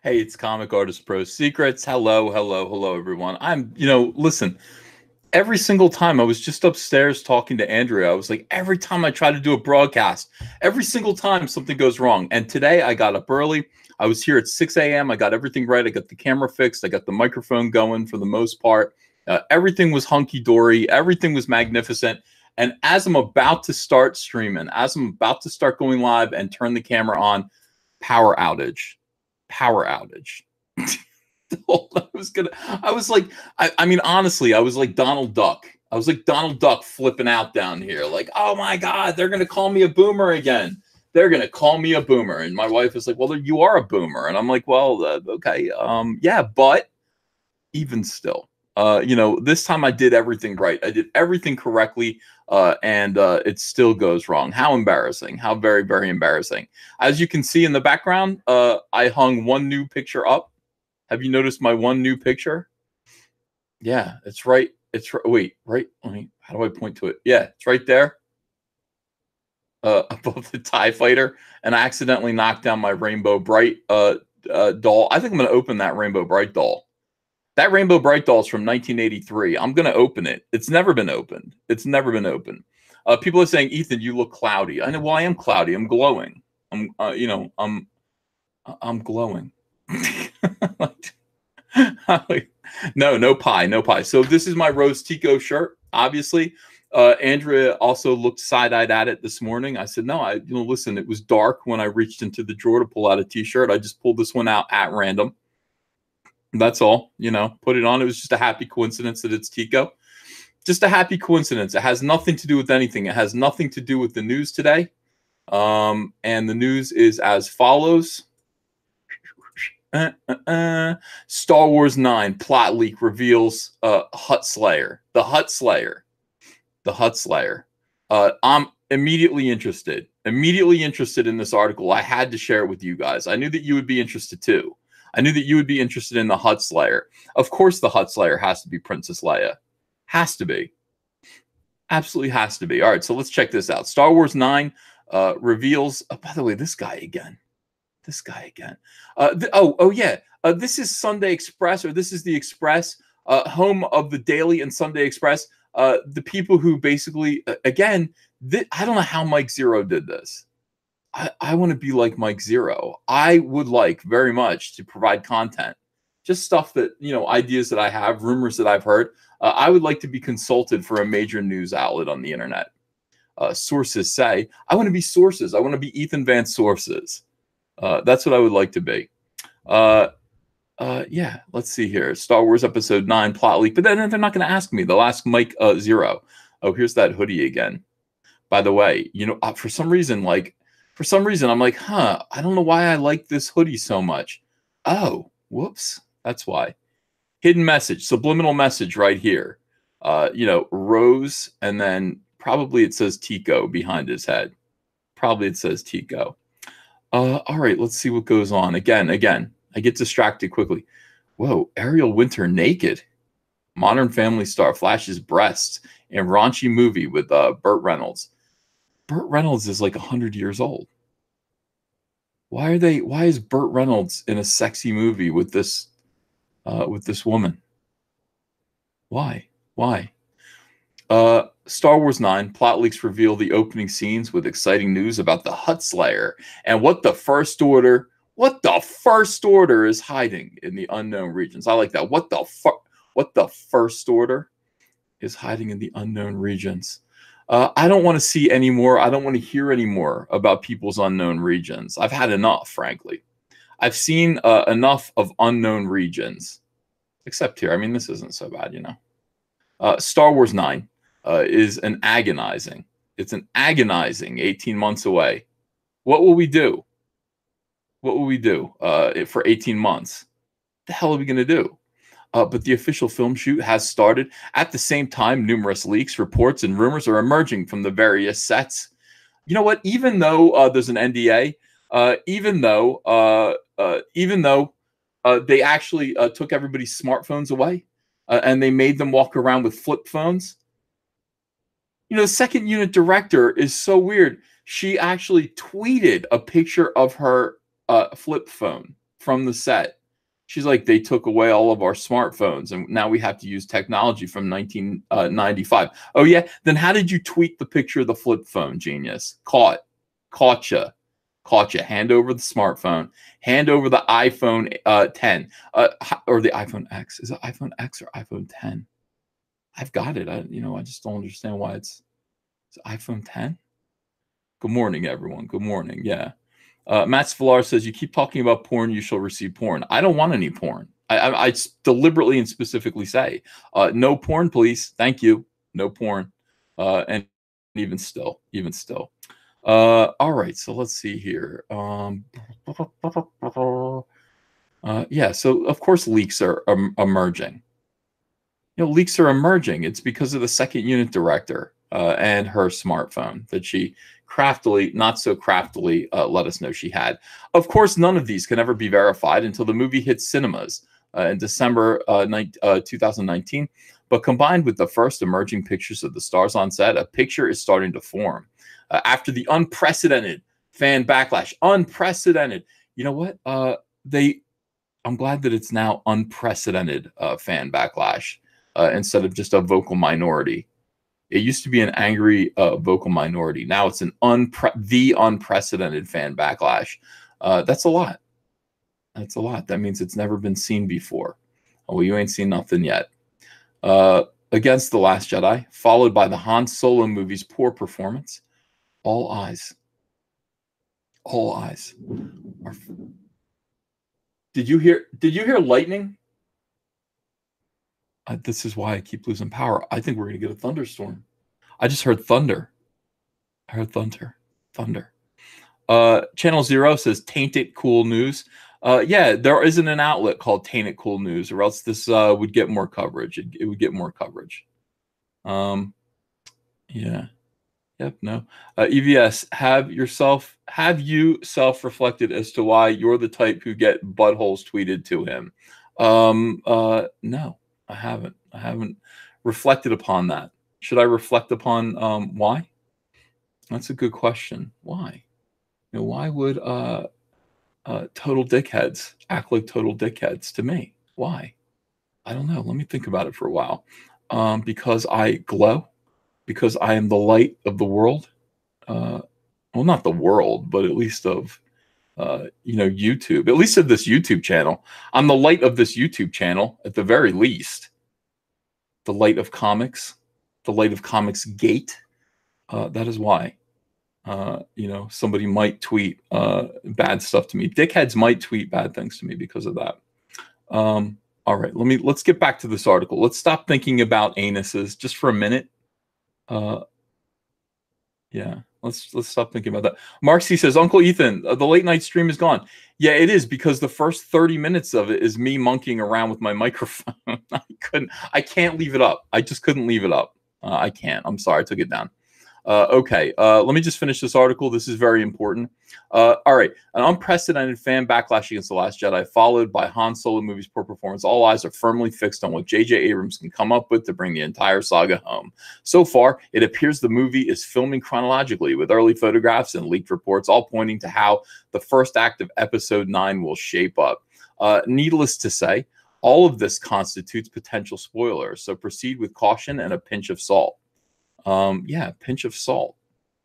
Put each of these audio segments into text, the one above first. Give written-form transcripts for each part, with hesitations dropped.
Hey, it's Comic Artist Pro Secrets. Hello, hello, hello, everyone. Listen, every single time I was just upstairs talking to Andrea, I was like, every time I try to do a broadcast, every single time something goes wrong. And today I got up early. I was here at 6 a.m. I got everything right. I got the camera fixed. I got the microphone going for the most part. Everything was hunky dory. Everything was magnificent. And as I'm about to start streaming, as I'm about to start going live and turn the camera on, power outage. Power outage. I was like, I mean, honestly, I was like Donald Duck. I was like Donald Duck flipping out down here. Like, oh my God, they're going to call me a boomer again. They're going to call me a boomer. And my wife is like, well, you are a boomer. And I'm like, well, okay. Yeah, but even still, this time I did everything right. I did everything correctly. And it still goes wrong. How embarrassing. How very, very embarrassing. As you can see in the background, I hung one new picture up. Have you noticed my one new picture? Yeah, it's right. Wait, right. How do I point to it? Yeah, it's right there, above the TIE fighter, and I accidentally knocked down my Rainbow Bright doll. I think I'm gonna open that Rainbow Bright doll. That Rainbow Bright doll is from 1983. I'm gonna open it. It's never been opened. It's never been opened. People are saying, Ethan, you look cloudy. I know. Well, I am cloudy. I'm glowing. I'm glowing. No pie, no pie. So this is my Rose Tico shirt. Obviously, Andrea also looked side-eyed at it this morning. I said, no, listen, it was dark when I reached into the drawer to pull out a T-shirt. I just pulled this one out at random. That's all. Put it on. It was just a happy coincidence that it's Tico. Just a happy coincidence. It has nothing to do with anything. It has nothing to do with the news today. And the news is as follows. Star Wars 9 plot leak reveals Hutt Slayer. The Hutt Slayer. The Hutt Slayer. I'm immediately interested in this article. I had to share it with you guys. I knew that you would be interested too. I knew that you would be interested in the Hutt Slayer. Of course, the Hutt Slayer has to be Princess Leia. Has to be. Absolutely has to be. All right, so let's check this out. Star Wars 9 reveals. Oh, by the way, this guy again. Yeah. This is Sunday Express, or this is the Express, home of the Daily and Sunday Express. The people who basically, again, I don't know how Mike Zero did this. I want to be like Mike Zero. I would like very much to provide content, just stuff that, ideas that I have, rumors that I've heard. I would like to be consulted for a major news outlet on the internet. Sources say, I want to be sources. I want to be Ethan Van Sources. That's what I would like to be. Yeah, let's see here. Star Wars Episode 9 plot leak. But then they're not going to ask me. They'll ask Mike Zero. Oh, here's that hoodie again. By the way, for some reason, I'm like, I don't know why I like this hoodie so much. Oh, whoops. That's why. Hidden message, subliminal message right here. Rose, and then probably it says Tico behind his head. Probably it says Tico. All right, let's see what goes on. Again, I get distracted quickly. Whoa, Ariel Winter naked. Modern Family star flashes breasts in raunchy movie with Burt Reynolds. Burt Reynolds is like 100 years old. Why is Burt Reynolds in a sexy movie with this woman? Why? Star Wars 9 plot leaks reveal the opening scenes with exciting news about the Hutt Slayer and what the First Order is hiding in the unknown regions. I like that. What the First Order is hiding in the unknown regions. I don't want to see any more. I don't want to hear any more about people's unknown regions. I've had enough, frankly. I've seen enough of unknown regions. Except here. I mean, this isn't so bad, Star Wars 9 is it's an agonizing 18 months away. What will we do? For 18 months? The hell are we going to do? But the official film shoot has started. At the same time, numerous leaks, reports, and rumors are emerging from the various sets. You know what? Even though there's an NDA, even though they actually took everybody's smartphones away, and they made them walk around with flip phones. The second unit director is so weird. She actually tweeted a picture of her flip phone. from the set. She's like, they took away all of our smartphones, and now we have to use technology from 1995. Oh, yeah? Then how did you tweet the picture of the flip phone, genius? Caught you. Caught you. Hand over the smartphone. Hand over the iPhone 10 or the iPhone X. Is it iPhone X or iPhone 10? I've got it. I just don't understand why it's iPhone 10. Good morning, everyone. Good morning. Yeah. Matt Svalar says, you keep talking about porn, you shall receive porn. I don't want any porn. I deliberately and specifically say, no porn, please. Thank you. No porn. And even still. All right. So let's see here. Yeah. So of course leaks are emerging. Leaks are emerging. It's because of the second unit director and her smartphone that she craftily, not so craftily, let us know she had. Of course, none of these can ever be verified until the movie hits cinemas in December 2019. But combined with the first emerging pictures of the stars on set, a picture is starting to form. After the unprecedented fan backlash, unprecedented. You know what? I'm glad that it's now unprecedented fan backlash instead of just a vocal minority. It used to be an angry vocal minority. Now it's the unprecedented fan backlash. That's a lot. That's a lot. That means it's never been seen before. Well, you ain't seen nothing yet. Against The Last Jedi, followed by the Han Solo movie's poor performance. All eyes. Did you hear lightning? This is why I keep losing power. I think we're going to get a thunderstorm. I just heard thunder. I heard thunder. Channel Zero says tainted cool news. Yeah, there isn't an outlet called Tainted Cool News, or else this would get more coverage. It would get more coverage. Yeah. Yep. No. EVS, have you self-reflected as to why you're the type who get buttholes tweeted to him? No. I haven't reflected upon that. Should I reflect upon why? That's a good question. Why? Why would total dickheads act like total dickheads to me? Why? I don't know. Let me think about it for a while. Because I glow, because I am the light of the world. Well, not the world, but at least of YouTube, at least of this YouTube channel. I'm the light of this YouTube channel, at the very least. The light of comics, the light of Comics Gate. That is why, somebody might tweet bad stuff to me. Dickheads might tweet bad things to me because of that. All right, let's get back to this article. Let's stop thinking about anuses just for a minute. Yeah. Let's stop thinking about that. Mark C says, Uncle Ethan, the late night stream is gone. Yeah, it is, because the first 30 minutes of it is me monkeying around with my microphone. I can't leave it up. I just couldn't leave it up. I can't. I'm sorry. I took it down. Okay. Let me just finish this article. This is very important. All right. An unprecedented fan backlash against The Last Jedi, followed by Han Solo movie's poor performance. All eyes are firmly fixed on what J.J. Abrams can come up with to bring the entire saga home. So far, it appears the movie is filming chronologically, with early photographs and leaked reports all pointing to how the first act of Episode 9 will shape up. Needless to say, all of this constitutes potential spoilers, so proceed with caution and a pinch of salt. Yeah, a pinch of salt.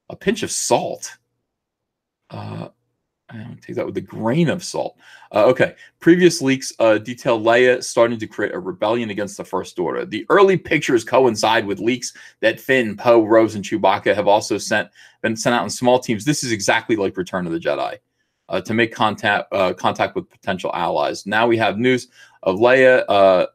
A pinch of salt. I take that with a grain of salt. Okay. Previous leaks detail Leia starting to create a rebellion against the First Order. The early pictures coincide with leaks that Finn, Poe, Rose, and Chewbacca have also been sent out in small teams. This is exactly like Return of the Jedi, to make contact with potential allies. Now we have news of Leia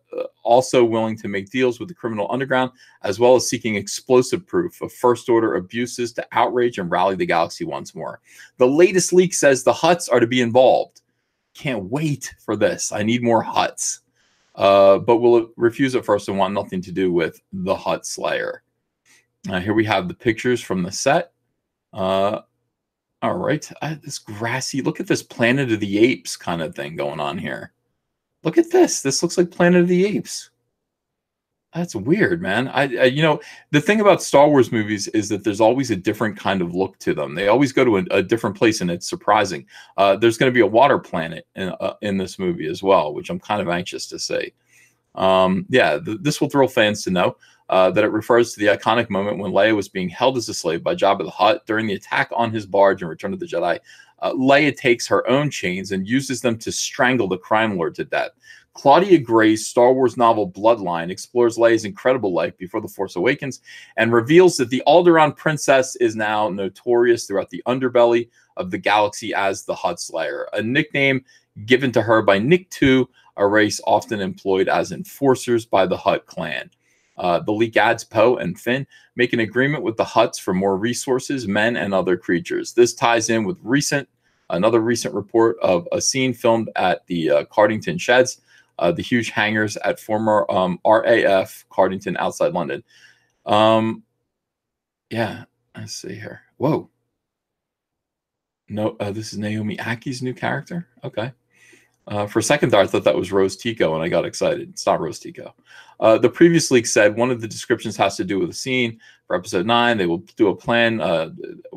also willing to make deals with the criminal underground, as well as seeking explosive proof of First Order abuses to outrage and rally the galaxy once more. The latest leak says the Hutts are to be involved. Can't wait for this. I need more Hutts. But will refuse at first and want nothing to do with the Hutt Slayer. Here we have the pictures from the set. All right. This grassy, look at this Planet of the Apes kind of thing going on here. Look at this. This looks like Planet of the Apes. That's weird, man. You know, the thing about Star Wars movies is that there's always a different kind of look to them. They always go to a different place, and it's surprising. There's going to be a water planet in this movie as well, which I'm kind of anxious to see. Yeah, this will thrill fans to know that it refers to the iconic moment when Leia was being held as a slave by Jabba the Hutt during the attack on his barge in Return of the Jedi. Leia takes her own chains and uses them to strangle the crime lord to death. Claudia Gray's Star Wars novel Bloodline explores Leia's incredible life before The Force Awakens and reveals that the Alderaan princess is now notorious throughout the underbelly of the galaxy as the Hutt Slayer, a nickname given to her by Nikto, a race often employed as enforcers by the Hutt clan. The leak adds Poe and Finn make an agreement with the Hutts for more resources, men, and other creatures. This ties in with another recent report of a scene filmed at the Cardington Sheds, the huge hangars at former RAF Cardington outside London. Yeah, let's see here. Whoa. No, this is Naomi Aki's new character. Okay. For a second there, I thought that was Rose Tico, and I got excited. It's not Rose Tico. The previous leak said one of the descriptions has to do with a scene for episode 9. They will do a plan.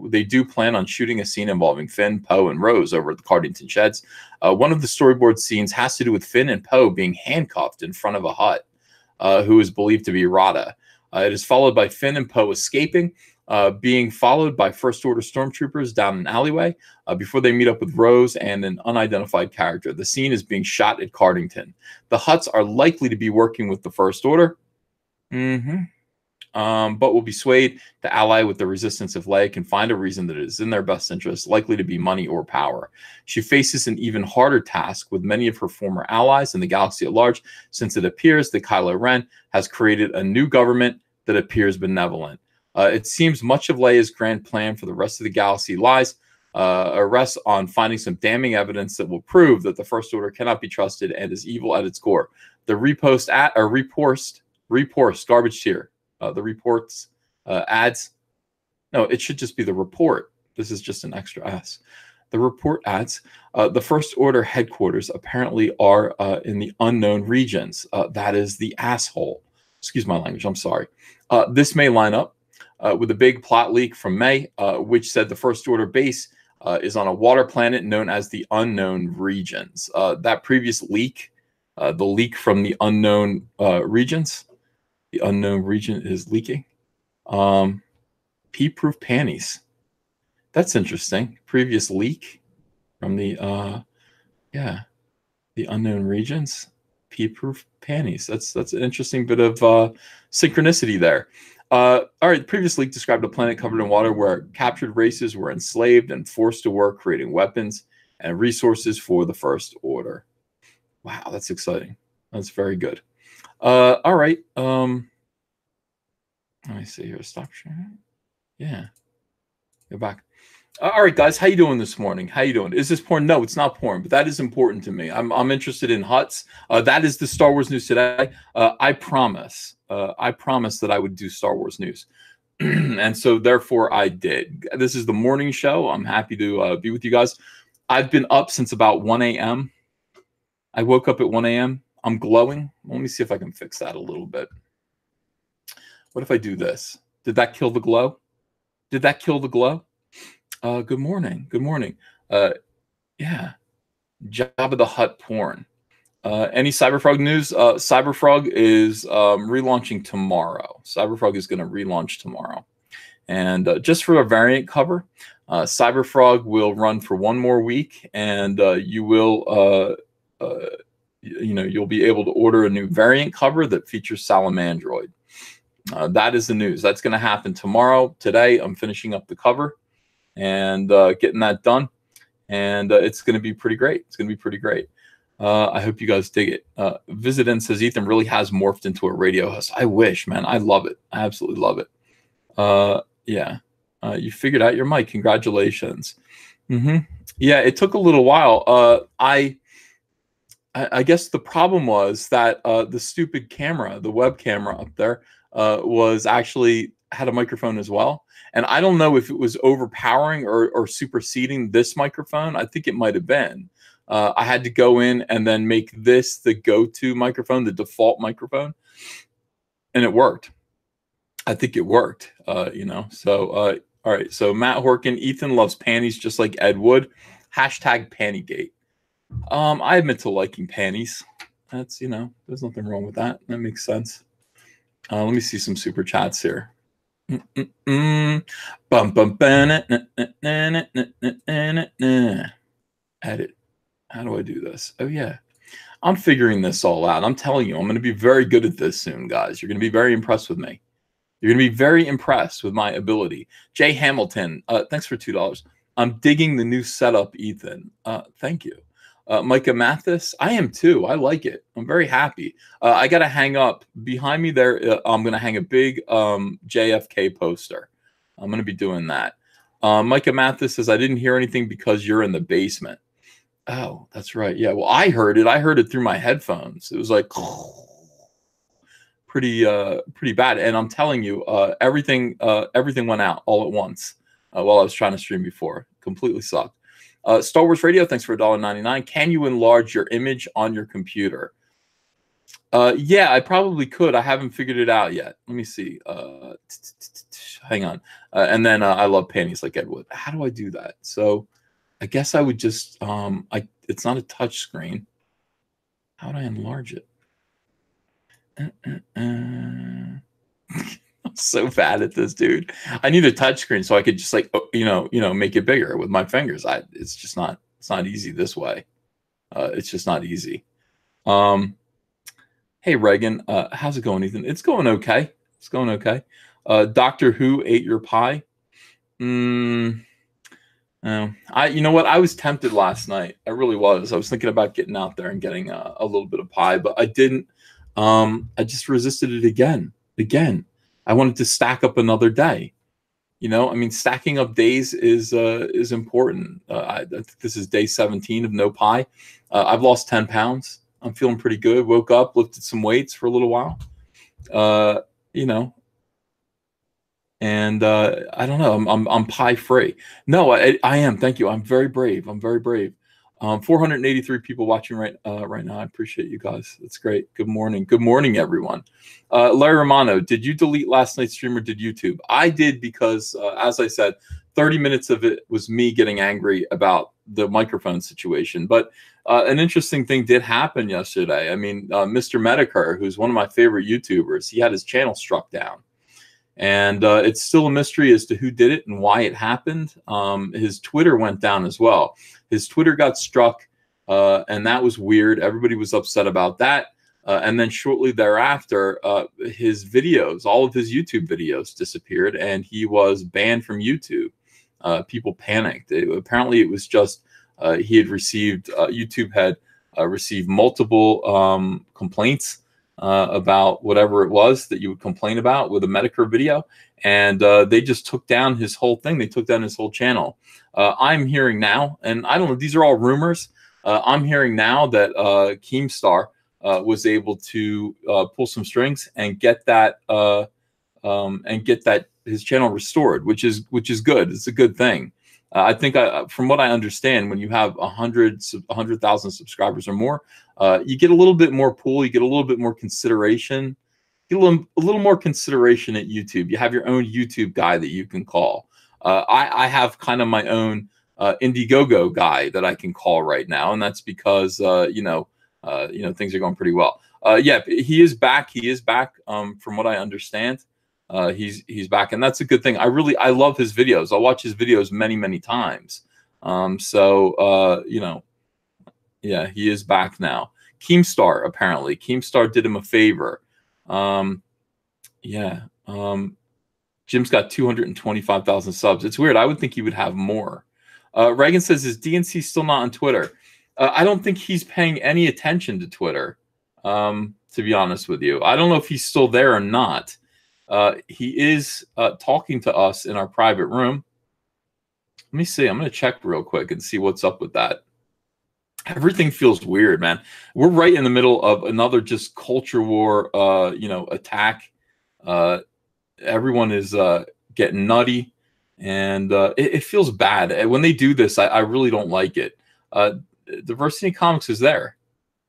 They do plan on shooting a scene involving Finn, Poe, and Rose over at the Cardington Sheds. One of the storyboard scenes has to do with Finn and Poe being handcuffed in front of a Hutt, who is believed to be Rada. It is followed by Finn and Poe escaping, being followed by First Order stormtroopers down an alleyway before they meet up with Rose and an unidentified character. The scene is being shot at Cardington. The Hutts are likely to be working with the First Order, but will be swayed to ally with the resistance if Leia can find a reason that it is in their best interest, likely to be money or power. She faces an even harder task with many of her former allies in the galaxy at large, since it appears that Kylo Ren has created a new government that appears benevolent. It seems much of Leia's grand plan for the rest of the galaxy rests on finding some damning evidence that will prove that the First Order cannot be trusted and is evil at its core. The repost garbage tier. The reports adds. No, it should just be the report. This is just an extra S. The report adds the First Order headquarters apparently are in the unknown regions. That is the asshole. Excuse my language. I'm sorry. This may line up with a big plot leak from May, which said the First Order base is on a water planet known as the Unknown Regions. That previous leak, the leak from the Unknown Regions, the unknown region is leaking. Pee-proof panties. That's interesting. Previous leak from the the Unknown Regions. Pee-proof panties. That's an interesting bit of synchronicity there. All right, previous leak described a planet covered in water where captured races were enslaved and forced to work creating weapons and resources for the First Order. Wow, that's exciting. That's very good. All right. Let me see here. Stop sharing. Yeah. Go back. All right, guys, how you doing this morning? How you doing? Is this porn? No, it's not porn, but that is important to me. I'm interested in Hutts. That is the Star Wars news today. I promise that I would do Star Wars news. And so therefore I did. This is the morning show. I'm happy to be with you guys. I've been up since about 1 a.m. I woke up at 1 a.m. I'm glowing. Let me see if I can fix that a little bit. What if I do this? Did that kill the glow? Did that kill the glow? Good morning. Good morning. Yeah. Jabba the Hutt porn. Any Cyberfrog news? Cyberfrog is relaunching tomorrow. Cyberfrog is going to relaunch tomorrow. And just for a variant cover, Cyberfrog will run for one more week, and you will, you'll be able to order a new variant cover that features Salamandroid. That is the news. That's going to happen tomorrow. Today, I'm finishing up the cover and getting that done. And it's going to be pretty great. It's going to be pretty great. I hope you guys dig it. Visit In says Ethan really has morphed into a radio host. I wish, man. I love it. I absolutely love it. Yeah. You figured out your mic. Congratulations. Yeah, it took a little while. I guess the problem was that the stupid camera, the web camera up there, was actually had a microphone as well. And I don't know if it was overpowering or superseding this microphone. I think it might have been. I had to go in and then make this the go-to microphone, the default microphone. and it worked. I think it worked. You know, so all right. So Matt Horkin, Ethan loves panties just like Ed Wood. Hashtag Pantygate. I admit to liking panties. That's, you know, there's nothing wrong with that. That makes sense. Let me see some super chats here. Edit. How do I do this? Oh yeah, I'm figuring this all out. I'm telling you, I'm going to be very good at this soon, guys. You're going to be very impressed with me. You're going to be very impressed with my ability. Jay Hamilton, thanks for $2. I'm digging the new setup, Ethan. Thank you. Micah Mathis, I am too. I like it. I'm very happy. I got to hang up. Behind me there, I'm going to hang a big JFK poster. I'm going to be doing that. Micah Mathis says, I didn't hear anything because you're in the basement. Oh, that's right. Yeah, well, I heard it. I heard it through my headphones. It was like pretty bad. And I'm telling you, everything went out all at once while I was trying to stream before. Completely sucked. Star Wars Radio, thanks for $1.99. Can you enlarge your image on your computer? Yeah, I probably could. I haven't figured it out yet. Let me see. Hang on. And then I love panties like Ed Wood. How do I do that? So I guess I would just it's not a touch screen. How do I enlarge it? I'm so bad at this, dude. I need a touch screen so I could just like make it bigger with my fingers. It's not easy this way. It's just not easy. Hey Reagan, how's it going, Ethan? It's going okay. It's going okay. Doctor Who ate your pie. You know what? I was tempted last night. I really was. I was thinking about getting out there and getting a little bit of pie, but I didn't. I just resisted it again. I wanted to stack up another day. You know, I mean, stacking up days is important. I think this is day 17 of no pie. I've lost 10 pounds. I'm feeling pretty good. Woke up, lifted some weights for a little while. You know, and I don't know. I'm pie free. No, I am. Thank you. I'm very brave. 483 people watching right now. I appreciate you guys. That's great. Good morning. Good morning, everyone. Larry Romano, did you delete last night's stream or did YouTube? I did because, as I said, 30 minutes of it was me getting angry about the microphone situation. But an interesting thing did happen yesterday. I mean, Mr. Medicare, who's one of my favorite YouTubers, he had his channel struck down. And it's still a mystery as to who did it and why it happened. His Twitter went down as well. His Twitter got struck, and that was weird. Everybody was upset about that. And then shortly thereafter, his videos, all of his YouTube videos disappeared, and he was banned from YouTube. People panicked. Apparently, it was just he had received, YouTube had received multiple complaints about whatever it was that you would complain about with a Medicare video. And they just took down his whole thing. They took down his whole channel. I'm hearing now, and I don't know, these are all rumors. I'm hearing now that Keemstar was able to pull some strings and get that his channel restored, which is good. It's a good thing. I think from what I understand, when you have 100,000 subscribers or more, you get a little bit more pull. You get a little bit more consideration. Get a little more consideration at YouTube. You have your own YouTube guy that you can call. I have kind of my own Indiegogo guy that I can call right now, and that's because things are going pretty well. Yeah, he is back. He is back. From what I understand. He's back, and that's a good thing. I love his videos. I'll watch his videos many times. Yeah, he is back now. Keemstar, apparently. Keemstar did him a favor. Jim's got 225,000 subs. It's weird. I would think he would have more. Reagan says, is DNC still not on Twitter? I don't think he's paying any attention to Twitter, to be honest with you. I don't know if he's still there or not. He is talking to us in our private room. Let me see. I'm going to check real quick and see what's up with that. Everything feels weird, man. We're right in the middle of another just culture war, attack. Everyone is getting nutty, and it feels bad. When they do this, I really don't like it. Diversity Comics is there.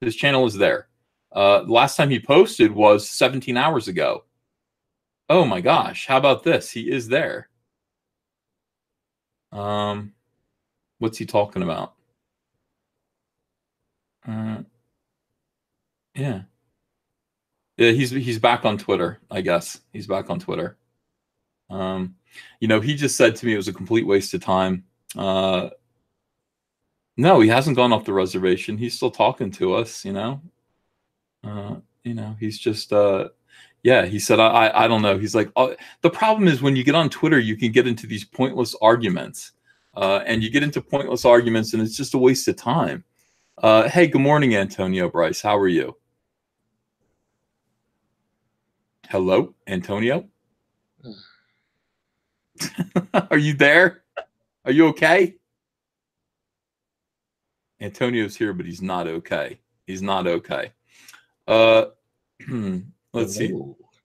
His channel is there. The last time he posted was 17 hours ago. Oh my gosh, how about this? He is there. What's he talking about? Yeah. Yeah, he's back on Twitter, I guess. He's back on Twitter. He just said to me it was a complete waste of time. No, he hasn't gone off the reservation. He's still talking to us, he's just yeah, he said I don't know. He's like, the problem is when you get on Twitter, you can get into these pointless arguments. And you get into pointless arguments and it's just a waste of time. Hey, good morning, Antonio Bryce. How are you? Hello, Antonio? Are you there? Are you okay? Antonio's here, but he's not okay. He's not okay. Let's see.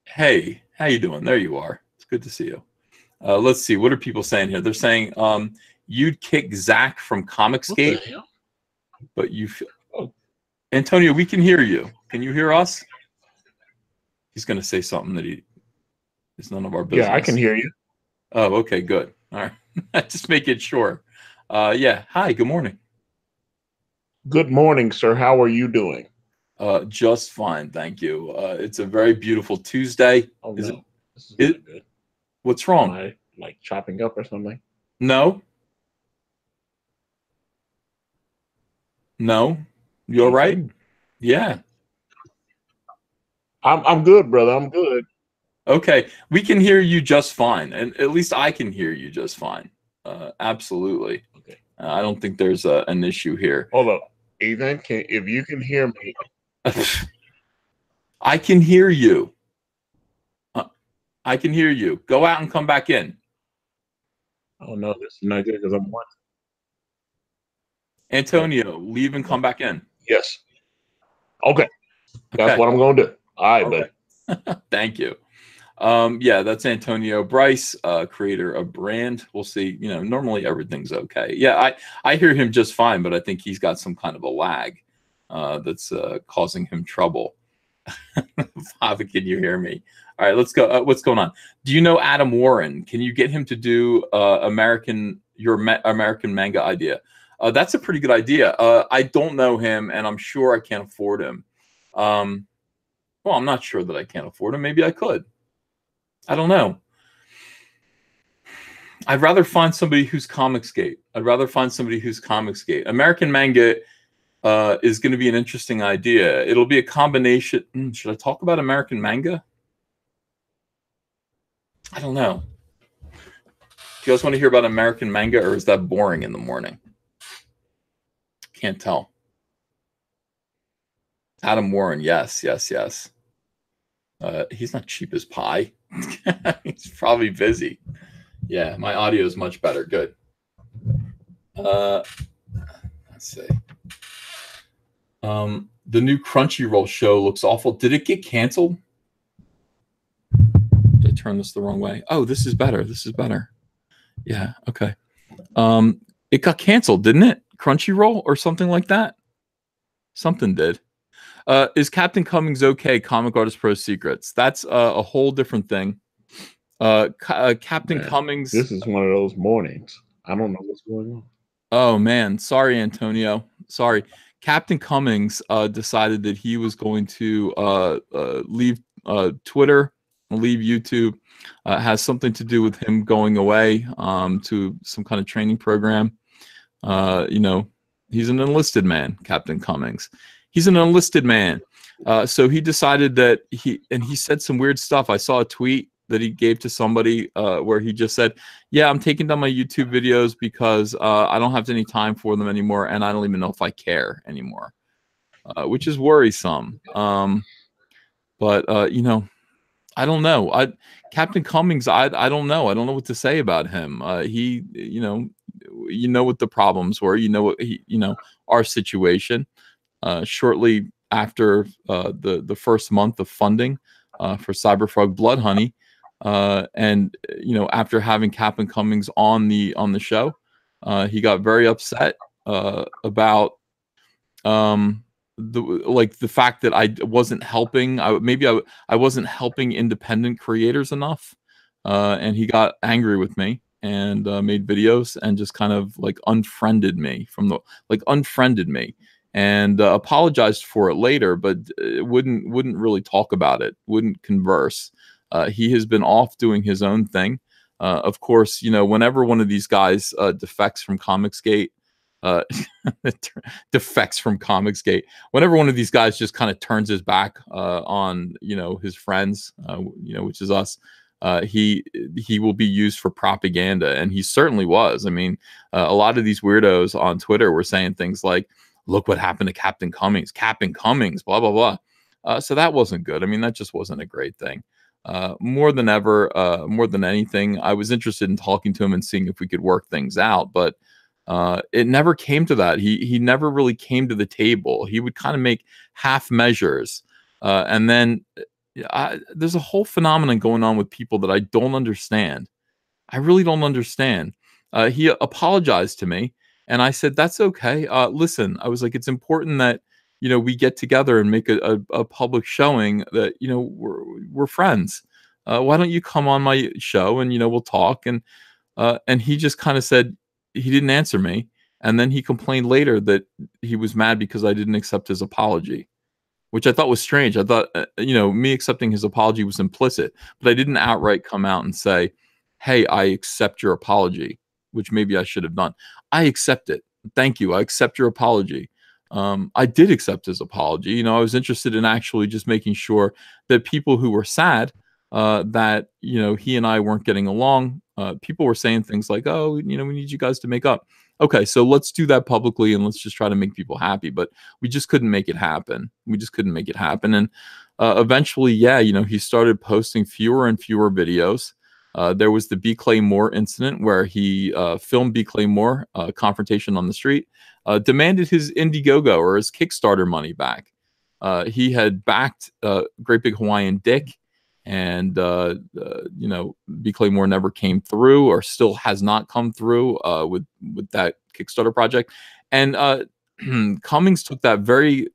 Hey, how you doing? There you are. It's good to see you. Let's see. What are people saying here? They're saying you'd kick Zach from Comicsgate, but you feel... Oh. Antonio, we can hear you. Can you hear us? He's going to say something that is none of our business. Yeah, I can hear you. Oh, okay, good. All right. Just make it sure. Yeah. Hi, good morning. Good morning, sir. How are you doing? Just fine, thank you. It's a very beautiful Tuesday. Oh, is no. This is good. What's wrong? Am I, like, chopping up or something? No. No. You all right? Yeah. I'm good, brother. I'm good. Okay. We can hear you just fine. And at least I can hear you just fine. Absolutely. Okay. I don't think there's an issue here. Hold up. Ethan, if you can hear me. I can hear you. I can hear you. Go out and come back in. Oh, no. This is not good because I'm watching. Antonio, leave and come back in. Yes. Okay. That's what I'm going to do. All right, buddy. Thank you. Yeah, that's Antonio Bryce, creator of Brand. We'll see. Normally everything's okay. Yeah, I hear him just fine, but I think he's got some kind of a lag that's causing him trouble. Bobby, can you hear me? All right, let's go. What's going on? Do you know Adam Warren? Can you get him to do American manga idea? That's a pretty good idea. I don't know him, and I'm sure I can't afford him. Well, I'm not sure that I can't afford him. Maybe I could. I don't know. I'd rather find somebody who's Comicsgate. American manga is going to be an interesting idea. It'll be a combination. Should I talk about American manga? I don't know. Do you guys want to hear about American manga, or is that boring in the morning? Can't tell. Adam Warren, yes. He's not cheap as pie. He's probably busy. Yeah, my audio is much better. Good. Let's see. The new Crunchyroll show looks awful. Did it get canceled? Did I turn this the wrong way? Oh, this is better. Yeah, okay. It got canceled, didn't it? Crunchyroll or something like that? Something did. Is Captain Cummings okay? Comic Artist Pro Secrets. That's a whole different thing. Captain Cummings. This is one of those mornings. I don't know what's going on. Oh man, sorry, Antonio. Sorry. Captain Cummings decided that he was going to leave Twitter, leave YouTube. Has something to do with him going away to some kind of training program. He's an enlisted man, Captain Cummings. He's an enlisted man. So he decided that he said some weird stuff. I saw a tweet that he gave to somebody where he just said, yeah, I'm taking down my YouTube videos because I don't have any time for them anymore. And I don't even know if I care anymore, which is worrisome. But I don't know. Captain Cummings, I don't know. I don't know what to say about him. He, what the problems were, our situation. Shortly after the first month of funding for Cyberfrog Blood Honey, and after having Captain Cummings on the show, he got very upset about the fact that I wasn't helping. I wasn't helping independent creators enough, and he got angry with me and made videos and just kind of like unfriended me unfriended me and apologized for it later, but wouldn't really talk about it, wouldn't converse. He has been off doing his own thing. Of course, you know, whenever one of these guys defects from Comicsgate, uh, defects from Comicsgate, whenever one of these guys just kind of turns his back on, you know, his friends, you know, which is us, he will be used for propaganda, and he certainly was. I mean, a lot of these weirdos on Twitter were saying things like, "Look what happened to Captain Cummings, blah blah blah." So that wasn't good. I mean, that just wasn't a great thing. More than ever, more than anything, I was interested in talking to him and seeing if we could work things out, but it never came to that. He never really came to the table. He would kind of make half measures, and then there's a whole phenomenon going on with people that I don't understand. I really don't understand. He apologized to me, and I said, "That's okay. Listen," I was like, "It's important that, you know, we get together and make a public showing that, you know, we're friends. Why don't you come on my show and, you know, we'll talk?" And he just kind of said, he didn't answer me, and then he complained later that he was mad because I didn't accept his apology, which I thought was strange. I thought, you know, me accepting his apology was implicit, but I didn't outright come out and say, "Hey, I accept your apology," which maybe I should have done. I accept it. Thank you. I accept your apology. I did accept his apology. You know, I was interested in actually just making sure that people who were sad that, you know, he and I weren't getting along, people were saying things like, "Oh, you know, we need you guys to make up." Okay, so let's do that publicly and let's just try to make people happy. But we just couldn't make it happen. We just couldn't make it happen. And eventually, yeah, you know, he started posting fewer and fewer videos. There was the B. Clay Moore incident where he filmed B. Clay Moore confrontation on the street, demanded his Indiegogo or his Kickstarter money back. He had backed Great Big Hawaiian Dick, and you know, B. Clay Moore never came through, or still has not come through with that Kickstarter project. And Cummings took that very,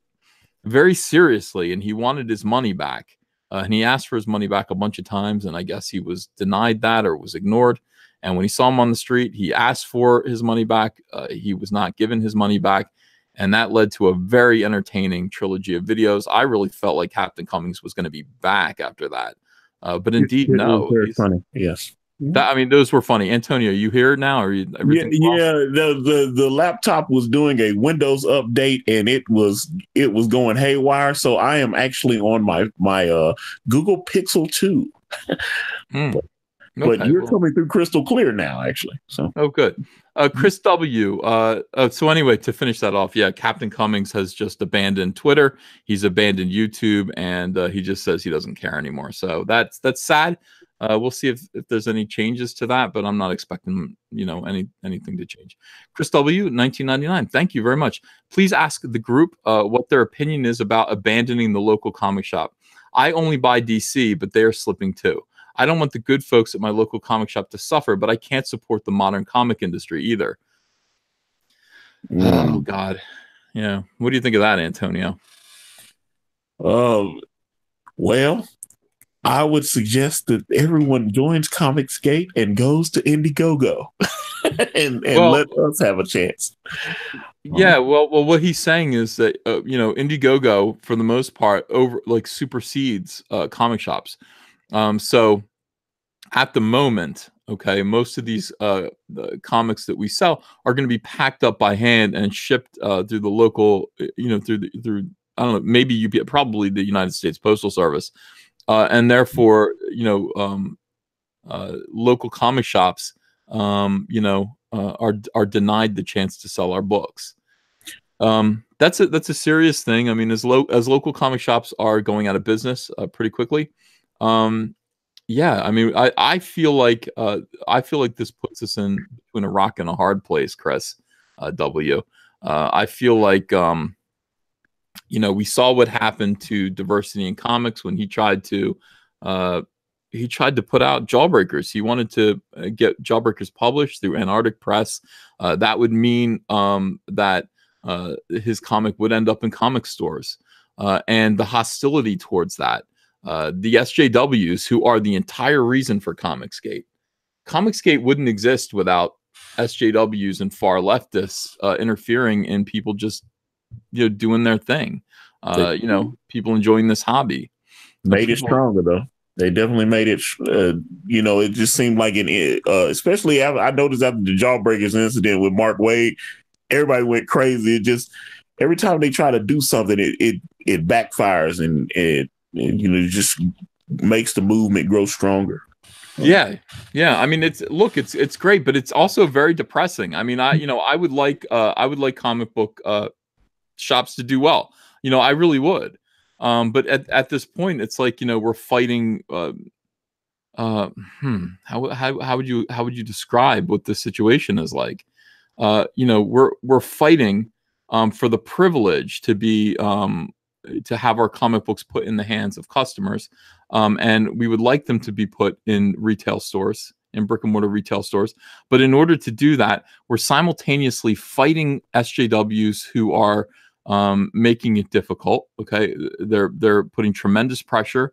very seriously, and he wanted his money back. And he asked for his money back a bunch of times, and I guess he was denied that or was ignored. And when he saw him on the street, he asked for his money back. He was not given his money back. And that led to a very entertaining trilogy of videos. I really felt like Captain Cummings was going to be back after that. But indeed, no. Very funny. Yes. I mean, those were funny. Antonio, you here now? Or yeah. The laptop was doing a Windows update, and it was going haywire. So I am actually on my Google Pixel 2. But you're coming through crystal clear now, actually. So good. Chris W. So anyway, to finish that off, yeah, Captain Cummings has just abandoned Twitter. He's abandoned YouTube, and he just says he doesn't care anymore. So that's sad. We'll see if there's any changes to that, but I'm not expecting, you know, anything to change. Chris W. 1999. Thank you very much. Please ask the group what their opinion is about abandoning the local comic shop. I only buy DC, but they are slipping too. I don't want the good folks at my local comic shop to suffer, but I can't support the modern comic industry either. Oh God. Yeah. What do you think of that, Antonio? Well, I would suggest that everyone joins Comicsgate and goes to Indiegogo and let us have a chance. Yeah, well, what he's saying is that you know, Indiegogo for the most part supersedes comic shops. So at the moment, okay, most of these the comics that we sell are going to be packed up by hand and shipped through the local, you know, through I don't know, maybe probably the United States Postal Service. And therefore, you know, local comic shops, you know, are denied the chance to sell our books. That's a serious thing. I mean, as local comic shops are going out of business pretty quickly. Yeah, I mean, I feel like this puts us in between a rock and a hard place, Chris W. I feel like you know, we saw what happened to Diversity in Comics when he tried to put out Jawbreakers. He wanted to get Jawbreakers published through Antarctic Press. That would mean that his comic would end up in comic stores, and the hostility towards that. The SJWs, who are the entire reason for Comicsgate. Comicsgate wouldn't exist without SJWs and far leftists interfering in people just doing their thing. People enjoying this hobby. Made it stronger though. They definitely made it. It just seemed like especially I noticed after the Jawbreakers incident with Mark Waid, everybody went crazy. It just every time they try to do something, it backfires and it just makes the movement grow stronger. Yeah. I mean, it's great, but it's also very depressing. I mean, I would like comic book shops to do well. I really would. But at this point, it's like we're fighting. How would you describe what the situation is like? We're fighting for the privilege to be to have our comic books put in the hands of customers, and we would like them to be put in retail stores, in brick and mortar retail stores. But in order to do that, we're simultaneously fighting SJWs who are making it difficult. Okay, they're putting tremendous pressure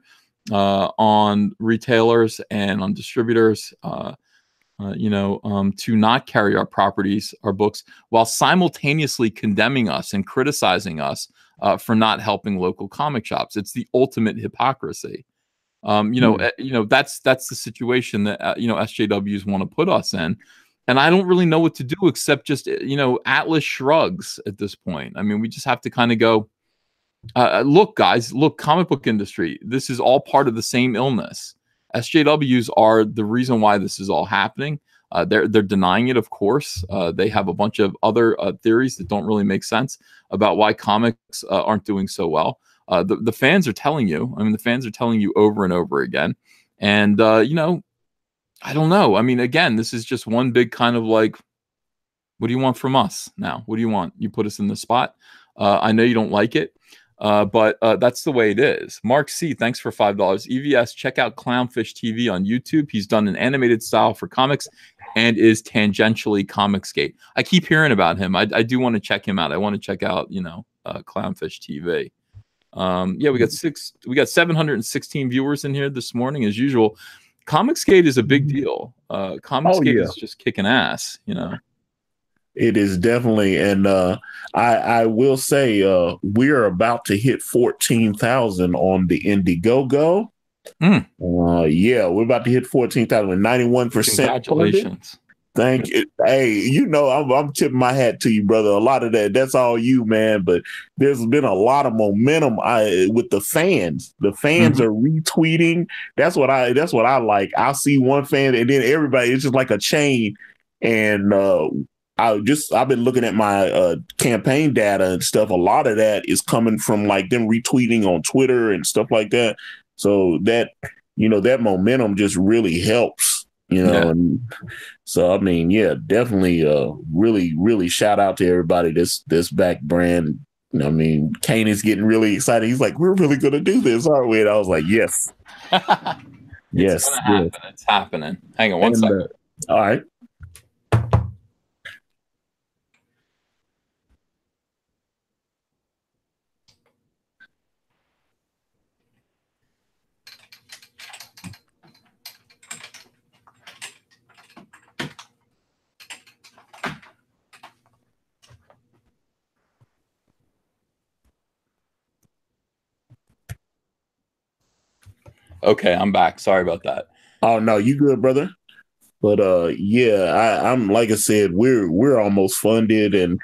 on retailers and on distributors, to not carry our properties, our books, while simultaneously condemning us and criticizing us for not helping local comic shops. It's the ultimate hypocrisy. That's the situation that SJWs want to put us in. And I don't really know what to do except just, Atlas shrugs at this point. I mean, we just have to kind of go, look, guys, comic book industry, this is all part of the same illness. SJWs are the reason why this is all happening. They're denying it, of course. They have a bunch of other theories that don't really make sense about why comics aren't doing so well. The fans are telling you. I mean, the fans are telling you over and over again. And, I don't know. I mean, again, this is just one big kind of like, what do you want from us now? What do you want? You put us in the spot. I know you don't like it, but that's the way it is. Mark C, thanks for $5. EVS, check out Clownfish TV on YouTube. He's done an animated style for comics and is tangentially Comicsgate. I keep hearing about him. I do want to check him out. I want to check out, Clownfish TV. We got 716 viewers in here this morning as usual. Comicsgate is a big deal. Comicsgate is just kicking ass, It is definitely, and I will say we're about to hit 14,000 on the Indiegogo. We're about to hit 14,000 with 91%. Congratulations. Thank you. Hey, I'm tipping my hat to you, brother. A lot of that's all you, man. But there's been a lot of momentum with the fans. The fans are retweeting. That's what I like. I'll see one fan and then everybody. It's just like a chain. And I've been looking at my campaign data and stuff. A lot of that is coming from like them retweeting on Twitter and stuff like that. So that that momentum just really helps. And so I mean, definitely really, really shout out to everybody this back brand. I mean, Kane is getting really excited. He's like, we're really gonna do this, aren't we? And I was like, yes. Yes. It's happening. Hang on one second. All right. Okay, I'm back. Sorry about that. Oh no, you good, brother. But I'm like I said, we're almost funded and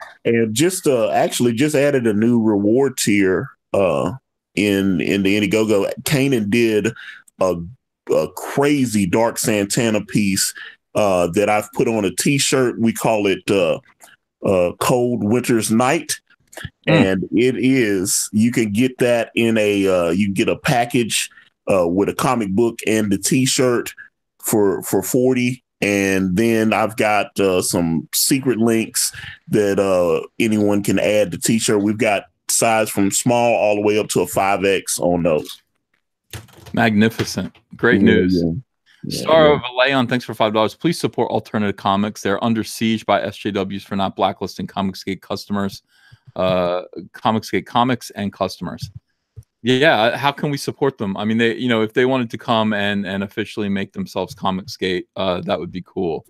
just actually just added a new reward tier in the Indiegogo. Kanan did a crazy Dark Santana piece that I've put on a t-shirt. We call it Cold Winter's Night. And it is, you can get that in you can get a package with a comic book and the t-shirt for 40. And then I've got some secret links that anyone can add the t-shirt. We've got size from small all the way up to a 5X on those. Magnificent. Great news. Star of Leon, thanks for $5. Please support Alternative Comics. They're under siege by SJWs for not blacklisting Comicsgate customers. Comicsgate Comics and customers. Yeah, how can we support them? I mean, they, if they wanted to come and officially make themselves Comicsgate, that would be cool.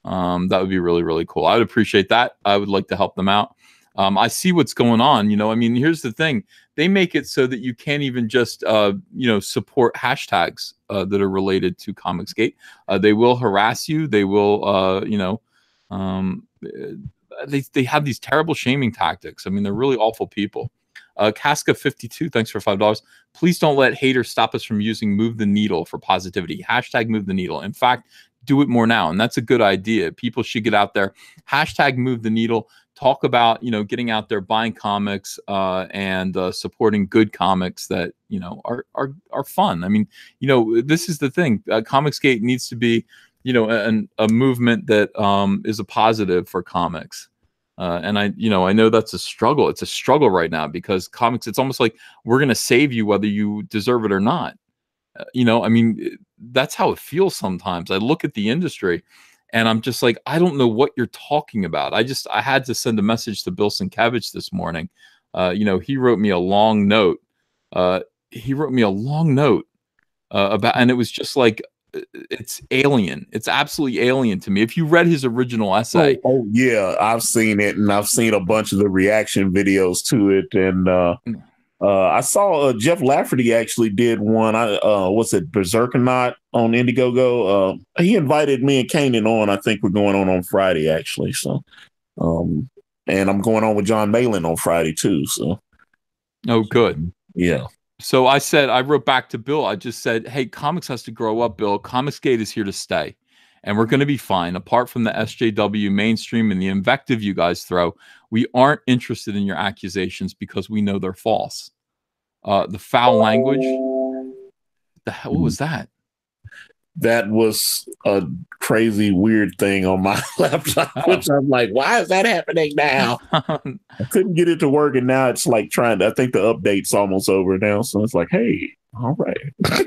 That would be really, really cool. I would appreciate that. I would like to help them out. I see what's going on. I mean, here's the thing. They make it so that you can't even just, support hashtags that are related to Comicsgate. They will harass you. They will, they have these terrible shaming tactics. I mean, they're really awful people. Casca52, thanks for $5. Please don't let haters stop us from using Move the Needle for positivity. Hashtag Move the Needle. In fact, do it more now. And that's a good idea. People should get out there. Hashtag Move the Needle. Talk about, getting out there, buying comics, and supporting good comics that, are fun. I mean, this is the thing. Comicsgate needs to be, a movement that is a positive for comics. And I know that's a struggle. It's a struggle right now because comics, it's almost like we're going to save you whether you deserve it or not. I mean, that's how it feels sometimes. I look at the industry and I'm just like, I don't know what you're talking about. I had to send a message to Bill Sienkiewicz this morning. He wrote me a long note. About, and it was just like, it's alien. It's absolutely alien to me. If you read his original essay. Oh yeah, I've seen it, and I've seen a bunch of the reaction videos to it. And I saw Jeff Lafferty actually did one. What's it, Berserkernaut on Indiegogo? He invited me and Kanan on. I think we're going on Friday actually. So, and I'm going on with John Malin on Friday too. So, oh, good. Yeah. So I wrote back to Bill. I just said, hey, comics has to grow up, Bill. Comicsgate is here to stay. And we're going to be fine. Apart from the SJW mainstream and the invective you guys throw, we aren't interested in your accusations because we know they're false. The foul language. What was that? That was a crazy, weird thing on my laptop, which I'm like, why is that happening now? I couldn't get it to work, and now it's like I think the update's almost over now, so it's like, hey, all right.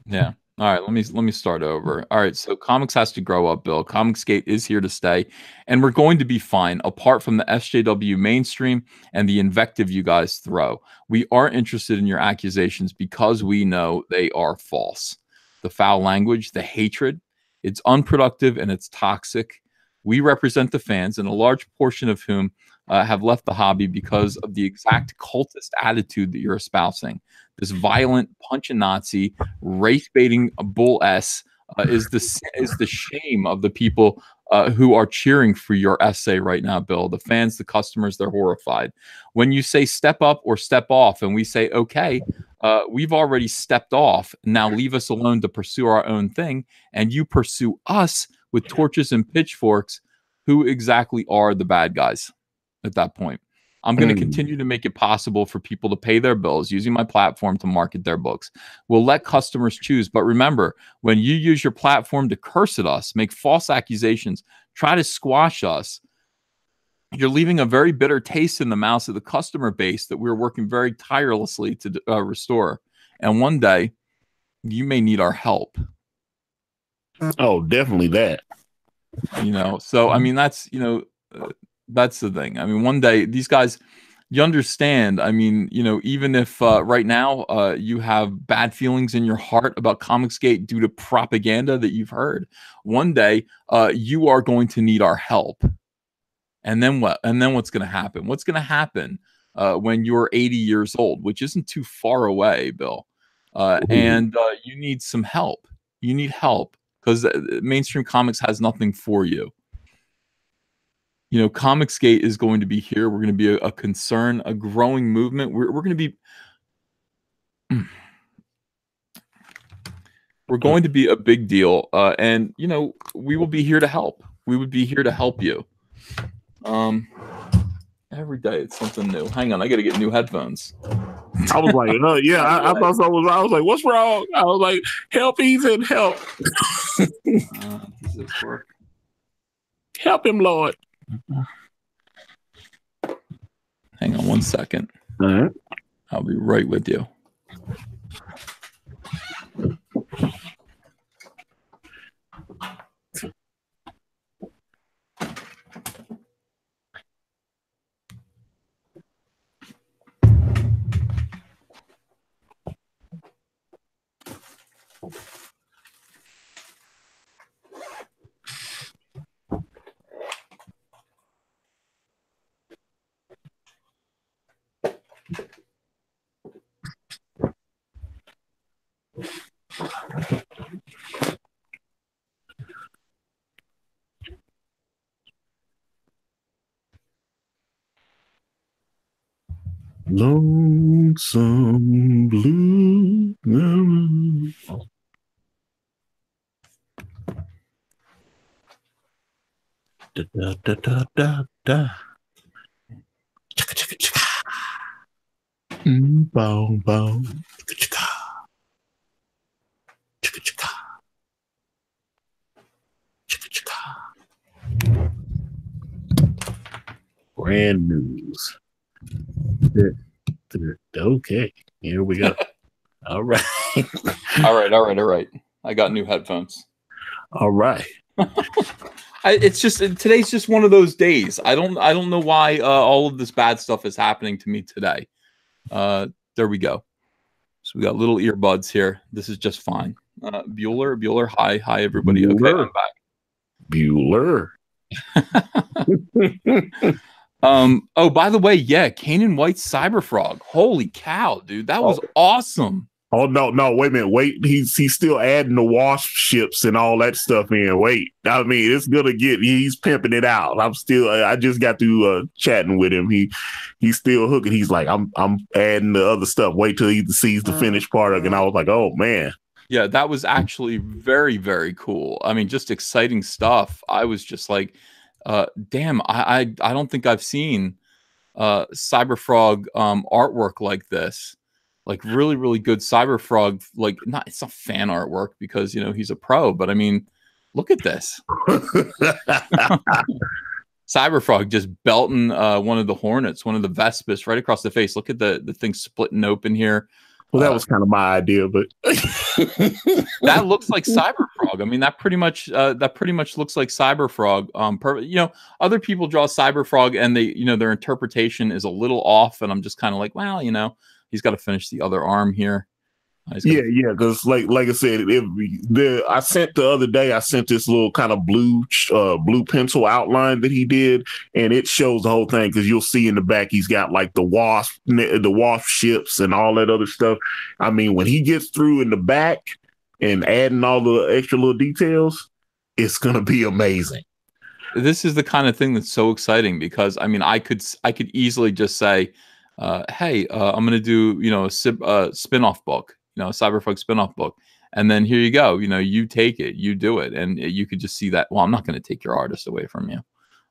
Yeah. All right, let me start over. All right, so comics has to grow up, Bill. Comicsgate is here to stay, and we're going to be fine apart from the SJW mainstream and the invective you guys throw. We aren't interested in your accusations because we know they are false. The foul language, the hatred, it's unproductive and it's toxic. We represent the fans, and a large portion of whom have left the hobby because of the exact cultist attitude that you're espousing. This violent punch a Nazi, race baiting bull s is the shame of the people who are cheering for your essay right now, Bill. The fans, the customers, they're horrified. When you say step up or step off, and we say okay, we've already stepped off. Now leave us alone to pursue our own thing, and you pursue us with torches and pitchforks. Who exactly are the bad guys at that point? I'm going to continue to make it possible for people to pay their bills using my platform to market their books. We'll let customers choose. But remember, when you use your platform to curse at us, make false accusations, try to squash us, you're leaving a very bitter taste in the mouths of the customer base that we're working very tirelessly to restore. And one day, you may need our help. Oh, definitely that. So, I mean, that's the thing. I mean, one day these guys, you understand. I mean, even if right now you have bad feelings in your heart about Comicsgate due to propaganda that you've heard, one day you are going to need our help. And then what? And then what's going to happen? What's going to happen when you're 80 years old, which isn't too far away, Bill? And you need some help. You need help because mainstream comics has nothing for you. Comicsgate is going to be here. We're going to be a concern, a growing movement. We're going to be a big deal. And, we will be here to help. We would be here to help you. Every day it's something new. Hang on, I got to get new headphones. I was like, yeah, I thought so. I was like, what's wrong? I was like, help Ethan, help. Does this work? Help him, Lord. Hang on one second. All right. I'll be right with you. Lonesome blue. Da, da, da, da, da, da. Chicka, chicka, chicka. Boom, boom. Chicka, chicka. Chicka, chicka. Chicka, chicka. Brand news. Okay, here we go. All right. All right. I got new headphones. All right. It's just today's just one of those days. I don't know why all of this bad stuff is happening to me today. There we go. So we got little earbuds here. This is just fine. Bueller. Hi everybody. Bueller. Okay, I'm back. Bueller. Oh, by the way, yeah, Kanan White's Cyberfrog. Holy cow, dude. That was awesome. Oh no, wait a minute. Wait, he's still adding the wasp ships and all that stuff in. Wait. I mean, it's gonna he's pimping it out. I just got through chatting with him. He's still hooking. He's like, I'm adding the other stuff. Wait till he sees the finished product. And I was like, oh man. Yeah, that was actually very, very cool. I mean, just exciting stuff. I was just like, damn, I don't think I've seen Cyberfrog artwork like this. Like really, really good Cyberfrog. Like it's not fan artwork because he's a pro, but I mean, look at this. Cyberfrog just belting one of the Hornets, one of the Vespis right across the face. Look at the thing splitting open here. Well, that was kind of my idea, but that looks like Cyberfrog. I mean, that pretty much looks like Cyberfrog. Other people draw Cyberfrog and they, their interpretation is a little off, and I'm just kind of like, well, he's got to finish the other arm here. Yeah, because like I said, I sent the other day. I sent this little kind of blue pencil outline that he did, and it shows the whole thing because you'll see in the back he's got like the wasp ships and all that other stuff. I mean, when he gets through in the back and adding all the extra little details, it's gonna be amazing. This is the kind of thing that's so exciting because I mean, I could easily just say, hey, I'm going to do, a spin-off book, a Cyberfrog spin-off book. And then here you go, you take it, you do it. And you could just see that. Well, I'm not going to take your artist away from you.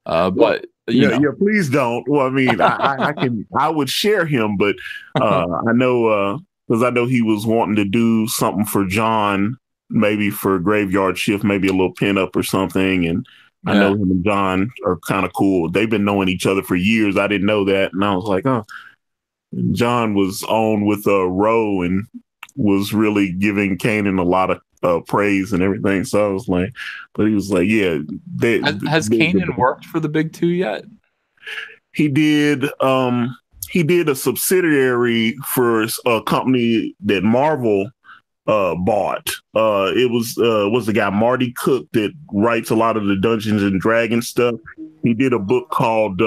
But yeah, please don't. Well, I mean, I would share him, but I know, because I know he was wanting to do something for John, maybe for Graveyard Shift, maybe a little pin-up or something. And I know him and John are kind of cool. They've been knowing each other for years. I didn't know that. And I was like, oh. John was on with Roe and was really giving Kanan a lot of praise and everything. So I was like, but he was like, yeah. Has Kanan worked for the big two yet? He did. He did a subsidiary for a company that Marvel bought. It was the guy Marty Cook that writes a lot of the Dungeons and Dragons stuff. He did a book called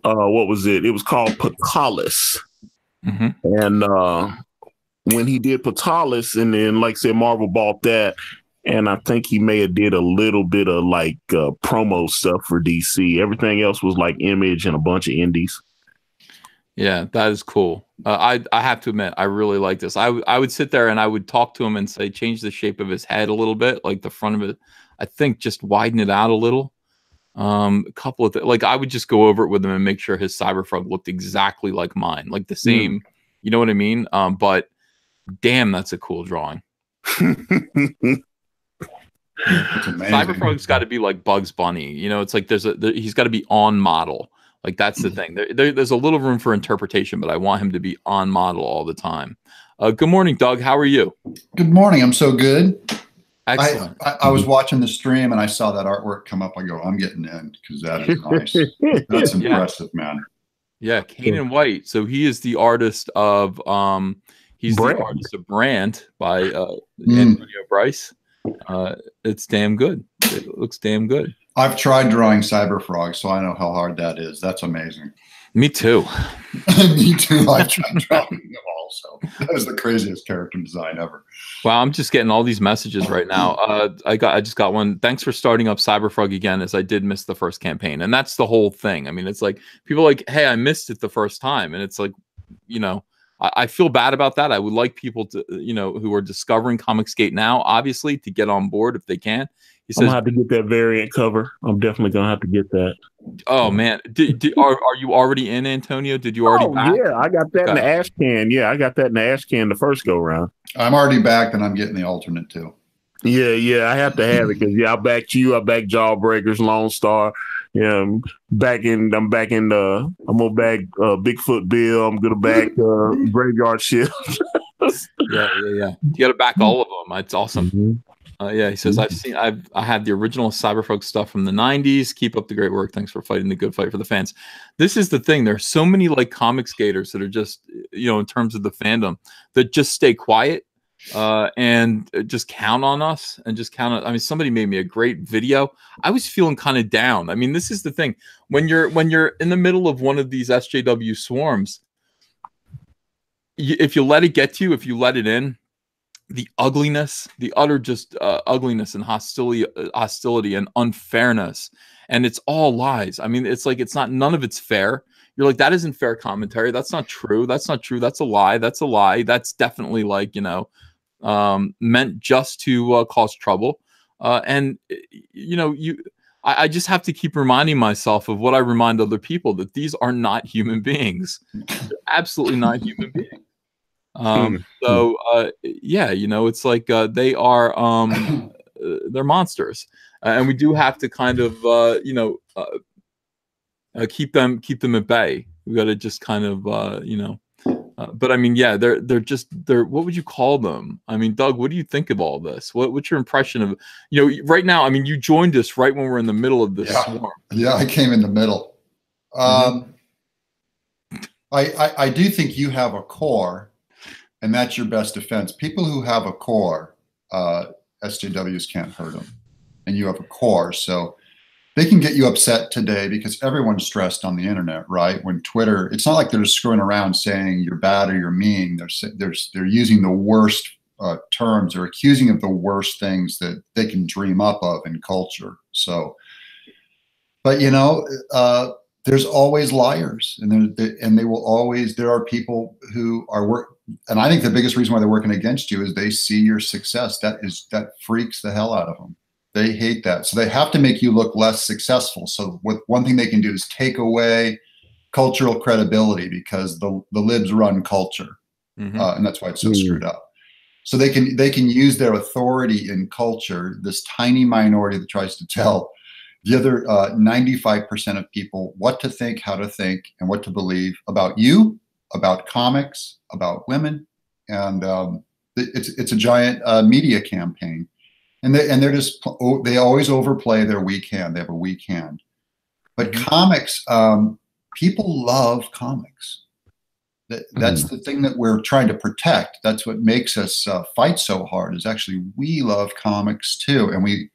what was it? It was called Patalis. Mm-hmm. And when he did Patalis, and then like I said, Marvel bought that, and I think he may have did a little bit of like promo stuff for DC. Everything else was like Image and a bunch of indies. Yeah, that is cool. I have to admit, I really like this. I would sit there and I would talk to him and say, change the shape of his head a little bit, like the front of it. I think just widen it out a little. A couple of like I would just go over it with him and make sure his Cyberfrog looked exactly like mine, like the same. You know what I mean? But damn, that's a cool drawing. Cyberfrog's got to be like Bugs Bunny. It's like he's got to be on model. Like that's the thing. There's a little room for interpretation, but I want him to be on model all the time. Good morning, Doug. How are you? Good morning. I'm so good. Excellent. I was watching the stream and I saw that artwork come up. I go, I'm getting in because that is nice. That's impressive, man. Yeah, Kanan White. So he is the artist of he's Brand. The artist of Brand by Antonio Bryce. It's damn good. It looks damn good. I've tried drawing Cyberfrog, so I know how hard that is. That's amazing. Me too. Me too. I've tried drawing them also. That was the craziest character design ever. Wow, I'm just getting all these messages right now. I just got one. Thanks for starting up Cyberfrog again, as I did miss the first campaign, and that's the whole thing. I mean, it's like people are like, hey, I missed it the first time, and it's like, you know, I feel bad about that. I would like people to, you know, who are discovering Comicsgate now, obviously, to get on board if they can. He says, I'm gonna have to get that variant cover. I'm definitely gonna have to get that. "Oh man, are you already in, Antonio? Did you already back?" Yeah, I got that in the ash can. Yeah, I got that in the ash can the first go round. I'm already back, and I'm getting the alternate too. Yeah, I have to have it because I backed you. I backed Jawbreakers, Lone Star. Yeah, I'm gonna back Bigfoot Bill. I'm gonna back Graveyard Shift. Yeah. You got to back all of them. It's awesome. Mm-hmm. Yeah, he says, I had the original Cyberfolk stuff from the 90s. Keep up the great work. Thanks for fighting the good fight for the fans. This is the thing. There's so many like Comicsgaters that are just, you know, in terms of the fandom, that just stay quiet and just count on us and just count on. I mean, somebody made me a great video. I was feeling kind of down. I mean, this is the thing. When you're in the middle of one of these SJW swarms, if you let it get to you, if you let it in, the ugliness, the utter just ugliness and hostility and unfairness, and it's all lies. I mean, it's like none of it's fair. You're like, that isn't fair commentary. That's not true. That's not true. That's a lie. That's a lie. That's definitely like, you know, meant just to cause trouble. And you know, I just have to keep reminding myself of what I remind other people, that these are not human beings. They're absolutely not human beings. So yeah, you know, it's like they are they're monsters, and we do have to kind of you know, keep them at bay. We got to just kind of you know, but I mean, yeah, they're what would you call them? I mean, Doug, what do you think of all this? What's your impression of, you know, right now? I mean, you joined us right when we're in the middle of this swarm. Yeah, I came in the middle. I do think you have a core. And that's your best defense. People who have a core, SJWs can't hurt them. And you have a core. So they can get you upset today because everyone's stressed on the internet, right? When Twitter, it's not like they're just screwing around saying you're bad or you're mean. They're using the worst terms. They're accusing of the worst things that they can dream up of in culture. So, but you know, there's always liars, and they will always, there are people who are and I think the biggest reason why they're working against you is they see your success. That freaks the hell out of them. They hate that. So they have to make you look less successful. So one thing they can do is take away cultural credibility, because the libs run culture. And that's why it's so screwed up. So they can use their authority in culture, this tiny minority that tries to tell the other 95% of people what to think, how to think, and what to believe about you, about comics, about women, and it's a giant media campaign, and they always overplay their weak hand. They have a weak hand, but comics, people love comics. That's the thing that we're trying to protect. That's what makes us fight so hard. Is actually we love comics too, and we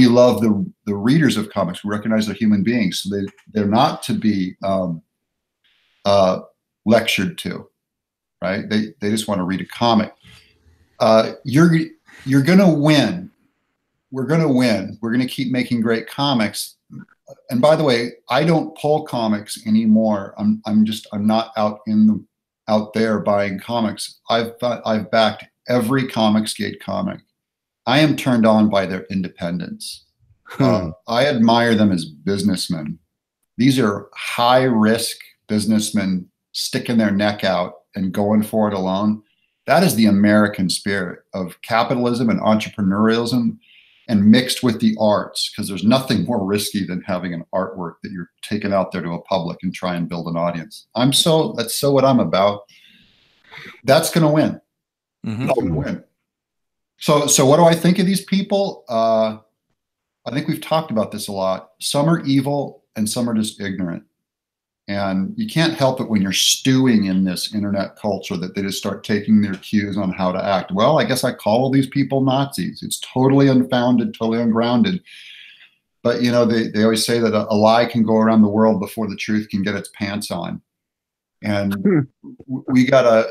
love the readers of comics. We recognize they're human beings, so they're not to be lectured to, right? They just want to read a comic. You're gonna win. We're gonna win. We're gonna keep making great comics. And by the way, I don't pull comics anymore. I'm not out there buying comics. I've backed every Comicsgate comic. I am turned on by their independence. I admire them as businessmen. These are high risk businessmen sticking their neck out and going for it alone. That is the American spirit of capitalism and entrepreneurialism, and mixed with the arts, because there's nothing more risky than having an artwork that you're taking out there to a public and try and build an audience. That's so what I'm about. That's going to win. That's going to win. So what do I think of these people? I think we've talked about this a lot. Some are evil and some are just ignorant. And you can't help it when you're stewing in this internet culture that they just start taking their cues on how to act. Well, I guess I call all these people Nazis. It's totally unfounded, totally ungrounded. But, you know, they always say that a lie can go around the world before the truth can get its pants on. And we gotta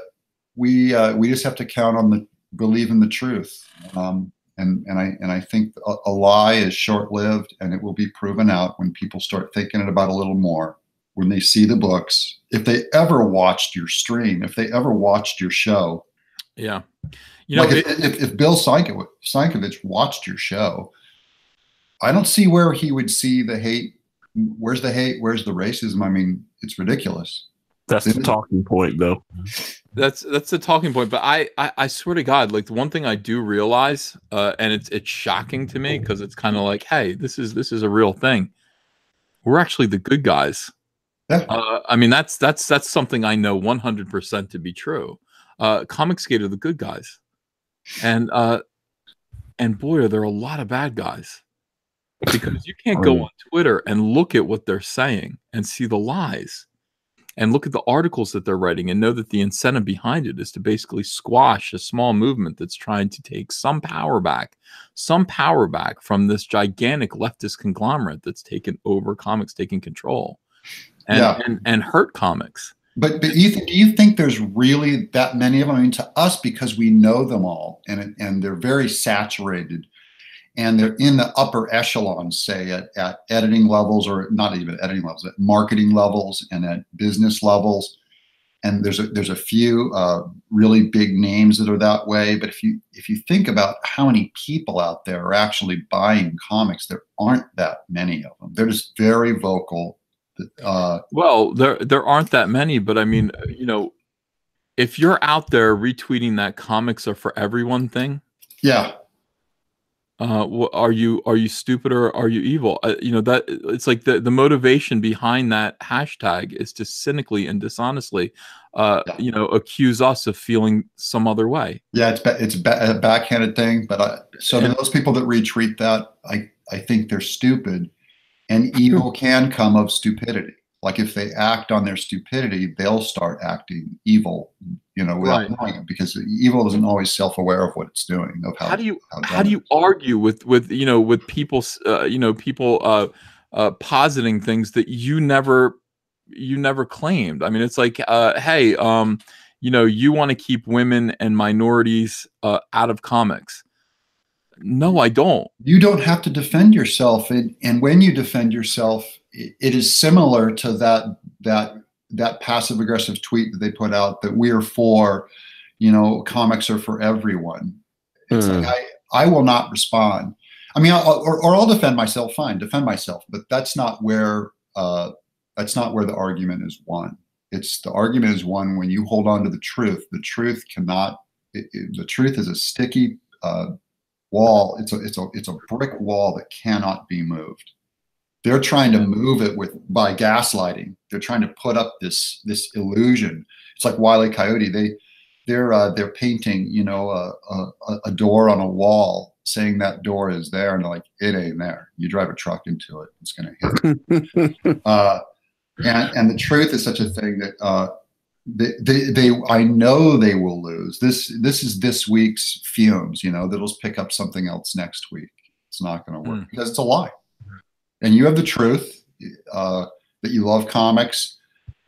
we just have to count on the believe in the truth. And I think a lie is short-lived, and it will be proven out when people start thinking about it a little more, when they see the books. If they ever watched your stream, if they ever watched your show. Yeah. You know, like if Bill Sienkiewicz watched your show, I don't see where he would see the hate. Where's the hate? Where's the racism? I mean, it's ridiculous. That's the talking point, though. That's the talking point. But I swear to God, like, the one thing I do realize, and it's shocking to me, because it's kind of like, hey, this is a real thing. We're actually the good guys. Yeah. I mean, that's something I know 100% to be true. Comicsgate are the good guys, and boy, are there a lot of bad guys, because you can't go on Twitter and look at what they're saying and see the lies, and look at the articles that they're writing and know that the incentive behind it is to basically squash a small movement that's trying to take some power back from this gigantic leftist conglomerate that's taken over comics, taking control, and hurt comics. But Ethan, do you think there's really that many of them? I mean, to us, because we know them all, and they're very saturated, and they're in the upper echelons, say at editing levels, or not even editing levels, at marketing levels and at business levels. And there's a few really big names that are that way. But if you think about how many people out there are actually buying comics, there aren't that many of them. They're just very vocal. Well, there aren't that many, but I mean, you know, if you're out there retweeting that comics are for everyone thing, yeah. Are you stupid or are you evil? You know, that it's like the motivation behind that hashtag is to cynically and dishonestly, you know, accuse us of feeling some other way. Yeah, it's a backhanded thing, but so to those people that retweet that, I think they're stupid, and evil can come of stupidity. Like if they act on their stupidity, they'll start acting evil, you know, without knowing it, because evil isn't always self-aware of what it's doing. Of how do you argue with you know, with people you know, people positing things that you never claimed? I mean, it's like, hey, you know, you want to keep women and minorities out of comics. No, I don't. You don't have to defend yourself, and when you defend yourself, it is similar to that passive aggressive tweet that they put out that we are for, you know, comics are for everyone. It's like I will not respond. I mean, I'll defend myself. Fine, defend myself, but that's not where the argument is won. The argument is won when you hold on to the truth. The truth cannot. The truth is a sticky wall. It's a brick wall that cannot be moved. They're trying to move it by gaslighting. They're trying to put up this illusion. It's like Wile E. Coyote. They're painting, you know, a door on a wall, saying that door is there, and they're like, it ain't there. You drive a truck into it, it's going to hit. And the truth is such a thing that I know they will lose. This is this week's fumes. You know, that'll pick up something else next week. It's not going to work because it's a lie. And you have the truth that you love comics,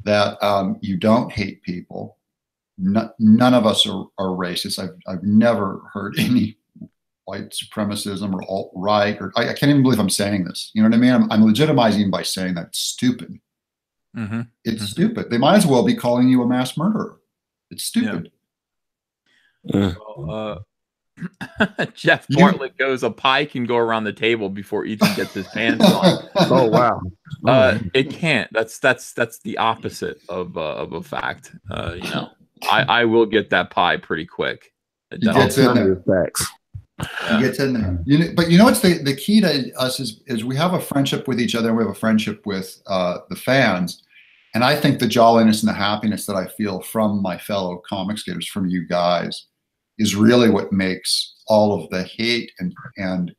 that you don't hate people. None of us are racist. I've never heard any white supremacism or alt-right, or I can't even believe I'm saying this. You know what I mean? I'm legitimizing by saying that it's stupid. It's stupid. They might as well be calling you a mass murderer. It's stupid. Yeah. Well, Jeff Bartlett goes, a pie can go around the table before Ethan gets his hands on. Oh wow! It can't. That's the opposite of a fact. You know, I will get that pie pretty quick. He gets in there. Facts. He gets in there. You know, but you know what's the key to us is we have a friendship with each other, and we have a friendship with the fans. And I think the jolliness and the happiness that I feel from my fellow comic skaters, from you guys, is really what makes all of the hate and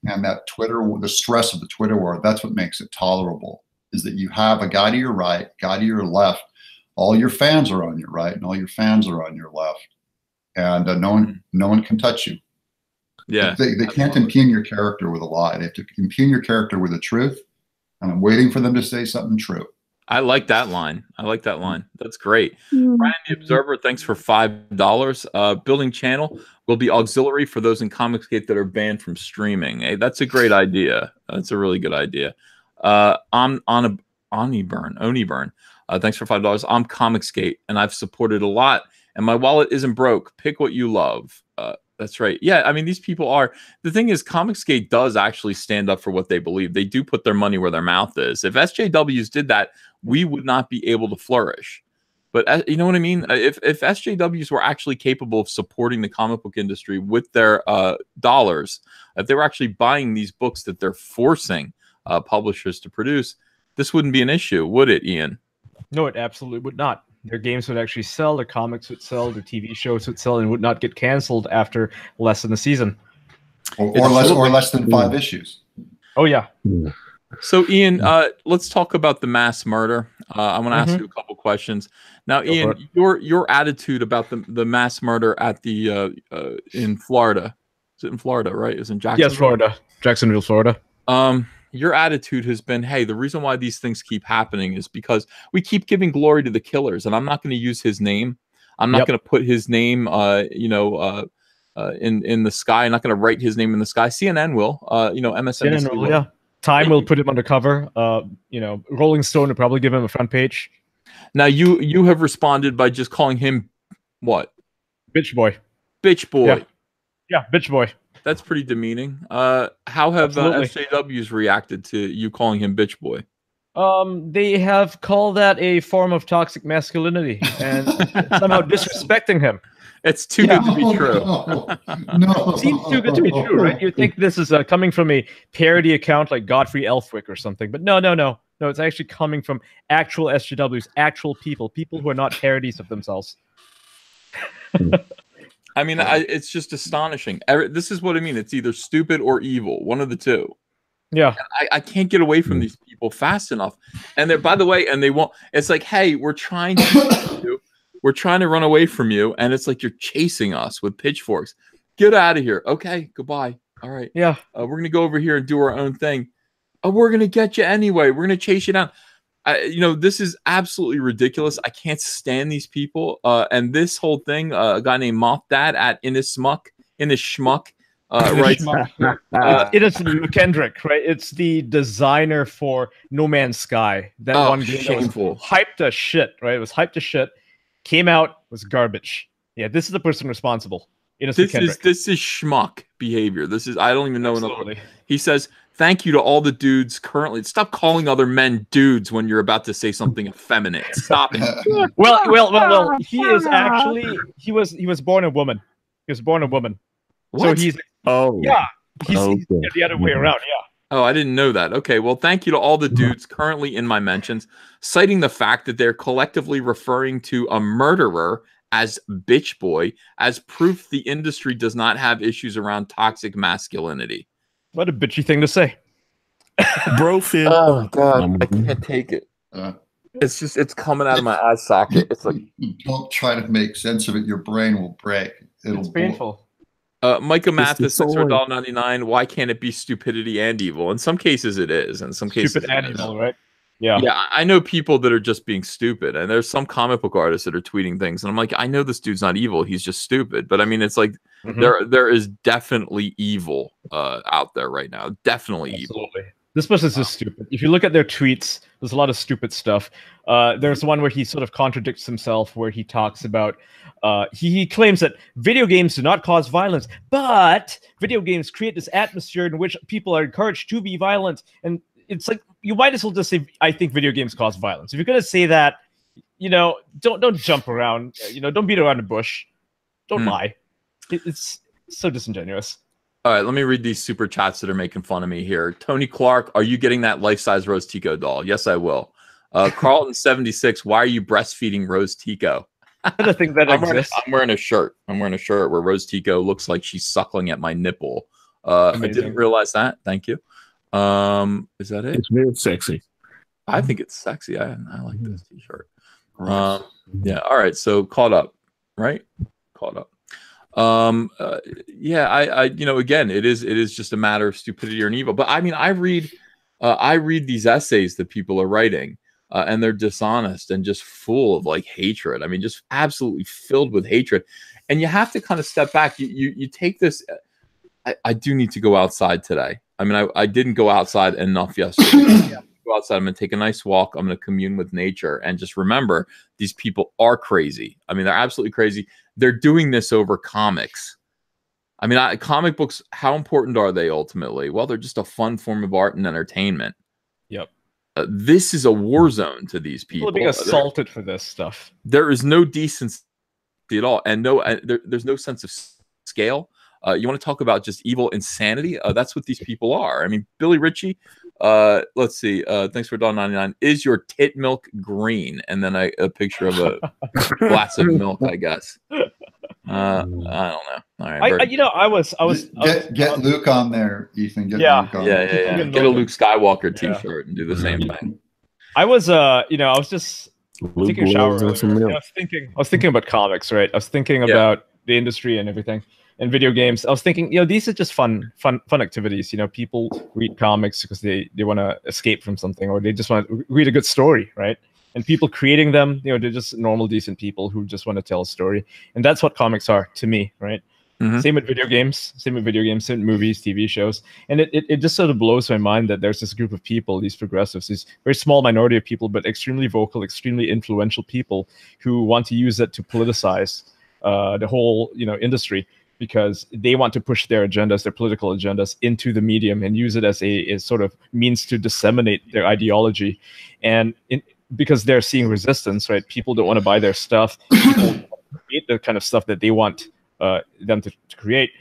that Twitter, the stress of the Twitter war, that's what makes it tolerable, is that you have a guy to your right, guy to your left, all your fans are on your right, and all your fans are on your left. And no one can touch you. Yeah. They can't impugn your character with a lie. They have to impugn your character with the truth. And I'm waiting for them to say something true. I like that line. I like that line. That's great. Brian the Observer, thanks for $5. Building channel will be auxiliary for those in Comicsgate that are banned from streaming. Hey, that's a great idea. That's a really good idea. Oniburn. Thanks for $5. I'm Comicsgate, and I've supported a lot, and my wallet isn't broke. Pick what you love. That's right. Yeah, I mean, these people are. The thing is, Comicsgate does actually stand up for what they believe. They do put their money where their mouth is. If SJWs did that, we would not be able to flourish. But you know what I mean? If SJWs were actually capable of supporting the comic book industry with their dollars, if they were actually buying these books that they're forcing publishers to produce, this wouldn't be an issue, would it, Ian? No, it absolutely would not. Their games would actually sell, their comics would sell, their TV shows would sell, and would not get canceled after less than a season. Or less than 5 issues. Oh, yeah. So, Ian, let's talk about the mass murder. I want to ask you a couple questions. Now, Ian, your attitude about the mass murder at the in Florida. Is it in Florida, right? Is it in Jacksonville? Yes, Florida. Jacksonville, Florida. Your attitude has been, hey, the reason why these things keep happening is because we keep giving glory to the killers, and I'm not going to use his name. I'm not going to put his name, in the sky. I'm not going to write his name in the sky. CNN will, MSNBC CNN will. Yeah. Time will put him undercover. Rolling Stone will probably give him a front page. Now, you have responded by just calling him what? Bitch boy. Bitch boy. Yeah, bitch boy. That's pretty demeaning. How have SJWs reacted to you calling him bitch boy? They have called that a form of toxic masculinity and somehow disrespecting him. It's too good to be true. No. It seems too good to be true, right? You think this is coming from a parody account like Godfrey Elfwick or something, but no. No, it's actually coming from actual SJWs, actual people who are not parodies of themselves. I mean, it's just astonishing. This is what I mean. It's either stupid or evil, one of the two. Yeah, I can't get away from these people fast enough. And they're, by the way, and they won't. It's like, hey, we're trying to run away from you, and it's like you're chasing us with pitchforks. Get out of here. Okay, goodbye. All right. Yeah. We're gonna go over here and do our own thing. We're gonna get you anyway. We're gonna chase you down. This is absolutely ridiculous. I can't stand these people. And this whole thing, a guy named Moth Dad at Innisschmuck, right? Innocent McKendrick, right? It's the designer for No Man's Sky. That one game shameful. That was hyped as shit, right? It was hyped as shit. Came out, was garbage. Yeah, this is the person responsible. This is schmuck behavior. I don't even know another word. He says, thank you to all the dudes currently. Stop calling other men dudes when you're about to say something effeminate. Stop it. Well. He is actually he was born a woman. He was born a woman. What? So he's the other way around. Yeah. Oh, I didn't know that. Okay, well, thank you to all the dudes currently in my mentions, citing the fact that they're collectively referring to a murderer as bitch boy as proof the industry does not have issues around toxic masculinity. What a bitchy thing to say. Bro, Phil. Oh, God. I can't take it. It's coming out of my eye socket. It's like, don't try to make sense of it. Your brain will break. It's painful. Micah Mathis, $6.99. Why can't it be stupidity and evil? In some cases, it is. In some cases, stupid and evil, right? Yeah. Yeah, I know people that are just being stupid, and there's some comic book artists that are tweeting things, and I'm like, I know this dude's not evil; he's just stupid. But I mean, it's like there is definitely evil out there right now. Definitely evil. This person's just stupid. If you look at their tweets, there's a lot of stupid stuff. There's one where he sort of contradicts himself, where he talks about he claims that video games do not cause violence, but video games create this atmosphere in which people are encouraged to be violent. And it's like, you might as well just say, I think video games cause violence. If you're going to say that, don't jump around, don't beat around the bush. Don't lie. It's so disingenuous. All right, let me read these super chats that are making fun of me here. Tony Clark, are you getting that life-size Rose Tico doll? Yes, I will. Carlton76, why are you breastfeeding Rose Tico? I think that exists. I'm wearing a shirt. I'm wearing a shirt where Rose Tico looks like she's suckling at my nipple. I didn't realize that. Thank you. Is that it? It's very sexy. I think it's sexy. I like this t-shirt. Yeah. All right. So caught up, right? Caught up. Again, it is just a matter of stupidity or an evil. But I mean, I read these essays that people are writing. and they're dishonest and just full of like hatred. I mean, just absolutely filled with hatred. And you have to kind of step back. You take this. I do need to go outside today. I mean, I didn't go outside enough yesterday. Go outside. I'm going to take a nice walk. I'm going to commune with nature and just remember these people are crazy. I mean, they're absolutely crazy. They're doing this over comics. I mean, comic books, how important are they ultimately? Well, they're just a fun form of art and entertainment. Yep. This is a war zone to these people. People are being assaulted for this stuff. There is no decency at all, and there's no sense of scale. You want to talk about just evil insanity? That's what these people are. I mean, Billy Ritchie. Let's see. Thanks for $1.99. Is your tit milk green? And then a picture of a glass of milk, I guess. I don't know. All right. I was get Luke on there, Ethan. Get Yeah. Luke on Yeah. there. Get a Luke Skywalker T-shirt and do the same thing. I was I was just Luke taking a shower loves earlier. some milk. I was thinking about comics, right? I was thinking about the industry and everything, and video games. I was thinking, these are just fun activities. People read comics because they want to escape from something, or they just want to read a good story, right? And people creating them, they're just normal, decent people who just want to tell a story, and that's what comics are to me, right? Mhm. Same with video games, same with movies, TV shows. And it just sort of blows my mind that there's this group of people, these progressives, these very small minority of people, but extremely vocal, extremely influential people who want to use it to politicize the whole industry, because they want to push their agendas, their political agendas, into the medium and use it as a sort of means to disseminate their ideology. And because they're seeing resistance, right? People don't want to buy their stuff. People create the kind of stuff that they want them to create.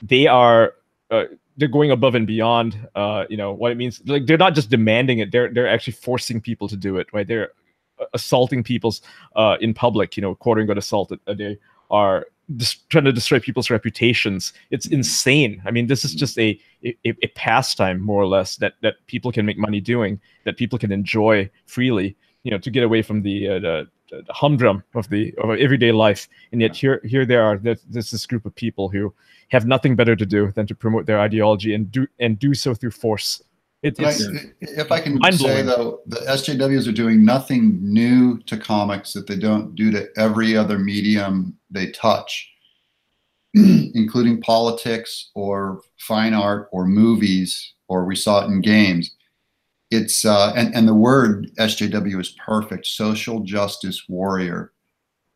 They are they're going above and beyond what it means. Like, they're not just demanding it, they're actually forcing people to do it, right? They're assaulting people's in public, quote unquote assaulted. They are trying to destroy people's reputations. It's insane. I mean, this is just a pastime, more or less, that people can make money doing, that people can enjoy freely, to get away from the humdrum of everyday life. And yet here they are. There's this group of people who have nothing better to do than to promote their ideology and do so through force. If I can say, though, the SJWs are doing nothing new to comics that they don't do to every other medium they touch, including politics or fine art or movies, or we saw it in games. It's and the word SJW is perfect. Social justice warrior.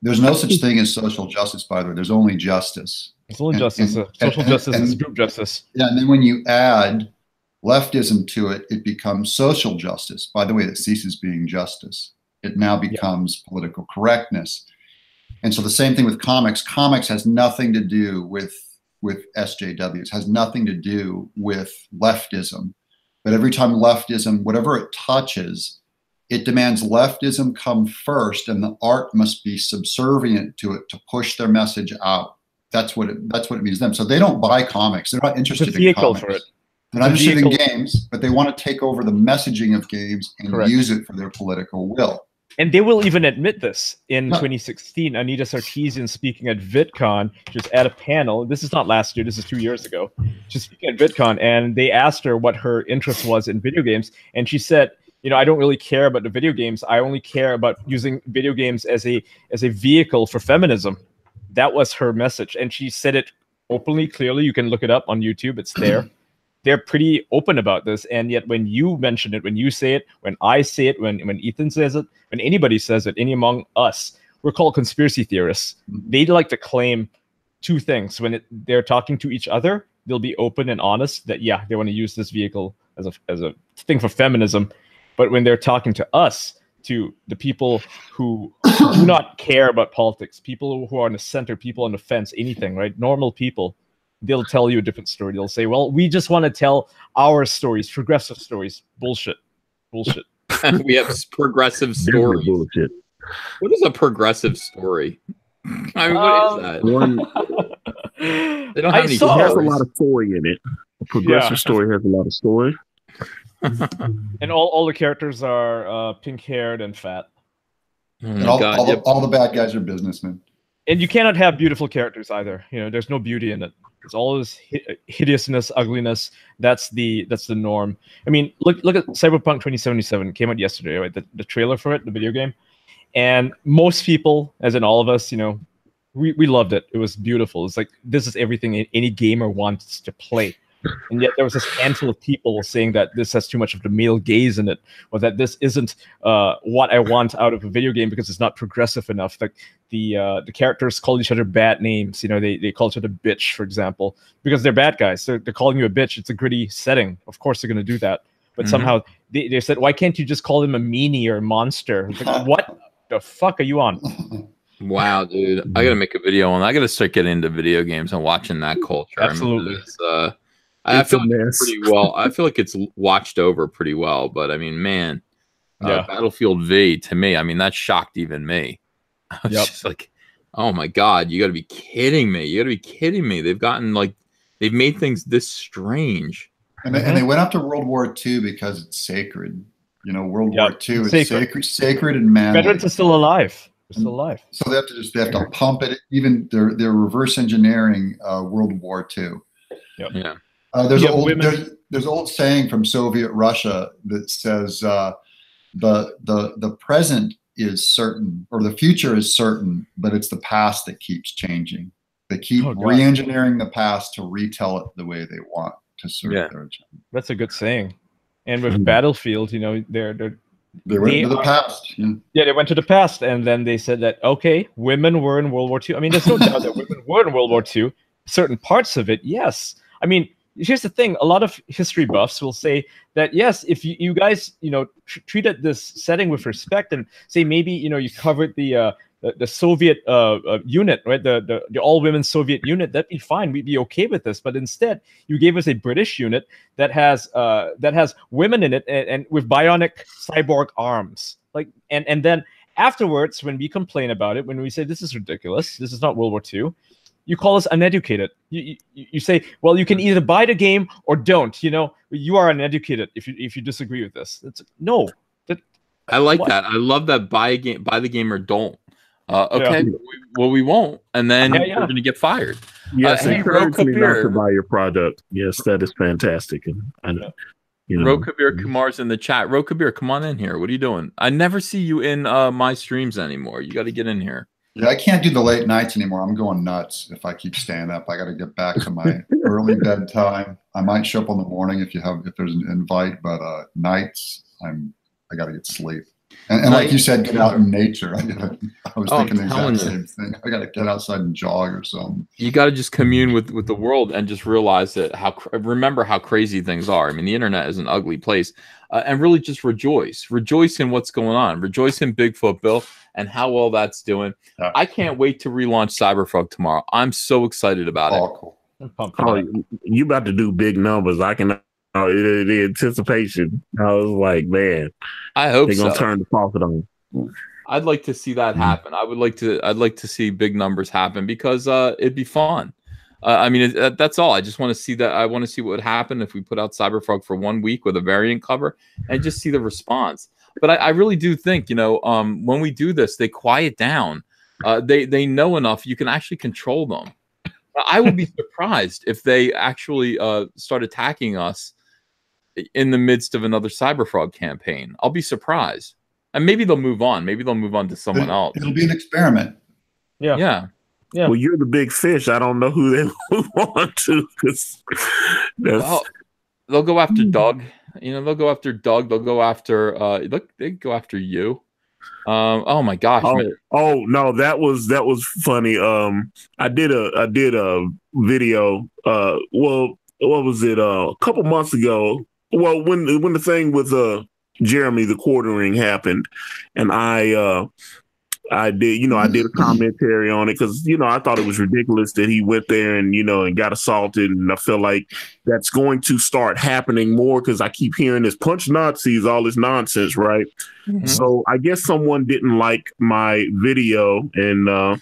There's no such thing as social justice, by the way. There's only justice. It's only justice. Social justice is group justice. Yeah, and then when you add leftism to it, it becomes social justice. By the way, it ceases being justice. It now becomes political correctness. And so the same thing with comics. Comics has nothing to do with SJWs, has nothing to do with leftism. But every time leftism, whatever it touches, it demands leftism come first, and the art must be subservient to it to push their message out. That's what it means to them. So they don't buy comics. They're not interested in comics. For it. They're not interested in games, but they want to take over the messaging of games and use it for their political will. And they will even admit this. In 2016, Anita Sarkeesian, speaking at VidCon, she was at a panel. This is not last year. This is 2 years ago. She's speaking at VidCon, and they asked her what her interest was in video games. And she said, I don't really care about the video games. I only care about using video games as a vehicle for feminism. That was her message. And she said it openly, clearly. You can look it up on YouTube. It's there. They're pretty open about this, and yet when you mention it, when you say it, when I say it, when Ethan says it, when anybody says it, any among us, we're called conspiracy theorists. They like to claim two things. When they're talking to each other, they'll be open and honest that, they want to use this vehicle as a thing for feminism. But when they're talking to us, to the people who do not care about politics, people who are on the center, people on the fence, anything, right? Normal people, they'll tell you a different story. They'll say, well, we just want to tell our stories, progressive stories. Bullshit. We have progressive stories. Bullshit. What is a progressive story? I mean, what is that? They don't have any It has a lot of story in it. A progressive story has a lot of story. And all the characters are pink-haired and fat. And all the bad guys are businessmen. And you cannot have beautiful characters either. You know, there's no beauty in it. It's always hideousness, ugliness. That's the norm. I mean, look at Cyberpunk 2077. It came out yesterday, right? The trailer for it, the video game. And most people, as in all of us, you know, we loved it. It was beautiful. It's like, this is everything any gamer wants to play. And yet there was this handful of people saying that this has too much of the male gaze in it, or that this isn't what I want out of a video game because it's not progressive enough. Like the characters call each other bad names. You know, they call each other bitch, for example, because they're bad guys. They're calling you a bitch. It's a gritty setting. Of course they're going to do that. But somehow they said, why can't you just call him a meanie or a monster? Like, what the fuck are you on? Wow, dude. I got to make a video on that. I got to start getting into video games and watching that culture. Absolutely. I feel like it's pretty well. I feel like it's watched over pretty well, but I mean, man, Battlefield V to me, I mean, that shocked even me. I was just like, oh my god, you got to be kidding me! You got to be kidding me! They've made things this strange, and they went after World War II because it's sacred. You know, World War II is sacred and manly. Veterans are still alive. They're still alive. So they have to pump it. Even they're reverse engineering World War II. Yep. Yeah. There's an old saying from Soviet Russia that says the present is certain, or the future is certain, but it's the past that keeps changing. They keep re-engineering the past to retell it the way they want to serve their agenda. That's a good saying. And with Battlefield, you know, they went to the past. Yeah, they went to the past, and then they said that, okay, women were in World War II. I mean, there's no doubt that women were in World War II. Certain parts of it, yes. I mean, here's the thing. A lot of history buffs will say that, yes, if you guys, you know, treated this setting with respect and say maybe, you know, you covered the Soviet unit, right? The all-women Soviet unit, that'd be fine. We'd be okay with this. But instead, you gave us a British unit that has women in it and with bionic cyborg arms. Like, and then afterwards, when we complain about it, when we say this is ridiculous, this is not World War II, you call us uneducated. You say, well, you can either buy the game or don't. You know, you are uneducated if you disagree with this. No. I like that. I love that. Buy the game or don't. Okay, we won't, and then we're going to get fired. Yes, encourage me not to buy your product. Yes, that is fantastic. And I know. You know. Kabir Kumar's in the chat. Kabir, come on in here. What are you doing? I never see you in my streams anymore. You got to get in here. Yeah, I can't do the late nights anymore. I'm going nuts if I keep staying up. I got to get back to my early bedtime. I might show up in the morning if there's an invite, but nights I got to get sleep. And like you said, get out in nature. I was thinking the exact same thing. I got to get outside and jog or something. You got to just commune with the world and just realize that remember how crazy things are. I mean, the internet is an ugly place, and really just rejoice in what's going on. Rejoice in Bigfoot Bill and how well that's doing. I can't wait to relaunch Cyberpunk tomorrow. I'm so excited about it. Cool. You about to do big numbers. I can. The anticipation. I was like, man, I hope they're gonna turn the faucet on. I'd like to see that happen. I'd like to see big numbers happen because it'd be fun. I mean, that's all. I just want to see that. I want to see what would happen if we put out Cyberpunk for 1 week with a variant cover and just see the response. But I really do think, you know, when we do this, they quiet down. They know enough. You can actually control them. I would be surprised if they actually start attacking us in the midst of another Cyberfrog campaign. I'll be surprised. And maybe they'll move on. Maybe they'll move on to someone else. It'll be an experiment. Yeah. Well, you're the big fish. I don't know who they move on to. Well, they'll go after Doug. You know, they'll go after Doug. They'll go after they go after you. Oh my gosh. Oh no, that was funny. I did a video well, what was it? A couple months ago. Well, when the thing with Jeremy the quartering happened, and I did, you know, I did a commentary on it because, you know, I thought it was ridiculous that he went there and, you know, and got assaulted. And I feel like that's going to start happening more because I keep hearing this punch Nazis, all this nonsense, right? Mm-hmm. So I guess someone didn't like my video and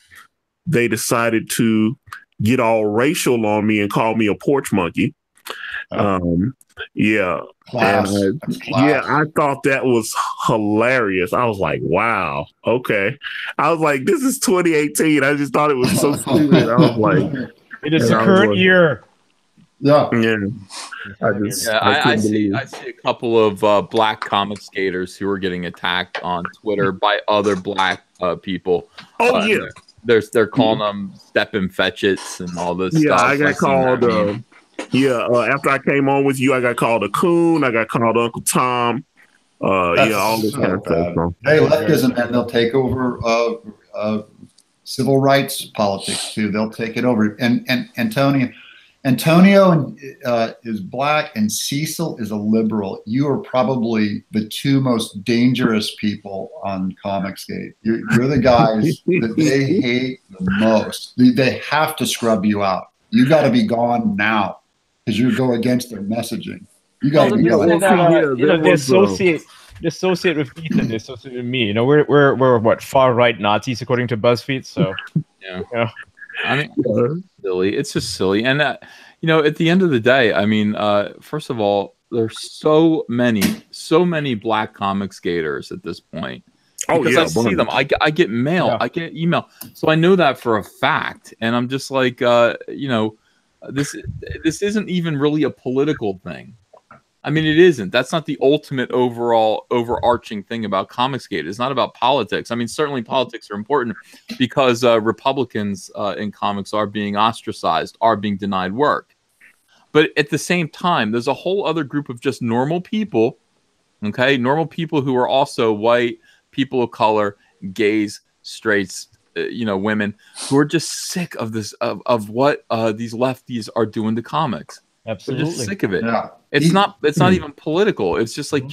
they decided to get all racial on me and call me a porch monkey. Yeah. Class. And, That's class. yeah, I thought that was hilarious. I was like, wow, okay. I was like, this is 2018. I just thought it was so stupid. I was like, It is And the I was current like- year. Yeah. yeah. I just Yeah, I I couldn't see. believe I see a couple of black comic skaters who are getting attacked on Twitter by other black people. Oh yeah. They're calling them stepping fetchits and all this Yeah, stuff. I got I've seen that called meme. after I came on with you, I got called a coon, I got called Uncle Tom. That's All this so kind of stuff. bad. Hey, leftism, and they'll take over civil rights politics too. They'll take it over. And Antonio is black, and Cecil is a liberal. You are probably the two most dangerous people on Comicsgate. You're the guys that they hate the most. They have to scrub you out. You got to be gone now because you go against their messaging. You got to be gone. They associate with Ethan. They associate with me. We're what, far right Nazis according to BuzzFeed. So yeah. I mean, silly. It's just silly. And, at the end of the day, I mean, first of all, there's so many black comic skaters at this point. Because I see them. I get mail. Yeah. I get email. So I know that for a fact. And I'm just like, this isn't even really a political thing. I mean, it isn't. That's not the ultimate overarching thing about Comicsgate. It's not about politics. I mean, certainly politics are important because Republicans in comics are being ostracized, are being denied work. But at the same time, there's a whole other group of just normal people, okay? Normal people who are also white, people of color, gays, straights, women, who are just sick of this, of what these lefties are doing to comics. Absolutely. They're just sick of it. Yeah. It's not even political. It's just like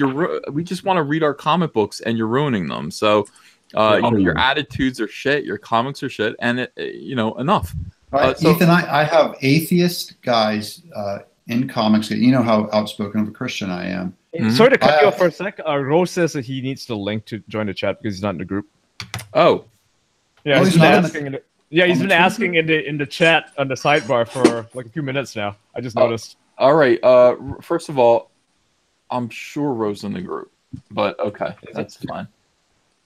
we just want to read our comic books and you're ruining them. So your attitudes are shit, your comics are shit, and enough. Right. Ethan, I have atheist guys in comics. You know how outspoken of a Christian I am. Sorry to cut you off for a sec. Rose says that he needs the link to join the chat because he's not in the group. Oh. Yeah, he's been asking he's been asking in the chat on the sidebar for like a few minutes now. I just noticed. All right. First of all, I'm sure Rose in the group, but okay, that's fine.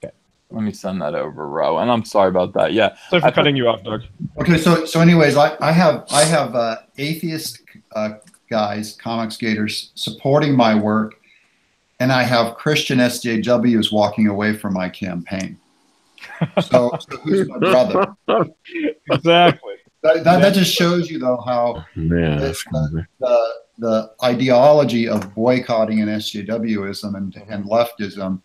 Okay. Let me send that over, Ro. And I'm sorry about that. Yeah. Sorry for cutting you off, Doug. Okay, so anyways, I have atheist guys, comic skaters supporting my work, and I have Christian SJWs walking away from my campaign. So who's my brother? Exactly. That just shows you though how the ideology of boycotting and SJWism and leftism,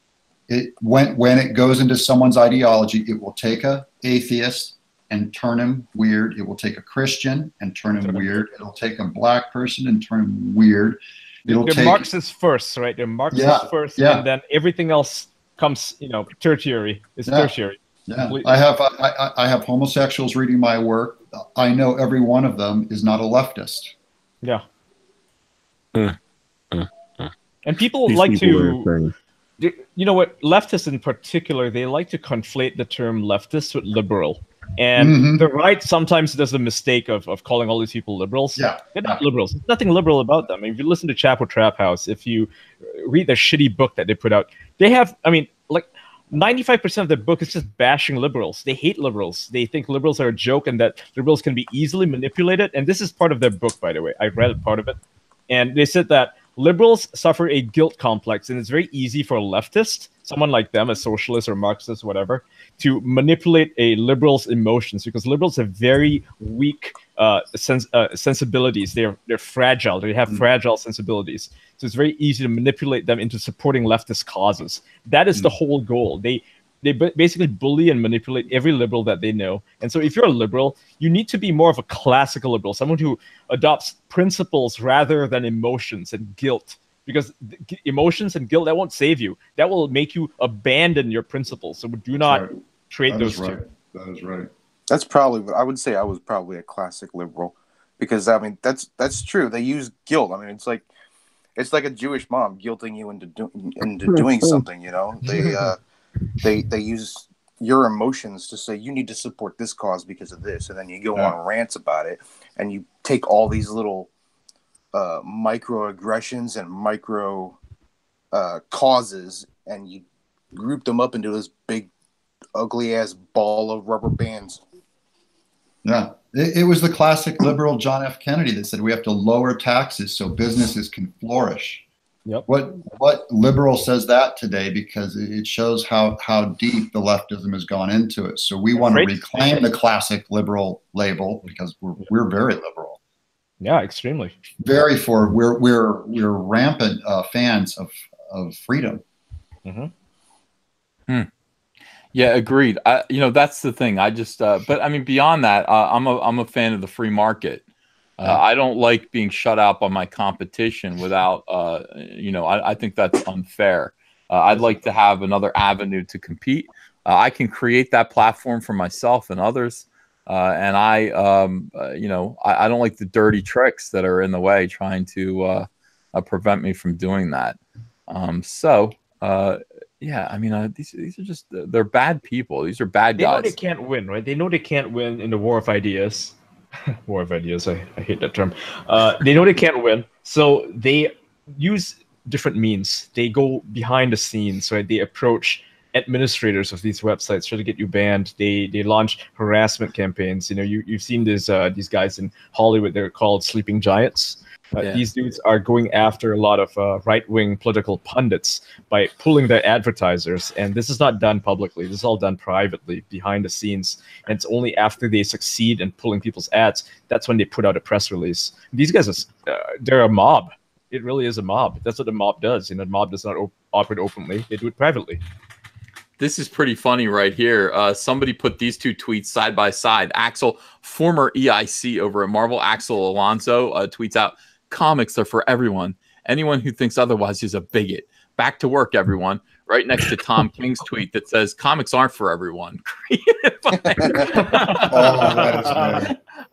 when it goes into someone's ideology, it will take a atheist and turn him weird. It will take a Christian and turn him weird. It'll take a black person and turn him weird. They're Marxists first, right? They're Marxists first, and then everything else comes, tertiary. It's tertiary. Yeah, completely. I have homosexuals reading my work. I know every one of them is not a leftist. Yeah. And people like to, leftists in particular, they like to conflate the term leftist with liberal. And the right sometimes does the mistake of calling all these people liberals. Yeah. They're not liberals. There's nothing liberal about them. I mean, if you listen to Chapo Trap House, if you read the shitty book that they put out, they have, 95% of the book is just bashing liberals. They hate liberals. They think liberals are a joke and that liberals can be easily manipulated. And this is part of their book, by the way. I read part of it. And they said that liberals suffer a guilt complex, and it's very easy for a leftist, someone like them, a socialist or Marxist, whatever, to manipulate a liberal's emotions, because liberals have very weak sensibilities. They're fragile. They have fragile sensibilities. So it's very easy to manipulate them into supporting leftist causes. That is the whole goal. They basically bully and manipulate every liberal that they know. And so if you're a liberal, you need to be more of a classical liberal, someone who adopts principles rather than emotions and guilt. Because emotions and guilt, that won't save you. That will make you abandon your principles. So do not trade those two. That is right. That's probably what I would say. I was probably a classic liberal, because that's true. They use guilt. I mean, it's like a Jewish mom guilting you into doing something. They use your emotions to say you need to support this cause because of this, and then you go on rants about it, and you take all these little microaggressions and micro causes, and you group them up into this big, ugly ass ball of rubber bands. Yeah, it was the classic liberal John F. Kennedy that said we have to lower taxes so businesses can flourish. Yep. What liberal says that today? Because it shows how deep the leftism has gone into it. So we want to reclaim the classic liberal label because we're very liberal. Yeah, extremely. We're rampant fans of freedom. Mm-hmm. Yeah, agreed. That's the thing. I just, but I mean, beyond that, I'm a fan of the free market. I don't like being shut out by my competition without, I think that's unfair. I'd like to have another avenue to compete. I can create that platform for myself and others. And I don't like the dirty tricks that are in the way trying to prevent me from doing that. Yeah, I mean, these are just, they're bad people. These are bad guys. They know they can't win, right? They know they can't win in the war of ideas. War of ideas, I hate that term. They know they can't win, so they use different means. They go behind the scenes, right? They approach administrators of these websites, try to get you banned. They launch harassment campaigns. You've seen these guys in Hollywood. They're called sleeping giants. These dudes are going after a lot of right-wing political pundits by pulling their advertisers. And this is not done publicly. This is all done privately, behind the scenes. And it's only after they succeed in pulling people's ads, that's when they put out a press release. These guys, they're a mob. It really is a mob. That's what the mob does. The mob does not operate openly. They do it privately. This is pretty funny right here. Somebody put these two tweets side by side. Axel, former EIC over at Marvel, Axel Alonso, tweets out, "Comics are for everyone. Anyone who thinks otherwise is a bigot. Back to work, everyone." Right next to Tom King's tweet that says, "Comics aren't for everyone."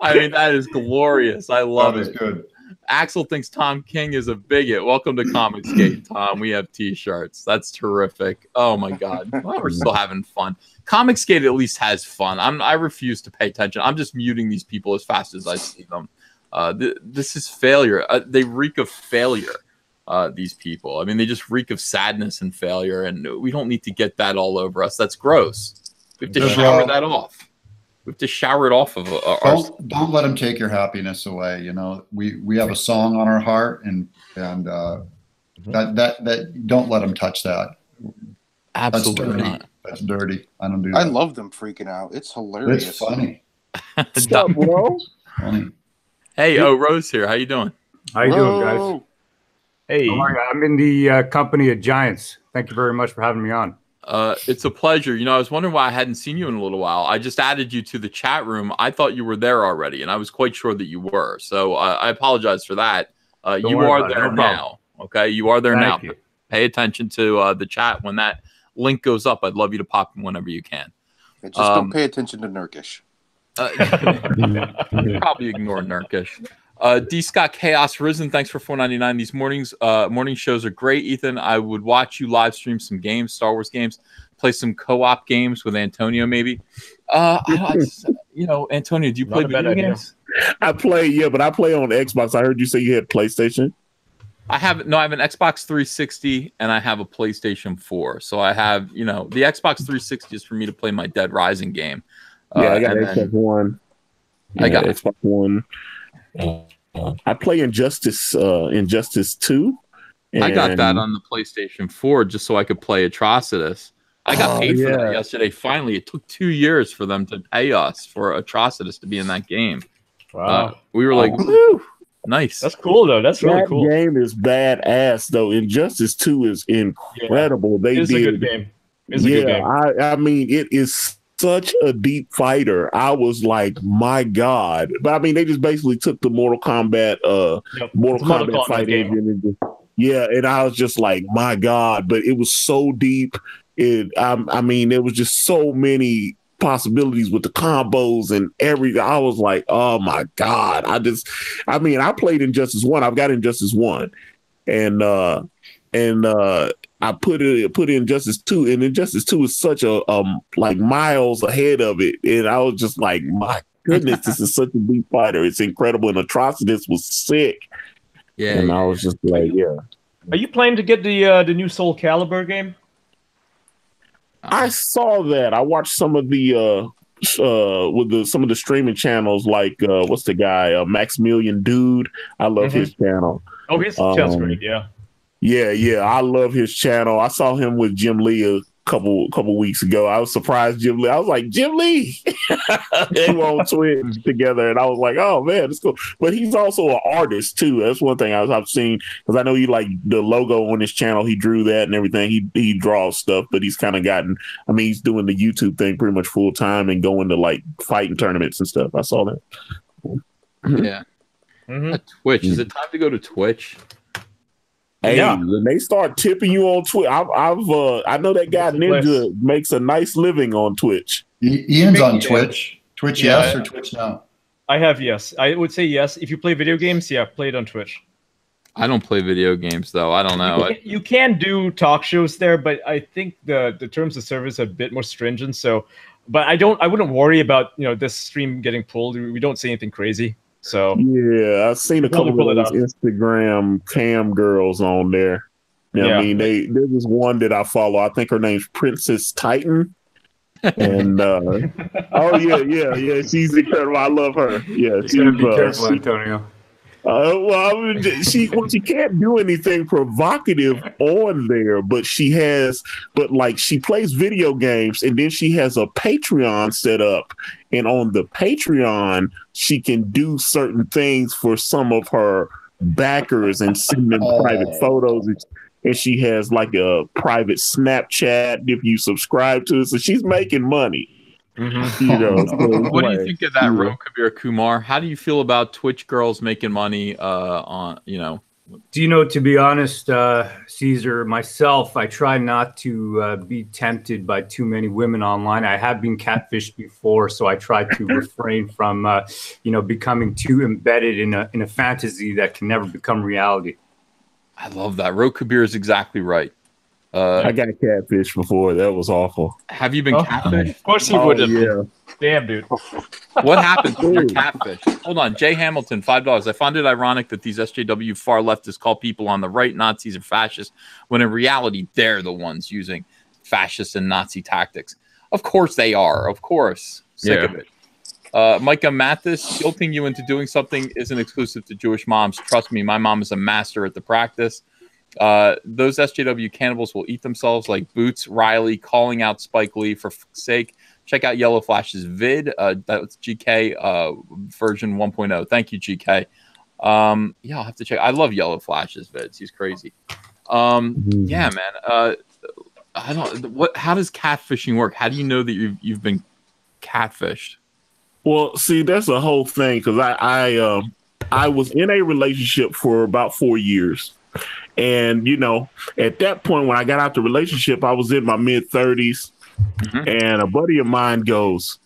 I mean, that is glorious. I love it. Good. Axel thinks Tom King is a bigot. Welcome to Comicsgate, Tom. We have t-shirts. That's terrific. Oh my God. Well, we're still having fun. Comicsgate at least has fun. I refuse to pay attention. I'm just muting these people as fast as I see them. This is failure. They reek of failure, these people. I mean, they just reek of sadness and failure, and we don't need to get that all over us. That's gross. We have to shower that off. We have to shower it off of don't let them take your happiness away. We have a song on our heart, and that don't let them touch that. Absolutely not. That's dirty. I don't do that. I love them freaking out. It's hilarious. It's funny. What's up, bro? Funny. Hey, Rose here. How you doing? How you doing, guys? Hey. I'm in the company of giants. Thank you very much for having me on. It's a pleasure. I was wondering why I hadn't seen you in a little while. I just added you to the chat room. I thought you were there already, and I was quite sure that you were. So I apologize for that. You are there now. Okay, you are there now. Pay attention to the chat when that link goes up. I'd love you to pop in whenever you can. Just don't pay attention to Nurkish. Probably ignore Nurkish. D Scott Chaos Risen, thanks for $4.99. These morning shows are great, Ethan. I would watch you live stream some games, Star Wars games, play some co-op games with Antonio, maybe. Antonio, do you play video games? I play, but I play on Xbox. I heard you say you had PlayStation. I have an Xbox 360 and I have a PlayStation 4. So I have, the Xbox 360 is for me to play my Dead Rising game. I got Xbox One. I got Xbox One. I play Injustice 2. I got that on the PlayStation 4 just so I could play Atrocitus. I got paid for that yesterday. Finally, it took 2 years for them to pay us for Atrocitus to be in that game. Wow. We were like, woo, nice. That's cool, though. That's really cool. That game is badass, though. Injustice 2 is incredible. It's a good game. It's a good game. I mean, it is such a deep fighter. I was like, my God. But I mean, they just basically took the Mortal Kombat fight engine and I was just like, my God. But it was so deep. I mean, there was just so many possibilities with the combos and everything. I was like, oh my God. I played Injustice 1. I've got Injustice 1. And I put in Injustice 2, and Injustice 2 is such a like miles ahead of it. And I was just like, my goodness, this is such a deep fighter. It's incredible. And Atrocitus was sick. Yeah. And I was just like, yeah. Are you planning to get the new Soul Calibur game? I saw that. I watched some of the some of the streaming channels, like what's the guy, Maximilian Dude. I love his channel. Oh, his channel's great. Yeah. Yeah, I love his channel. I saw him with Jim Lee a couple weeks ago. I was surprised Jim Lee. I was like, Jim Lee. They were on Twitch together, and I was like, oh man, it's cool. But he's also an artist too. That's one thing I've seen, because I know you like the logo on his channel. He drew that and everything. He draws stuff, but he's kind of gotten. I mean, he's doing the YouTube thing pretty much full time and going to like fighting tournaments and stuff. I saw that. Yeah. Twitch. Is it time to go to Twitch? Hey, when they start tipping you on Twitch, I know that guy Ninja makes a nice living on Twitch. Ian's on Twitch. Twitch yes or Twitch no? I have yes. I would say yes. If you play video games, yeah, play it on Twitch. I don't play video games though. I don't know. You can do talk shows there, but I think the terms of service are a bit more stringent. So, but I wouldn't worry about this stream getting pulled. We don't say anything crazy. So yeah, I've seen a couple of those Instagram cam girls on there. Yeah, I mean, there's this one that I follow. I think her name's Princess Titan. And oh yeah, she's incredible. I love her. Yeah, she's be careful, Antonio. Well, she can't do anything provocative on there, but she plays video games, and then she has a Patreon set up, and on the Patreon she can do certain things for some of her backers and send them private photos, and she has like a private Snapchat if you subscribe to it, so she's making money. What do you think of that, Ro Kabir Kumar? How do you feel about Twitch girls making money on, Do you know, to be honest, Caesar, myself, I try not to be tempted by too many women online. I have been catfished before, so I try to refrain from, becoming too embedded in a fantasy that can never become reality. I love that. Ro Kabir is exactly right. I got catfish before. That was awful. Have you been catfished? Of course you would have. Yeah. Damn, dude. What happens when you're catfished? Hold on. Jay Hamilton, $5. I find it ironic that these SJW far leftists call people on the right Nazis or fascists, when in reality, they're the ones using fascist and Nazi tactics. Of course they are. Of course. Sick of it. Micah Mathis, guilting you into doing something isn't exclusive to Jewish moms. Trust me, my mom is a master at the practice. Those SJW cannibals will eat themselves like Boots Riley calling out Spike Lee for sake. Check out Yellow Flash's vid. That's GK version 1.0. Thank you, GK. I'll have to check. I love Yellow Flash's vids. He's crazy. Yeah, man. How does catfishing work? How do you know that you've been catfished? Well, see, that's the whole thing, because I was in a relationship for about 4 years. And, at that point, when I got out the relationship, I was in my mid-30s. And a buddy of mine goes,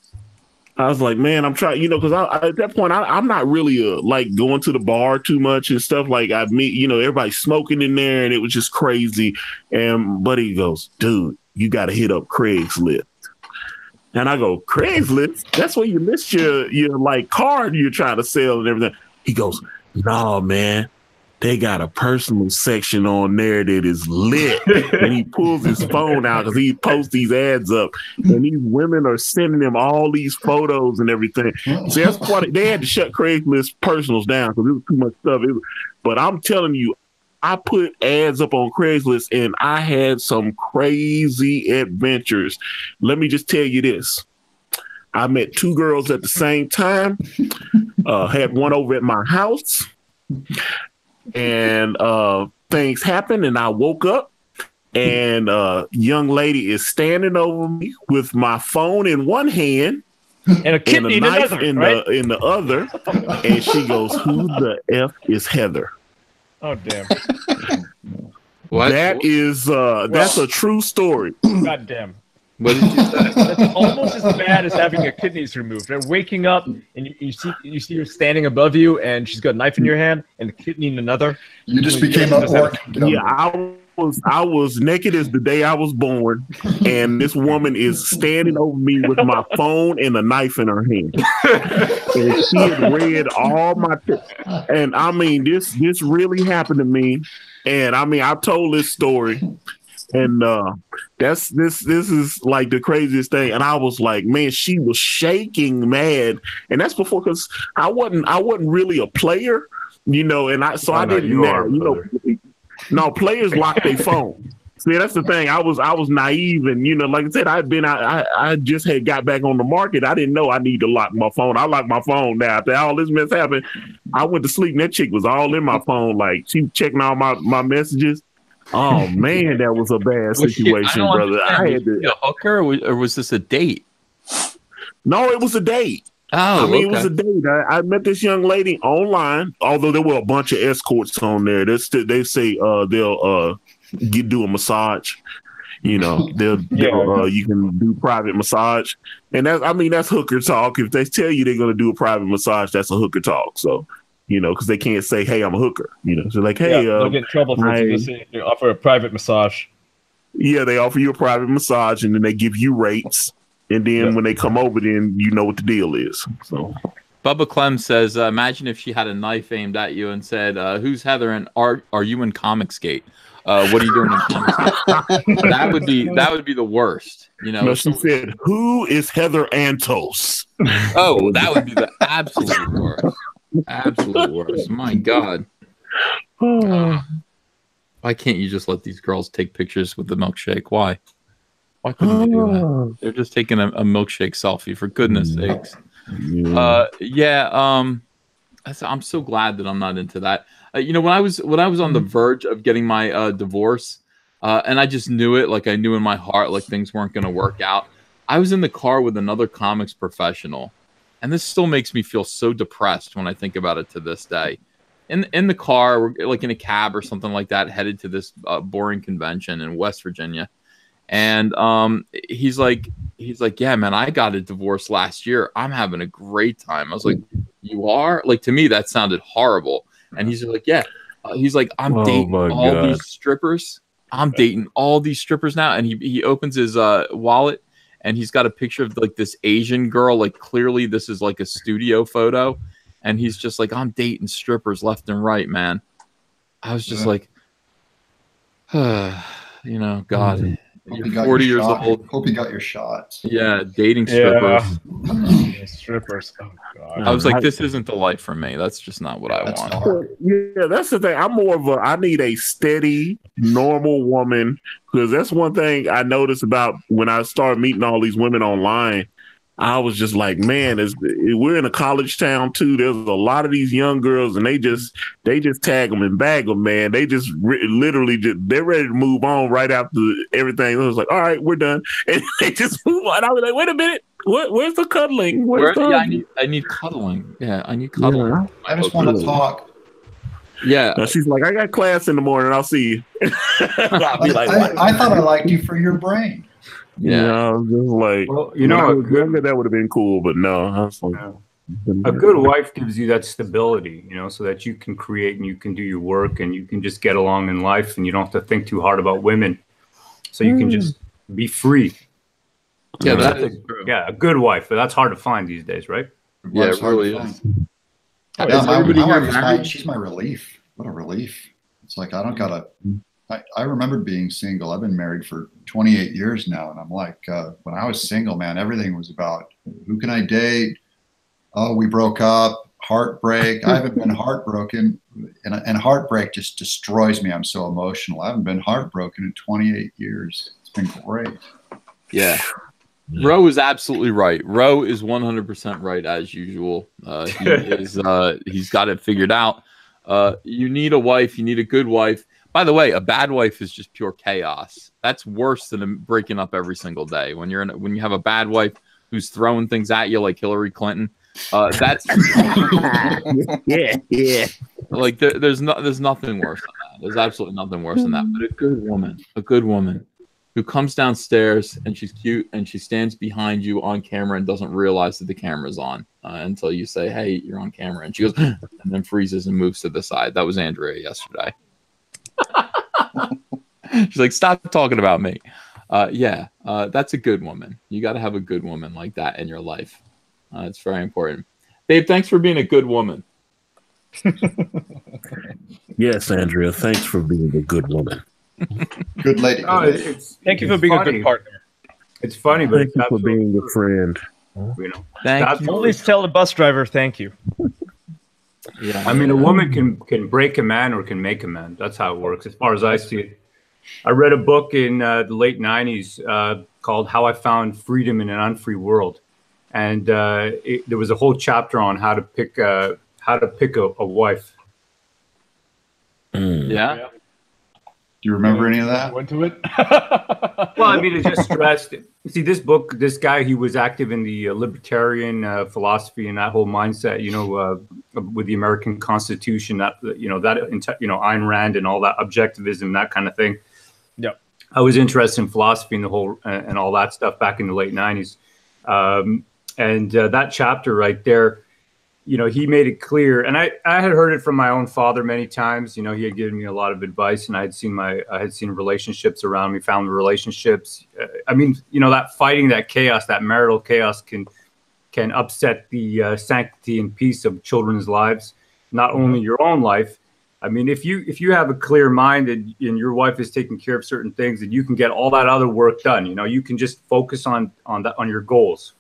I was like, man, I'm trying, because at that point, I'm not really like going to the bar too much and stuff. Like I meet, everybody smoking in there, and it was just crazy. And buddy goes, dude, you got to hit up Craigslist. And I go, Craigslist? That's where you list your like card you're trying to sell and everything. He goes, no, man. They got a personal section on there that is lit. And he pulls his phone out because he posts these ads up. And these women are sending him all these photos and everything. See, that's part they had to shut Craigslist personals down because it was too much stuff. But I'm telling you, I put ads up on Craigslist and I had some crazy adventures. Let me just tell you this. I met 2 girls at the same time. Had one over at my house. And things happened, and I woke up, and a young lady is standing over me with my phone in one hand and a kidney and a knife in the other, and she goes, "Who the F is Heather?" Oh, damn. What? That is that's a true story. God damn. What did you say? That's almost as bad as having your kidneys removed. They're waking up and you see her standing above you, and she's got a knife in your hand and a kidney in another. You just became a orc. Yeah, I was naked as the day I was born, and this woman is standing over me with my phone and a knife in her hand. And she had read all my and I mean this really happened to me. And I mean I've told this story. And this is like the craziest thing. And I was like, man, she was shaking mad. And that's before, because I wasn't really a player, you know, and I didn't know, you know. No, players lock their phone. See, that's the thing. I was naive, and you know, like I said, I just had got back on the market. I didn't know I need to lock my phone. I locked my phone now. After all this mess happened, I went to sleep, and that chick was all in my phone, like she checking all my messages. Oh man, that was a bad situation, brother. I had to a hooker, or was this a date? No, it was a date. Oh, I mean, it was a date. I met this young lady online, although there were a bunch of escorts on there. They say they'll do a massage. You know, you can do private massage, and that's hooker talk. If they tell you they're going to do a private massage, that's a hooker talk. So, you know, because they can't say, "Hey, I'm a hooker." You know, so like, "Hey, they'll get in trouble for it. They offer a private massage." Yeah, they offer you a private massage, and then they give you rates. And then when they come over, then you know what the deal is. So, Bubba Clem says, "Imagine if she had a knife aimed at you and said, "Who's Heather? And are you in Comicsgate? What are you doing in Comicsgate?" That would be the worst. You know, no, she said, "Who is Heather Antos?" Oh, that would be the absolute worst. Absolute worst. My God. Why can't you just let these girls take pictures with the milkshake? Why? Why couldn't they do that? They're just taking a milkshake selfie, for goodness sakes. I'm so glad that I'm not into that. You know, when I was on the verge of getting my divorce, and I just knew it, like I knew in my heart, like things weren't going to work out. I was in the car with another comics professional, and this still makes me feel so depressed when I think about it to this day. In the car, like in a cab or something like that, headed to this boring convention in West Virginia. And he's like, yeah, man, I got a divorce last year. I'm having a great time. I was like, you are? Like, to me, that sounded horrible. And he's like, yeah. He's like, I'm dating all these strippers. I'm dating all these strippers now. And he opens his wallet, and he's got a picture of like this Asian girl. Like, clearly this is like a studio photo. And he's just like, I'm dating strippers left and right, man. I was just like, you know, God. You're 40 years old. Hope you got your shots. Yeah, dating strippers. Strippers. Oh God. I was like, this isn't the life for me. That's just not what I want. Yeah, that's the thing. I'm more of I need a steady, normal woman, because that's one thing I noticed about when I started meeting all these women online. I was just like, man, we're in a college town too. There's a lot of these young girls, and they just tag them and bag them, man. They just literally they're ready to move on right after everything. I was like, all right, we're done, and they just move on. I was like, wait a minute, where's the cuddling? I need cuddling. Yeah, I need cuddling. Yeah. I just want to talk. Yeah. Now she's like, I got class in the morning. I'll see you. I'll be like, I thought I liked you for your brain. Yeah, I was just like, well, you know, that would have been cool, but no. I was like, a good wife gives you that stability, you know, so that you can create and you can do your work and you can just get along in life, and you don't have to think too hard about women, so you can just be free. Yeah, that is true. Yeah, a good wife, but that's hard to find these days, right? Yeah, it really is. She's my relief. What a relief! It's like I don't gotta. I remember being single. I've been married for 28 years now. And I'm like, when I was single, man, everything was about who can I date? Oh, we broke up, heartbreak. I haven't been heartbroken. And heartbreak just destroys me. I'm so emotional. I haven't been heartbroken in 28 years. It's been great. Yeah. Ro is absolutely right. Ro is 100% right as usual. He's got it figured out. You need a wife. You need a good wife. By the way, a bad wife is just pure chaos. That's worse than breaking up every single day. When you have a bad wife who's throwing things at you like Hillary Clinton, that's yeah. Like there's nothing worse than that. There's absolutely nothing worse than that. But a good woman who comes downstairs and she's cute and she stands behind you on camera and doesn't realize that the camera's on until you say, "Hey, you're on camera," and she goes and then freezes and moves to the side. That was Andrea yesterday. She's like, stop talking about me. Yeah, that's a good woman. You got to have a good woman like that in your life. It's very important. Babe, thanks for being a good woman. Yes, Andrea. Thanks for being a good woman. Good lady. Oh, Thank you for being a good partner. It's funny, but Thank you for being a friend. you know. Thank you. Always tell the bus driver thank you. Yeah. I mean, a woman can break a man or can make a man. That's how it works, as far as I see it. I read a book in the late '90s called "How I Found Freedom in an Unfree World," and there was a whole chapter on how to pick a wife. Yeah. Do you remember any of that? Went to it. Well, I mean, it just stressed. See, this book, this guy, he was active in the libertarian philosophy and that whole mindset, with the American Constitution, that, Ayn Rand and all that objectivism, that kind of thing. Yeah. I was interested in philosophy and the whole, and all that stuff back in the late 90s. And that chapter right there, he made it clear, and I had heard it from my own father many times. He had given me a lot of advice, and I had seen relationships around me, family relationships. That fighting, that chaos, that marital chaos can upset the sanctity and peace of children's lives, not only your own life. I mean, if you have a clear mind and your wife is taking care of certain things, and you can get all that other work done. You can just focus on your goals.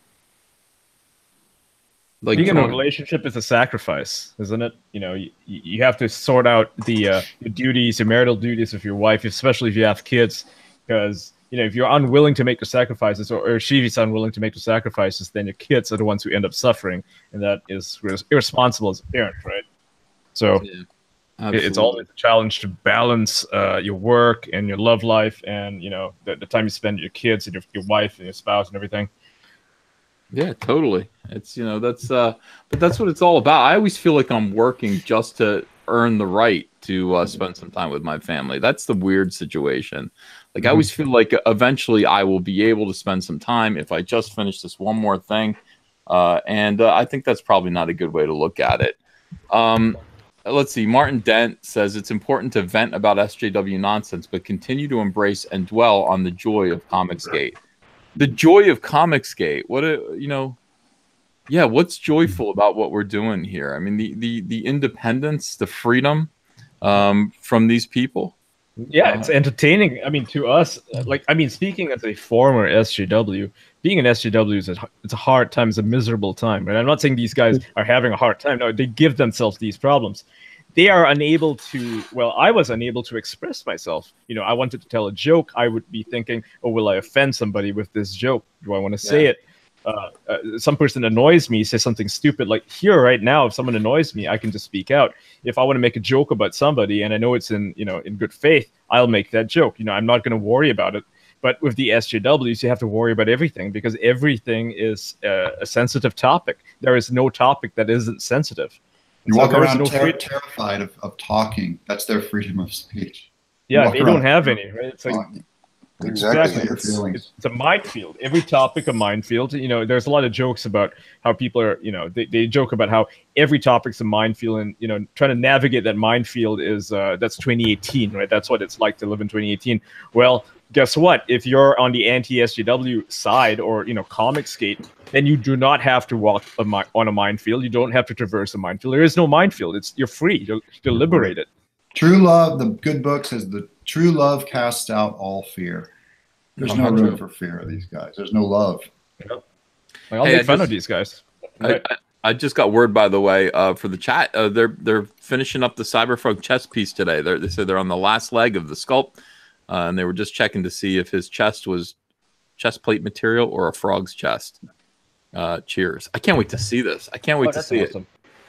Like, being in a relationship is a sacrifice, isn't it? You have to sort out the duties, the marital duties of your wife, especially if you have kids, because if you're unwilling to make the sacrifices, or she's unwilling to make the sacrifices, then your kids are the ones who end up suffering, and that is irresponsible as a parent, right? So it's always a challenge to balance your work and your love life, and the time you spend with your kids and your wife and your spouse and everything. Yeah, totally. It's but that's what it's all about. I always feel like I'm working just to earn the right to spend some time with my family. That's the weird situation. Like, I always feel like eventually I will be able to spend some time if I just finish this one more thing. And I think that's probably not a good way to look at it. Let's see. Martin Dent says it's important to vent about SJW nonsense, but continue to embrace and dwell on the joy of Comicsgate. The joy of Comicsgate. What's joyful about what we're doing here? I mean, the independence, the freedom from these people. Yeah, it's entertaining. I mean, to us, speaking as a former SJW, being an SJW it's a hard time, it's a miserable time. And I'm not saying these guys are having a hard time. No, they give themselves these problems. They are unable to, I was unable to express myself. I wanted to tell a joke. I would be thinking, oh, will I offend somebody with this joke? Do I want to say it? Some person annoys me, says something stupid. Like here right now, if someone annoys me, I can just speak out. If I want to make a joke about somebody and I know it's in good faith, I'll make that joke. I'm not going to worry about it. But with the SJWs, you have to worry about everything because everything is a sensitive topic. There is no topic that isn't sensitive. You walk around terrified of talking. That's their freedom of speech. Yeah, they don't have any, right? It's like exactly. It's a minefield. Every topic a minefield. There's a lot of jokes about how people are, they joke about how every topic's a minefield, and trying to navigate that minefield is that's 2018, right? That's what it's like to live in 2018. Well, guess what? If you're on the anti-SJW side or Comicsgate, then you do not have to walk on a minefield. You don't have to traverse a minefield. There is no minefield. You're free. You're liberated. True love. The good book says the true love casts out all fear. There's no room for fear of these guys. There's no love. I'll make fun of these guys. I just got word, by the way, for the chat. They're finishing up the Cyberfrog chest piece today. They said they're on the last leg of the sculpt. And they were just checking to see if his chest was chest plate material or a frog's chest. Cheers. I can't wait to see this. I can't wait to see it.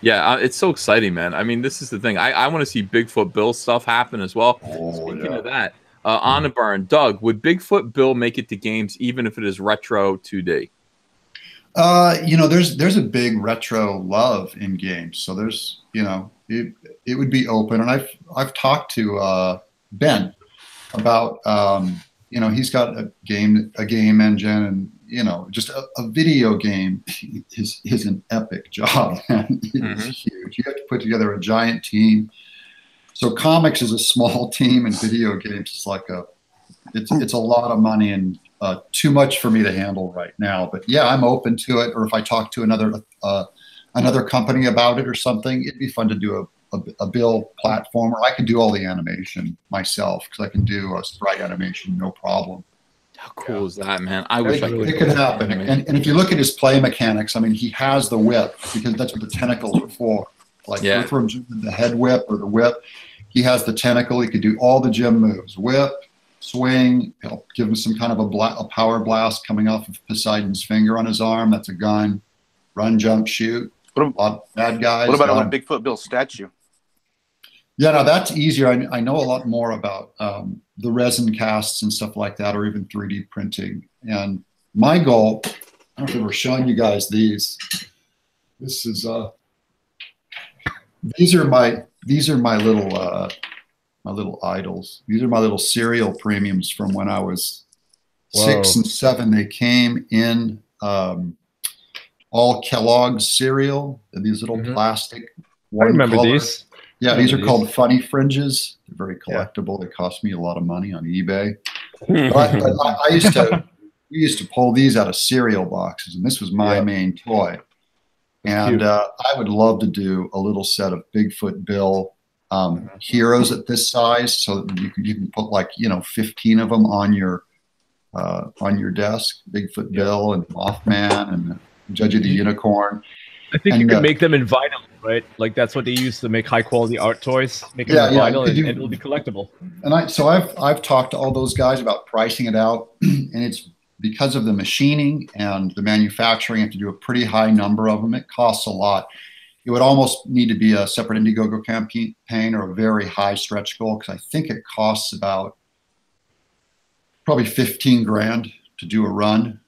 Yeah, it's so exciting, man. I mean, this is the thing. I want to see Bigfoot Bill stuff happen as well. Speaking of that, on a burn, Doug, would Bigfoot Bill make it to games even if it is retro 2D? There's a big retro love in games. So there's, it would be open. And I've talked to Ben about he's got a game engine, and just a video game is an epic job. It's huge. You have to put together a giant team. So comics is a small team, and video games is like a it's a lot of money and too much for me to handle right now. But yeah, I'm open to it. Or if I talk to another company about it or something, it'd be fun to do a Bill platformer. I can do all the animation myself because I can do a sprite animation, no problem. How cool is that, man? I wish it could happen. And if you look at his play mechanics, I mean, he has the whip because that's what the tentacles are for. Like the head whip or the whip, he has the tentacle. He could do all the gym moves: whip, swing. He'll give him some kind of a power blast coming off of Poseidon's finger on his arm. That's a gun. Run, jump, shoot. A lot of bad guys. What about on Bigfoot Bill's statue? Yeah, no, that's easier. I know a lot more about the resin casts and stuff like that, or even 3D printing. And my goal, I don't know if I were showing you guys these. This is these are my little idols. These are my little cereal premiums from when I was 6 and 7. They came in all Kellogg's cereal. These little plastic. I remember these. Yeah, these are called funny fringes. They're very collectible. They cost me a lot of money on eBay. We used to pull these out of cereal boxes, and this was my main toy. And I would love to do a little set of Bigfoot Bill heroes at this size, so that you can put 15 of them on your desk. Bigfoot Bill and Mothman and Judgy the Unicorn. I think you can make them in vinyl, right? Like that's what they use to make high quality art toys. Make them in vinyl, and it'll be collectible. And I've talked to all those guys about pricing it out, and it's because of the machining and the manufacturing. You have to do a pretty high number of them. It costs a lot. It would almost need to be a separate Indiegogo campaign or a very high stretch goal, because I think it costs about probably 15 grand to do a run.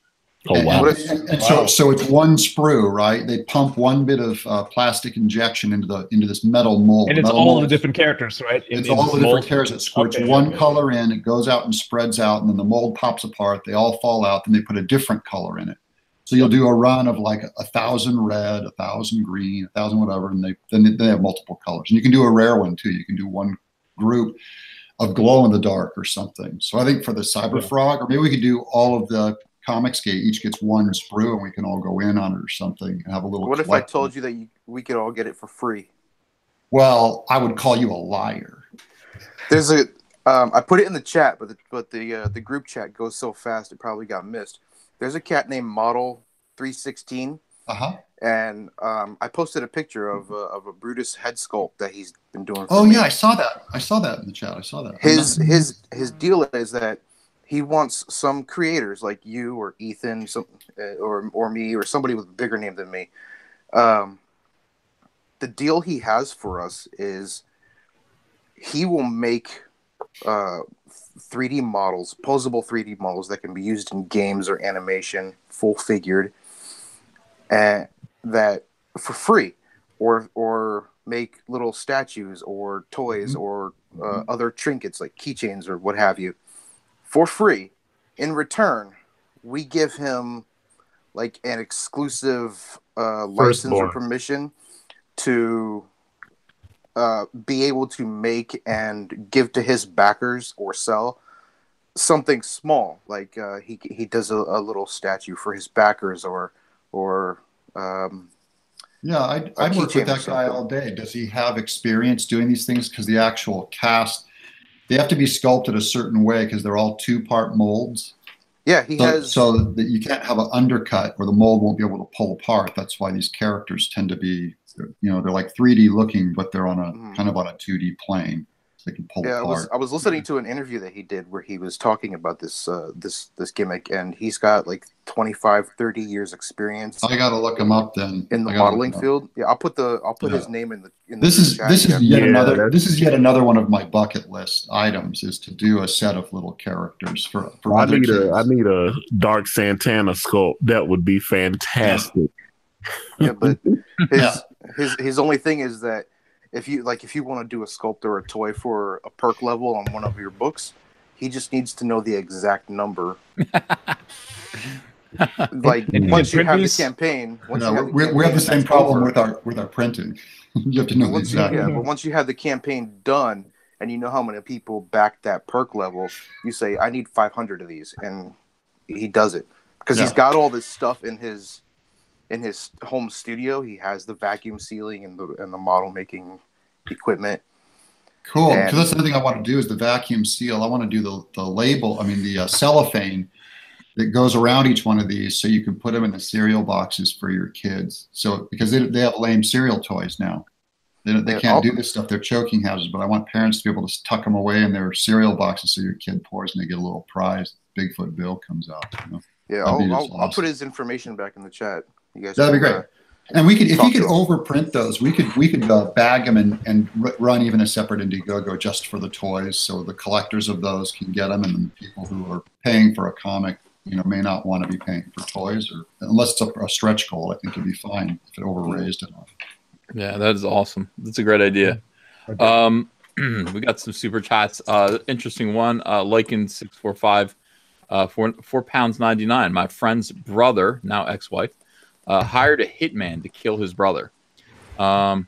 Oh, wow. And so it's one sprue, right? They pump one bit of plastic injection into this metal mold. And it's all the different characters, right? It's all the different characters. It squirts one color in, it goes out and spreads out, and then the mold pops apart. They all fall out, then they put a different color in it. So you'll do a run of like 1,000 red, 1,000 green, 1,000 whatever, and then they have multiple colors. And you can do a rare one too. You can do one group of glow in the dark or something. So I think for the Cyber Frog, or maybe we could do all of the Comics Gate, each gets one sprue, and we can all go in on it or something and have a little. What if I told you that we could all get it for free? Well, I would call you a liar. There's I put it in the chat, but the group chat goes so fast it probably got missed. There's a cat named Model 316. And I posted a picture of a Brutus head sculpt that he's been doing. Oh yeah, I saw that. I saw that in the chat. I saw that. His deal is that he wants some creators like you or Ethan, or me, or somebody with a bigger name than me. The deal he has for us is he will make 3D models, posable 3D models that can be used in games or animation, full figured, and that for free, or make little statues or toys or other trinkets like keychains or what have you, for free. In return, we give him like an exclusive license or permission to be able to make and give to his backers or sell something small. Like he does a little statue for his backers or yeah, I'd work with that guy all day. Does he have experience doing these things? Because the actual cast, they have to be sculpted a certain way because they're all 2-part molds. Yeah, he has. So that you can't have an undercut or the mold won't be able to pull apart. That's why these characters tend to be, they're like 3D looking, but they're on a kind of on a 2D plane. So they can pull apart. I was listening to an interview that he did where he was talking about this this gimmick, and he's got like 25, 30 years experience. I got to look him up then. In the modeling field. Yeah, I'll put his name in the This is yet another one of my bucket list items, is to do a set of little characters for I need a Dark Santana sculpt. That would be fantastic. Yeah, but his only thing is that if you want to do a sculpt or a toy for a perk level on one of your books, he just needs to know the exact number. Like once you have the campaign, we have the same problem with our printing. You have to know the exact. Yeah, but once you have the campaign done, and you know how many people back that perk level, you say, I need 500 of these, and he does it because he's got all this stuff in his home studio. He has the vacuum sealing and the model making equipment. Cool. Because that's the other thing I want to do is the vacuum seal. I want to do the label. I mean, the cellophane that goes around each one of these, so you can put them in the cereal boxes for your kids. So because they have lame cereal toys now, they can't do this stuff. They're choking hazards. But I want parents to be able to tuck them away in their cereal boxes so your kid pours and they get a little prize. Bigfoot Bill comes out. You know? Yeah, I'll put his information back in the chat. You guys, that'd be great. And we could, if you could overprint those, we could bag them and run even a separate Indiegogo just for the toys, so the collectors of those can get them, and the people who are paying for a comic, may not want to be paying for toys, or unless it's a stretch goal. I think it'd be fine if it overraised enough. Yeah, that is awesome. That's a great idea. We got some super chats. Interesting one. Lycan645 for £4.99. My friend's brother, now ex-wife, hired a hitman to kill his brother. I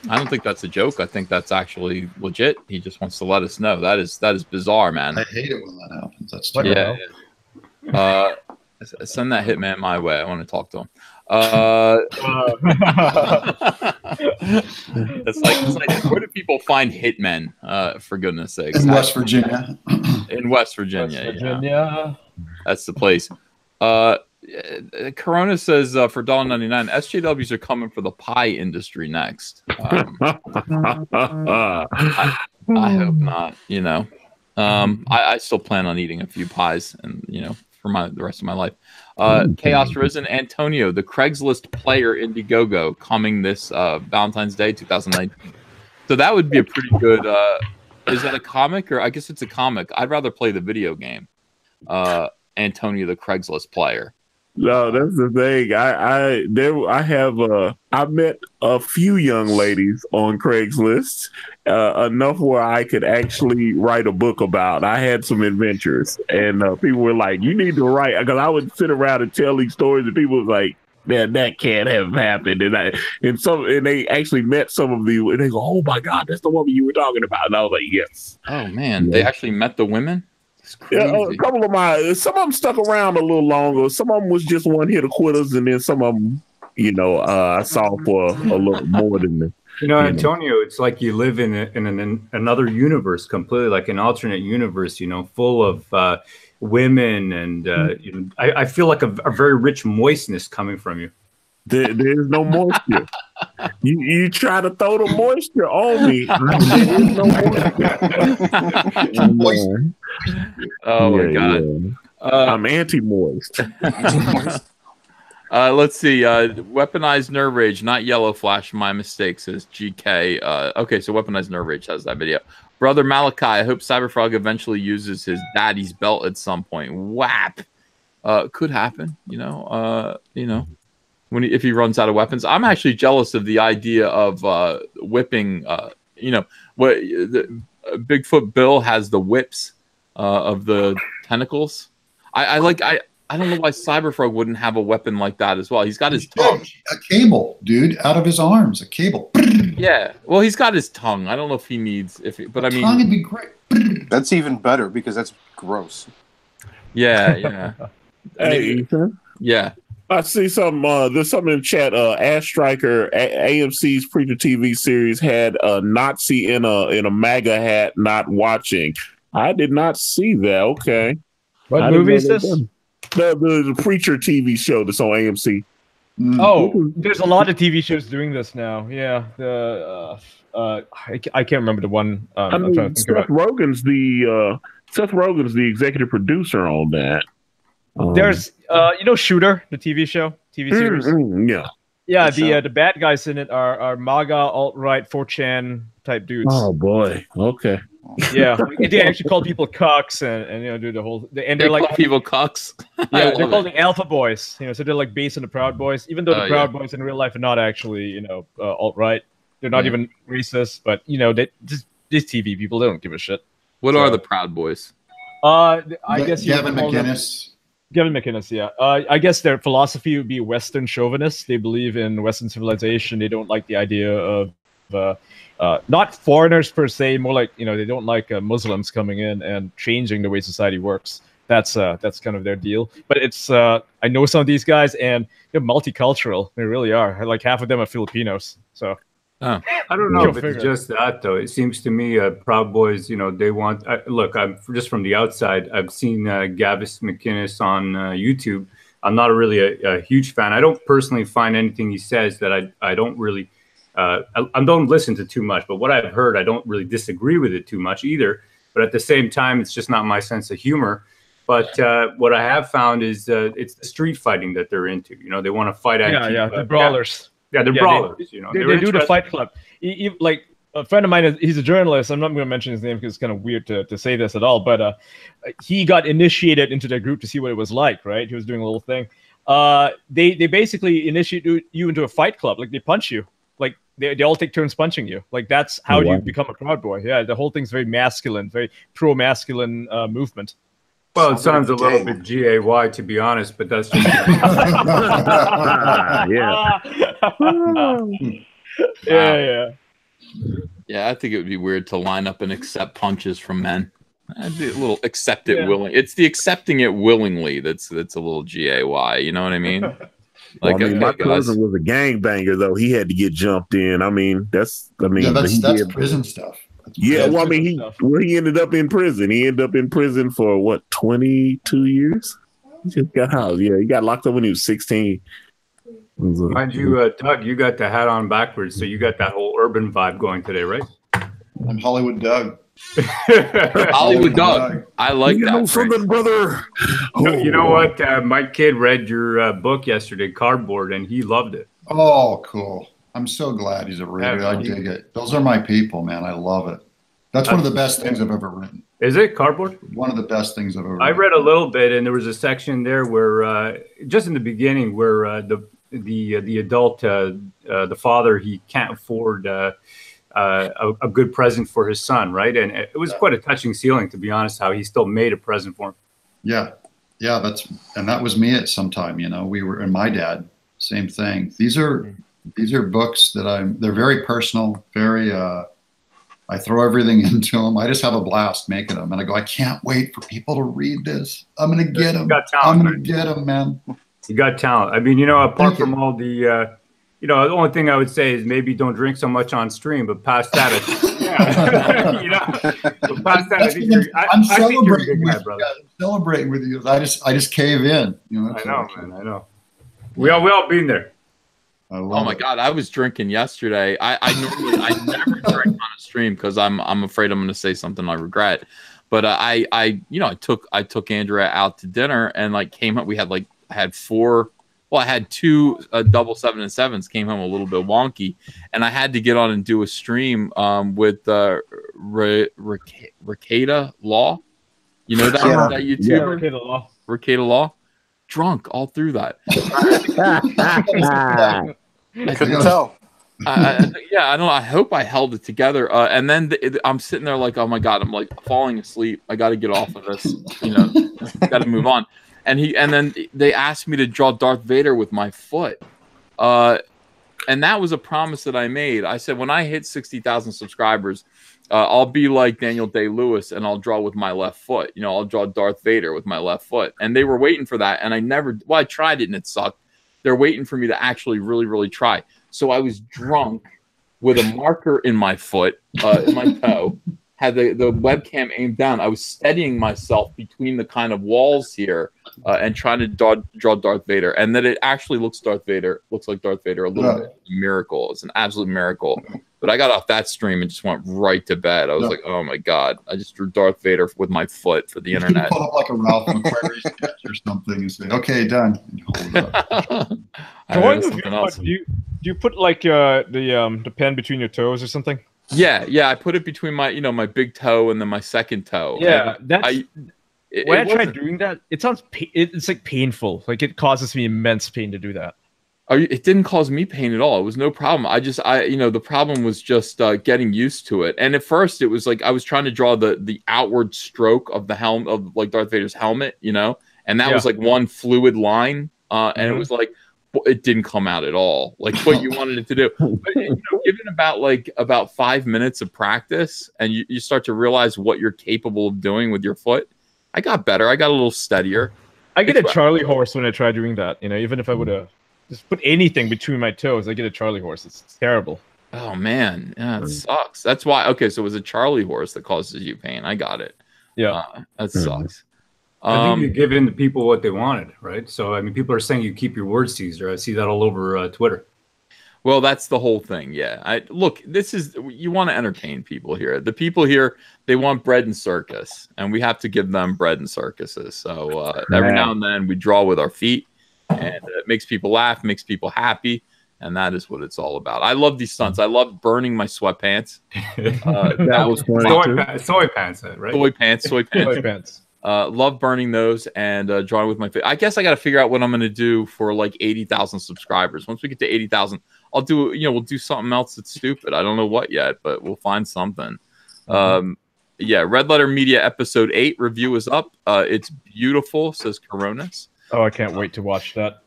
don't think that's a joke. I think that's actually legit. He just wants to let us know. That is bizarre, man. I hate it when that happens. That's terrible. Yeah. Send that hitman my way. I want to talk to him. It's like where do people find hitmen? For goodness sakes, in West Virginia. In West Virginia, yeah. That's the place. Corona says for $1.99, SJWs are coming for the pie industry next. I hope not. I still plan on eating a few pies, and for the rest of my life. Chaos Risen Antonio, the Craigslist player Indiegogo, coming this Valentine's Day 2019. So that would be a pretty good. Is that a comic, or I guess it's a comic? I'd rather play the video game. Antonio, the Craigslist player. No, that's the thing. I met a few young ladies on Craigslist, enough where I could actually write a book about. I had some adventures, and people were like, "You need to write," because I would sit around and tell these stories, and people was like, "Man, that can't have happened." And they actually met some of the, and they go, "Oh my God, that's the woman you were talking about." And I was like, "Yes." Oh man, they actually met the women. Yeah, a couple of some of them stuck around a little longer. Some of them was just one hit quitters, and then some of them, I saw for a little more than that. Antonio, it's like you live in another universe, completely like an alternate universe. Full of women, and I feel like a very rich moistness coming from you. There's no moisture. You try to throw the moisture on me. There's no moisture. Oh my God. I'm anti-moist. Let's see. Weaponized Nerve Rage, not Yellow Flash. My mistake, says GK. Okay, so Weaponized Nerve Rage has that video. Brother Malachi, I hope Cyberfrog eventually uses his daddy's belt at some point. Whap. Could happen, if he runs out of weapons. I'm actually jealous of the idea of whipping. Bigfoot Bill has the whips of the tentacles. I don't know why Cyberfrog wouldn't have a weapon like that as well. He's got his tongue. A cable, dude, out of his arms. A cable. Yeah. Well, he's got his tongue. I don't know if he needs. Tongue would be great. That's even better because that's gross. Yeah. Hey, Ethan. Yeah. I see some. There's something in chat. Ash Striker, AMC's Preacher TV series had a Nazi in a MAGA hat not watching. I did not see that. Okay. What movie is this? The Preacher TV show that's on AMC. Oh, there's a lot of TV shows doing this now. Yeah. I can't remember the one. I'm trying to think Seth Rogen's the executive producer on that. There's Shooter, the TV series. Yeah. The bad guys in it are MAGA, alt-right, 4chan type dudes. Oh boy. Okay. Yeah, they actually call people cucks and do the whole. And they're like people cucks. Yeah, they're called the Alpha Boys. So they're like based on the Proud Boys, even though the Proud Boys in real life are not actually alt-right. They're not even racist, but they just these TV people, they don't give a shit. What are the Proud Boys? I guess Gavin McInnes. Gavin McInnes, yeah. I guess their philosophy would be Western chauvinists. They believe in Western civilization. They don't like the idea of not foreigners per se, more like they don't like Muslims coming in and changing the way society works. That's kind of their deal. But it's I know some of these guys, and they're multicultural. They really are. Like half of them are Filipinos. So I don't know if it's just that though. It seems to me, Proud Boys, they want. Look, I'm just from the outside. I've seen Gavis McInnes on YouTube. I'm not really a huge fan. I don't personally find anything he says that I don't really. I don't listen to too much, but what I've heard, I don't really disagree with it too much either. But at the same time, it's just not my sense of humor. But what I have found is it's the street fighting that they're into. They want to fight at the brawlers. Yeah, they're brawlers. They do the Fight Club. Like a friend of mine, he's a journalist. I'm not going to mention his name because it's kind of weird to say this at all. But he got initiated into their group to see what it was like. Right? He was doing a little thing. They basically initiate you into a fight club. Like they punch you. Like they all take turns punching you. Like that's how you become a Proud Boy. Yeah, the whole thing's very masculine, very pro-masculine movement. Well, it sounds a little bit GAY, to be honest, but that's just Yeah, I think it would be weird to line up and accept punches from men. I'd be a little accept it willing. It's the accepting it willingly that's a little GAY. You know what I mean? Like my cousin was a gangbanger, though. He had to get jumped in. That's prison stuff. Yeah, well, I mean, he ended up in prison. He ended up in prison for what, 22 years? He just got housed. Yeah, he got locked up when he was 16. Mind you, Doug, you got the hat on backwards, so you got that whole urban vibe going today, right? I'm Hollywood Doug. Hollywood Doug. I like that. Something, brother. You know what? My kid read your book yesterday, Cardboard, and he loved it. Oh, cool. I'm so glad he's a reader. I dig it. Those are my people, man. I love it. That's one of the best things I've ever written. Is it Cardboard? One of the best things I've ever written. I read a little bit, and there was a section there where, just in the beginning, where the adult, the father, he can't afford a good present for his son, right? And it was quite a touching feeling, to be honest, how he still made a present for him. Yeah, that was me at some time. We were, and my dad, same thing. These are books that they're very personal, very, I throw everything into them. I just have a blast making them. And I go, I can't wait for people to read this. I'm going to get them. I'm going to get them, man. You got talent. I mean, apart from all the, the only thing I would say is maybe don't drink so much on stream, but past that, but past that, I'm celebrating with you. I'm celebrating with you. I just cave in. I know, man. I know. We all been there. Oh my God! I was drinking yesterday. I never drink on a stream because I'm afraid I'm going to say something I regret. But I took Andrea out to dinner and came up. We had I had two double 7 and 7s. Came home a little bit wonky, and I had to get on and do a stream with Ricada Law. You know that YouTuber? Yeah, Ricada Law. Ricada Law. Drunk all through that. I couldn't tell. I don't know. I hope I held it together. And then I'm sitting there oh my God, I'm falling asleep. I got to get off of this. Got to move on. And then they asked me to draw Darth Vader with my foot. And that was a promise that I made. I said, when I hit 60,000 subscribers, I'll be like Daniel Day-Lewis and I'll draw with my left foot. I'll draw Darth Vader with my left foot. And they were waiting for that. And I tried it and it sucked. They're waiting for me to actually really, really try. So I was drunk with a marker in my foot, in my toe, had the webcam aimed down. I was steadying myself between the kind of walls here and trying to draw Darth Vader. And then it actually looks like Darth Vader a little bit. It's a miracle. It's an absolute miracle. But I got off that stream and just went right to bed. I was like, oh my God. I just drew Darth Vader with my foot for the internet. Pull up like a Ralph McQuarrie sketch or something and say, okay, done. And hold up. Do you put the pen between your toes or something? Yeah. I put it between my my big toe and then my second toe. Yeah, when I tried doing that, it sounds it's painful. It causes me immense pain to do that. It didn't cause me pain at all. It was no problem. The problem was just getting used to it. And at first, it was I was trying to draw the outward stroke of the helm of Darth Vader's helmet, and that was one fluid line. And it was it didn't come out at all like what you wanted it to do. But given about 5 minutes of practice, and you start to realize what you're capable of doing with your foot, I got better. I got a little steadier. I get a Charlie horse when I try doing that. Even if I would have just put anything between my toes, I get a Charlie horse. It's terrible. Oh man, yeah, it sucks. That's why. Okay, so it was a Charlie horse that causes you pain. I got it. Yeah, that sucks. I think you're giving the people what they wanted, right? So I mean, people are saying you keep your word, Caesar. I see that all over Twitter. Well, that's the whole thing. Yeah. Look, you want to entertain people here. The people here, they want bread and circus, and we have to give them bread and circuses. So every now and then we draw with our feet, and it makes people laugh, makes people happy. And that is what it's all about. I love these stunts. I love burning my sweatpants. That was soy pants, right? Soy pants. Love burning those and drawing with my face. I guess I got to figure out what I'm going to do for like 80,000 subscribers. Once we get to 80,000, I'll do, we'll do something else that's stupid. I don't know what yet, but we'll find something. Yeah, Red Letter Media episode 8 review is up. It's beautiful, says Coronas. Oh, I can't wait to watch that.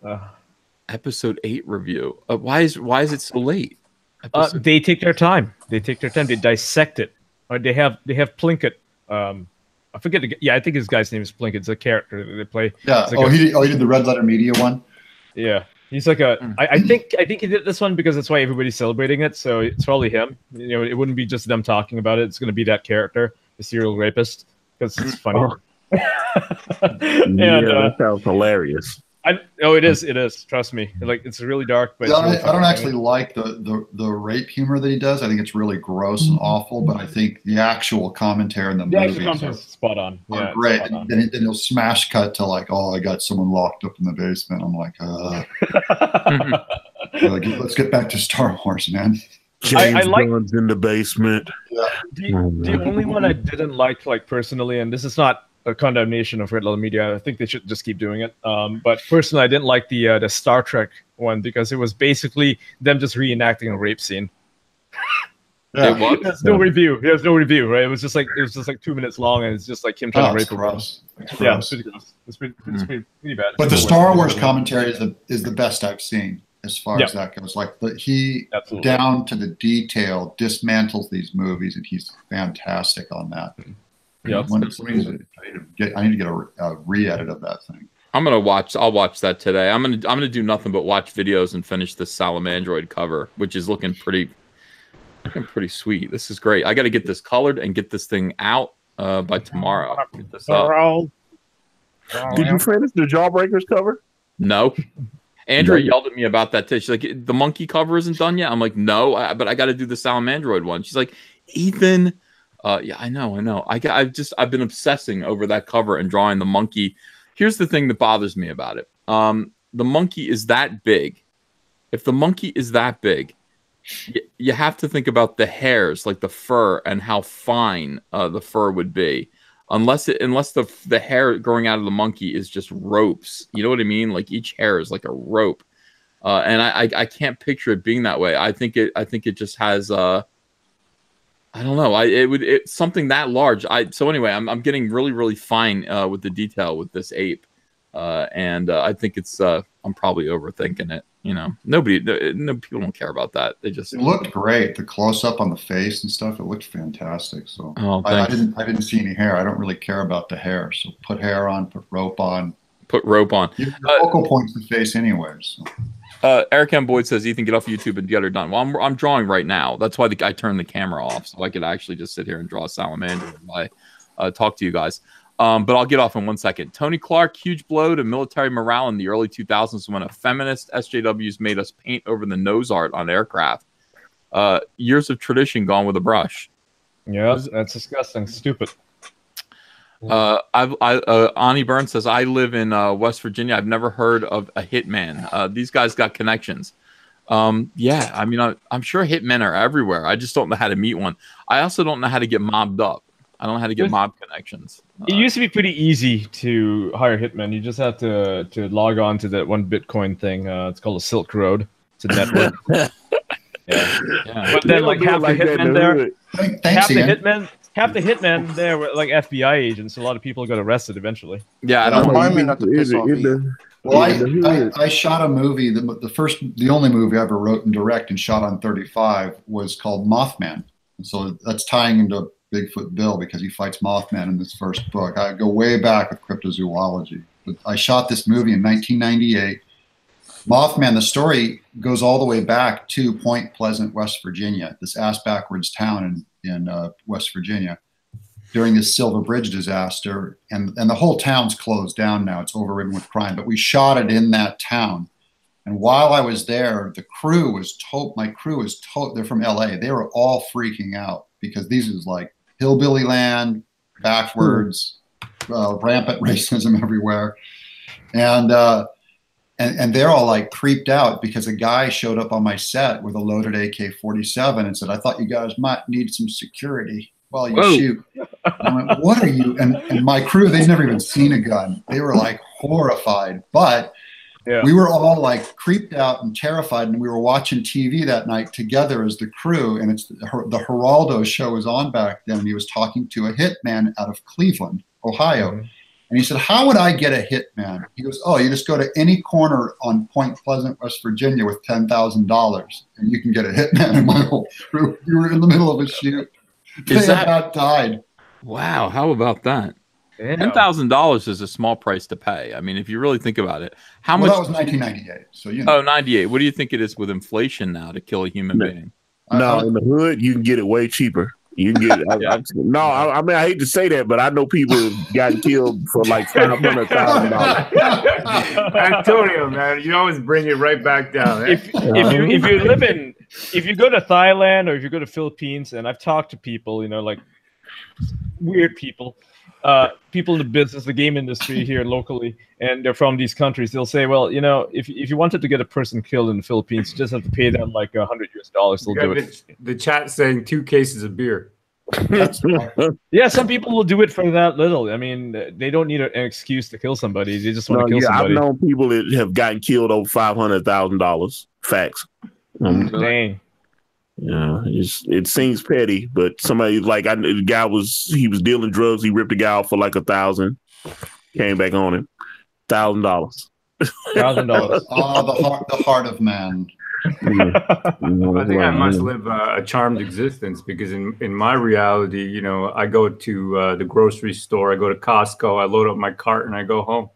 Episode 8 review. Why is it so late? They take their time. They dissect it. They have Plinkett. I forget. I think his guy's name is Plinkett. It's a character that they play. Yeah. Like he did the Red Letter Media one. Yeah, he's like I think he did this one because that's why everybody's celebrating it. So it's probably him. It wouldn't be just them talking about it. It's going to be that character, the serial rapist, because it's funny. That sounds hilarious. It is. Trust me. Like, it's really dark, but I don't actually like the rape humor that he does. I think it's really gross and awful. But I think the actual commentary in the movie is spot on. Yeah, great. And then he'll smash cut to like, oh, I got someone locked up in the basement. I'm like, let's get back to Star Wars, man. James Bond's in the basement. Yeah. The only one I didn't like personally, and this is not a condemnation of Red Letter Media. I think they should just keep doing it. But personally, I didn't like the Star Trek one because it was basically them just reenacting a rape scene. Yeah. There's no review. There's no review, right? It was just like 2 minutes long, and it's just like him trying to rape a woman. Yeah, it's pretty gross. It's pretty bad. But the Star Wars commentary is the best I've seen as far as that goes. Like he down to the detail dismantles these movies, and he's fantastic on that. Yeah, I need to get a re-edit of that thing. I'll watch that today. I'm gonna do nothing but watch videos and finish this Salamandroid cover, which is looking pretty sweet. This is great. I got to get this colored and get this thing out by tomorrow. Get this up. Did you finish the Jawbreakers cover? No. Andrea yelled at me about that too. She's like, the monkey cover isn't done yet. I'm like, no, but I got to do the Salamandroid one. She's like, Ethan. Yeah, I know. I've been obsessing over that cover and drawing the monkey. Here's the thing that bothers me about it. The monkey is that big. If the monkey is that big, you have to think about the hairs, like the fur, and how fine the fur would be. Unless the hair growing out of the monkey is just ropes. You know what I mean? Like each hair is like a rope. And I can't picture it being that way. I think it just has I don't know. It's something that large. So anyway, I'm getting really, really fine with the detail with this ape, and I think it's I'm probably overthinking it. No people don't care about that. It looked great. The close up on the face and stuff. It looked fantastic. So I didn't see any hair. I don't really care about the hair. So put hair on. Put rope on. The focal point's the face anyways. So. Eric M. Boyd says, Ethan, get off YouTube and get her done. Well, I'm drawing right now. That's why I turned the camera off, so I could actually just sit here and draw a salamander while I talk to you guys. But I'll get off in 1 second. Tony Clark, huge blow to military morale in the early 2000s when a feminist SJWs made us paint over the nose art on aircraft. Years of tradition gone with a brush. Yeah, that's disgusting. Stupid. Ani Burns says, I live in West Virginia. I've never heard of a hitman. These guys got connections. Yeah, I mean, I'm sure hitmen are everywhere. I just don't know how to meet one. I also don't know how to get mobbed up. I don't know how to get mob connections. It used to be pretty easy to hire hitmen. You just have to log on to that one Bitcoin thing. It's called the Silk Road. It's a network. Yeah. But then like half the hitmen there, half the hitmen there were like FBI agents. A lot of people got arrested eventually. Yeah, I don't. Remind me not to piss off Well, In the hood. I shot a movie. The only movie I ever wrote and direct and shot on 35 was called Mothman. And so that's tying into Bigfoot Bill because he fights Mothman in this first book. I go way back with cryptozoology. But I shot this movie in 1998. Mothman, the story goes all the way back to Point Pleasant, West Virginia, this ass-backwards town in West Virginia, during this Silver Bridge disaster. And the whole town's closed down now. It's overridden with crime. But we shot it in that town. And while I was there, the crew was told, my crew was told, they're from LA. They were all freaking out because these is like hillbilly land, backwards, rampant racism everywhere. And they're all like creeped out because a guy showed up on my set with a loaded AK-47 and said, "I thought you guys might need some security while you shoot." I went, "What are you?" And my crew, they'd never even seen a gun. They were like horrified, but we were all like creeped out and terrified. And we were watching TV that night together as the crew. And it's the Geraldo show was on back then. And he was talking to a hitman out of Cleveland, Ohio. Mm-hmm. And he said, "How would I get a hitman?" He goes, "Oh, you just go to any corner on Point Pleasant, West Virginia with $10,000 and you can get a hitman." And my whole crew, we were in the middle of a shoot. They about died. Wow. How about that? $10,000 is a small price to pay. I mean, if you really think about it, how much? That was 1998. So, you know. Oh, 98. What do you think it is with inflation now to kill a human being? No, in the hood, you can get it way cheaper. You can get I mean, I hate to say that, but I know people got killed for like $500,000. Antonio, man, you always bring it right back down. If you go to Thailand or if you go to Philippines, and I've talked to people, you know, like weird people, people in the business, the game industry here locally, and they're from these countries, they'll say, well, you know, if you wanted to get a person killed in the Philippines, you just have to pay them like $100 US. They'll do it. The chat saying 2 cases of beer. Yeah, some people will do it for that little. I mean, they don't need an excuse to kill somebody. They just want to kill somebody. I've known people that have gotten killed over $500,000. Facts. Dang. Yeah, it seems petty, but somebody like the guy was dealing drugs. He ripped a guy out for like $1,000. Came back on him, $1,000. $1,000. Oh, the heart of man. I think I must live a charmed existence because in my reality, you know, I go to the grocery store, I go to Costco, I load up my cart, and I go home.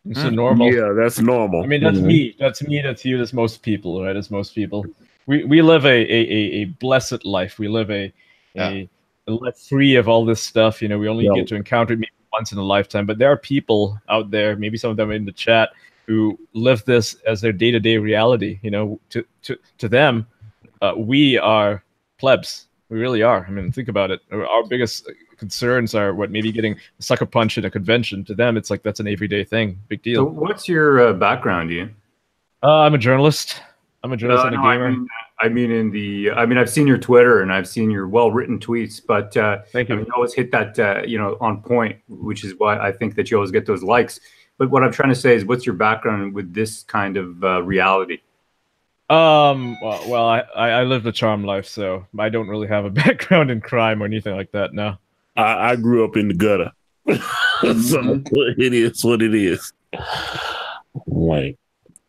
It's normal. Yeah, that's normal. I mean, that's me. That's me. That's you. That's most people, right? That's most people. We live a blessed life. We live a life free of all this stuff. You know, we only get to encounter it maybe once in a lifetime. But there are people out there, maybe some of them in the chat, who live this as their day-to-day reality. You know, to them, we are plebs. We really are. I mean, think about it. Our biggest concerns are maybe getting a sucker punch in a convention. To them, it's like that's an everyday thing. Big deal. So what's your background, Ian? I'm a journalist. I'm a journalist and a gamer. I mean, I've seen your Twitter and I've seen your well-written tweets, but thank you. I mean, you always hit that, you know, on point, which is why I think that you always get those likes. But what I'm trying to say is, what's your background with this kind of reality? Well, I live the charm life, so I don't really have a background in crime or anything like that. No. I grew up in the gutter, so it is what it is. Like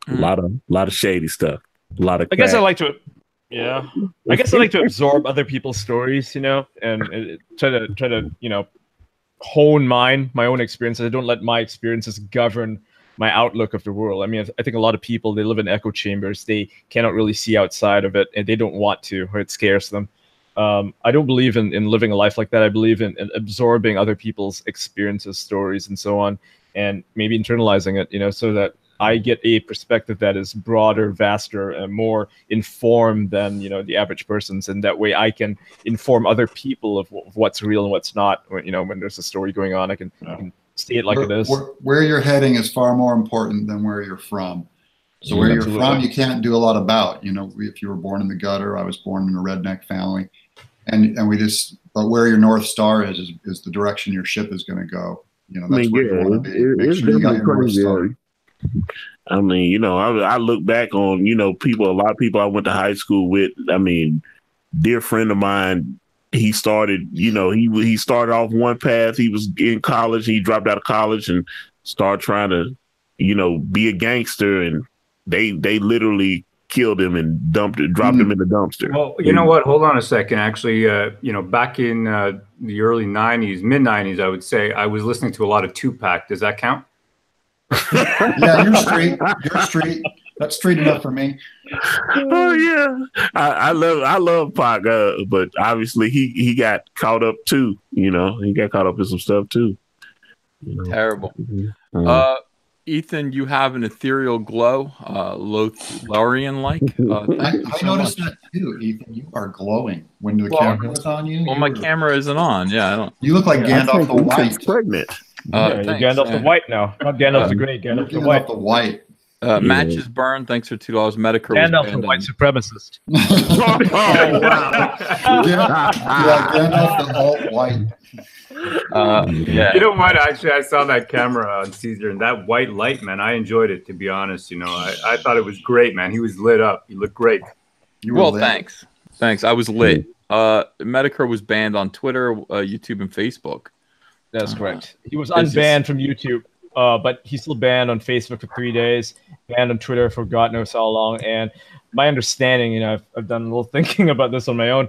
a lot of shady stuff. A lot of. I guess I like to. Yeah, I guess I like to absorb other people's stories, you know, and try to you know, hone my own experiences. I don't let my experiences govern my outlook of the world. I mean, I think a lot of people, they live in echo chambers. They cannot really see outside of it, and they don't want to, or it scares them. I don't believe in living a life like that. I believe in absorbing other people's experiences, stories, and so on, and maybe internalizing it, you know, so that I get a perspective that is broader, vaster, and more informed than, you know, the average person's, and that way I can inform other people of what's real and what's not. You know, when there's a story going on, I can see it like it is. Where you're heading is far more important than where you're from. So where you're from, you can't do a lot about. You know, if you were born in the gutter, I was born in a redneck family, and we just. But where your North Star is the direction your ship is going to go. You know, that's where you want to be. Make sure you got your North Star. I mean, you know, I look back on, you know, a lot of people I went to high school with. I mean, dear friend of mine, he started, you know, he started off one path. He was in college. He dropped out of college and started trying to be a gangster, and they literally killed him and dropped him in the dumpster. Well, you know what? Hold on a second. Actually, back in the early 90s, mid 90s, I would say, I was listening to a lot of Tupac. Does that count? Yeah, you're straight. You're straight. That's straight enough for me. Oh yeah, I love Pac, but obviously he got caught up too. He got caught up in some stuff too. Terrible. Ethan, you have an ethereal glow, Lothlorien-like. I noticed that too, Ethan. You are glowing when the camera is on you. Well, my camera isn't on. Yeah, I don't. You look like Gandalf the White. Pregnant. You're Gandalf the White now. Not Gandalf the Grey. Gandalf the White. The White. Matches Burn. Thanks for $2. Medicare. Gandalf the White supremacist. Oh wow! Yeah, Gandalf the Alt-White. Yeah. You know what? Actually, I saw that camera on Caesar, and that white light, man, I enjoyed it, to be honest. I thought it was great, man. He was lit up. He looked great. Well, thanks. I was lit. Medicare was banned on Twitter, YouTube, and Facebook. That's correct. He was unbanned from YouTube, but he's still banned on Facebook for 3 days, banned on Twitter for God knows how long. And my understanding, I've done a little thinking about this on my own,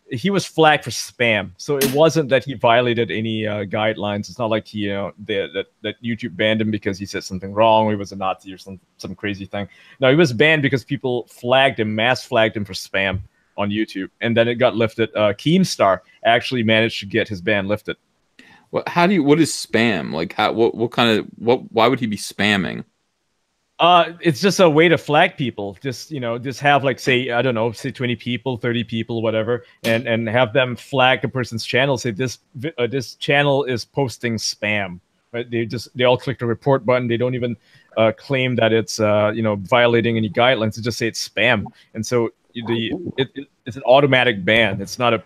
he was flagged for spam. So it wasn't that he violated any guidelines. It's not like he, that YouTube banned him because he said something wrong, or he was a Nazi or some crazy thing. No, he was banned because people mass flagged him for spam on YouTube, and then it got lifted. Keemstar actually managed to get his ban lifted. What is spam? Like, why would he be spamming? It's just a way to flag people. Just have like, say, I don't know, say 20 people, 30 people, whatever, and have them flag a person's channel. Say this channel is posting spam. Right? They all click the report button. They don't even claim that it's violating any guidelines. They just say it's spam, and so it's an automatic ban. It's not a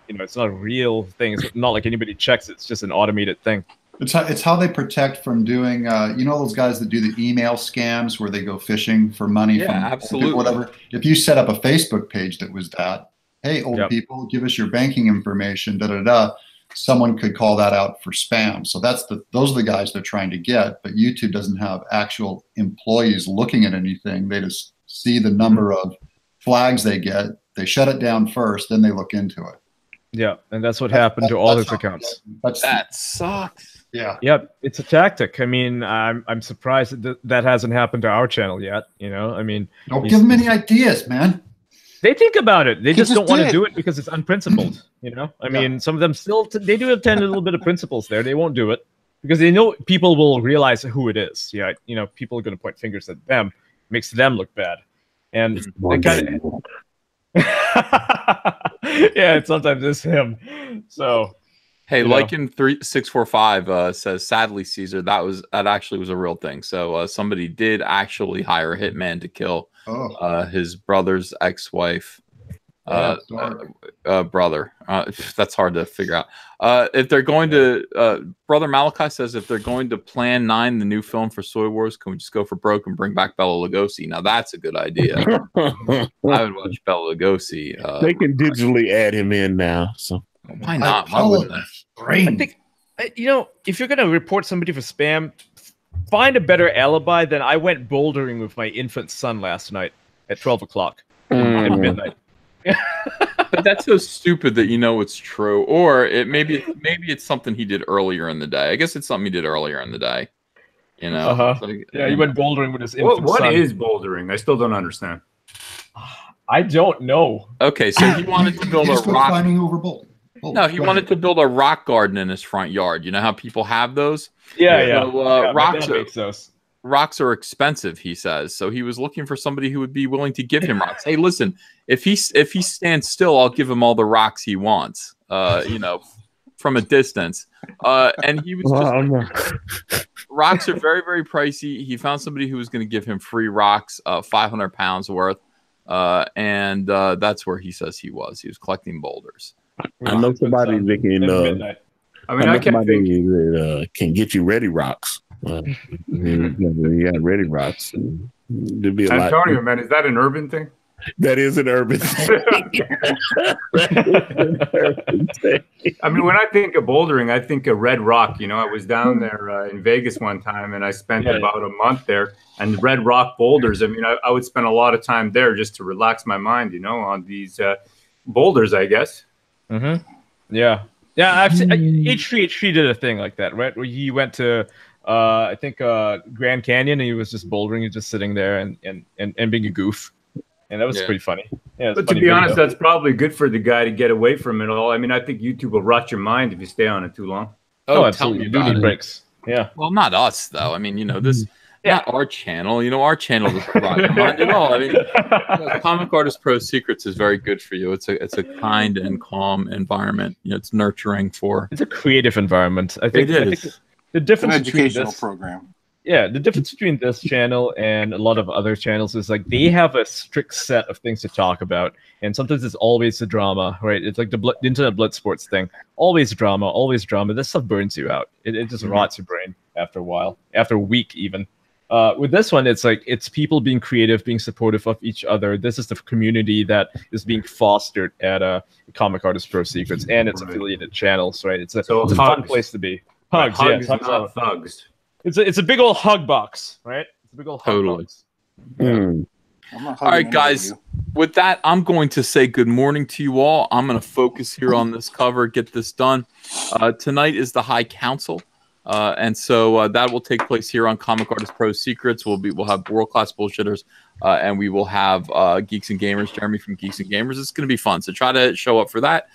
real thing. It's not like anybody checks it. It's just an automated thing. It's how they protect from doing, those guys that do the email scams where they go fishing for money from absolutely. Whatever. If you set up a Facebook page that was that, hey, old people, give us your banking information, someone could call that out for spam. So those are the guys they're trying to get, but YouTube doesn't have actual employees looking at anything. They just see the number of flags they get. They shut it down first, then they look into it. Yeah, and that's what happened to all his accounts. That sucks. Yeah. Yep, it's a tactic. I mean, I'm surprised that hasn't happened to our channel yet. I mean, don't give them any ideas, man. They think about it. They just don't want to do it because it's unprincipled. I mean, some of them still they do attend a little bit of principles there. They won't do it because they know people will realize who it is. Yeah, people are going to point fingers at them, makes them look bad, and they kind of. Yeah, sometimes it's him. So. Hey, Lycan3645 says, sadly, Caesar, that actually was a real thing. So somebody did actually hire a hitman to kill his brother's ex-wife. Brother. That's hard to figure out. If they're going to, Brother Malachi says, if they're going to Plan 9, the new film for Soy Wars, can we just go for broke and bring back Bela Lugosi? Now that's a good idea. I would watch Bela Lugosi. They can digitally add him in now. So why not? Why wouldn't they? I think, if you're going to report somebody for spam, find a better alibi than I went bouldering with my infant son last night at 12 o'clock at midnight. But that's so stupid that it's true. Or maybe it's something he did earlier in the day. I guess it's something he did earlier in the day. He went bouldering with his infant son. What is bouldering? I still don't understand. I don't know. Okay, so he wanted to build a rock. Climbing over bouldering. No, he wanted to build a rock garden in his front yard. You know how people have those? Yeah. So, rocks are expensive, he says. So he was looking for somebody who would be willing to give him rocks. Hey, listen, if he stands still, I'll give him all the rocks he wants. From a distance. And he was just rocks are very, very pricey. He found somebody who was going to give him free rocks, 500 pounds worth. And that's where he says he was. He was collecting boulders. I know somebody that can. I can get you ready rocks. You got ready rocks. Antonio, man, is that an urban thing? That is an urban thing. That is an urban thing. I mean, when I think of bouldering, I think of Red Rock. You know, I was down there in Vegas one time, and I spent about a month there. And Red Rock boulders, I mean, I would spend a lot of time there just to relax my mind, you know, on these boulders, I guess. Mm-hmm. Yeah. Yeah, I've seen H3 did a thing like that, right? Where he went to, I think, Grand Canyon, and he was just bouldering, and just sitting there and being a goof. And that was pretty funny. Yeah, but to be honest, that's probably good for the guy to get away from it all. I mean, I think YouTube will rot your mind if you stay on it too long. Oh, absolutely. You do need breaks. Yeah. Well, not us, though. I mean, you know, this... Not our channel. You know, our channel doesn't rot your mind at all. I mean, Comic Artist Pro Secrets is very good for you. It's a kind and calm environment. You know, it's nurturing for. It's a creative environment. I think it is. The difference an educational between this, program. Yeah, the difference between this channel and a lot of other channels is like they have a strict set of things to talk about, and sometimes it's always the drama, right? It's like the internet blood sports thing. Always drama, always drama. This stuff burns you out. It just rots your brain after a while, after a week even. With this one, it's like it's people being creative, being supportive of each other. This is the community that is being fostered at Comic Artist Pro Secrets and its affiliated channels, right? It's a fun place to be. Hugs, hugs, hugs, not thugs. It's a big old hug box, right? It's a big old hug box. Mm. All right, guys. With that, I'm going to say good morning to you all. I'm going to focus here on this cover, get this done. Tonight is the High Council. And so that will take place here on Comic Artist Pro Secrets. We'll have World Class Bullshitters, and we will have Geeks and Gamers, Jeremy from Geeks and Gamers. It's going to be fun. So try to show up for that.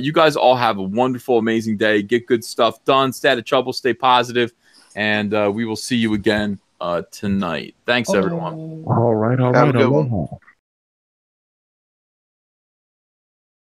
You guys all have a wonderful, amazing day. Get good stuff done. Stay out of trouble. Stay positive. And we will see you again tonight. Thanks, everyone. All right. Have a good one.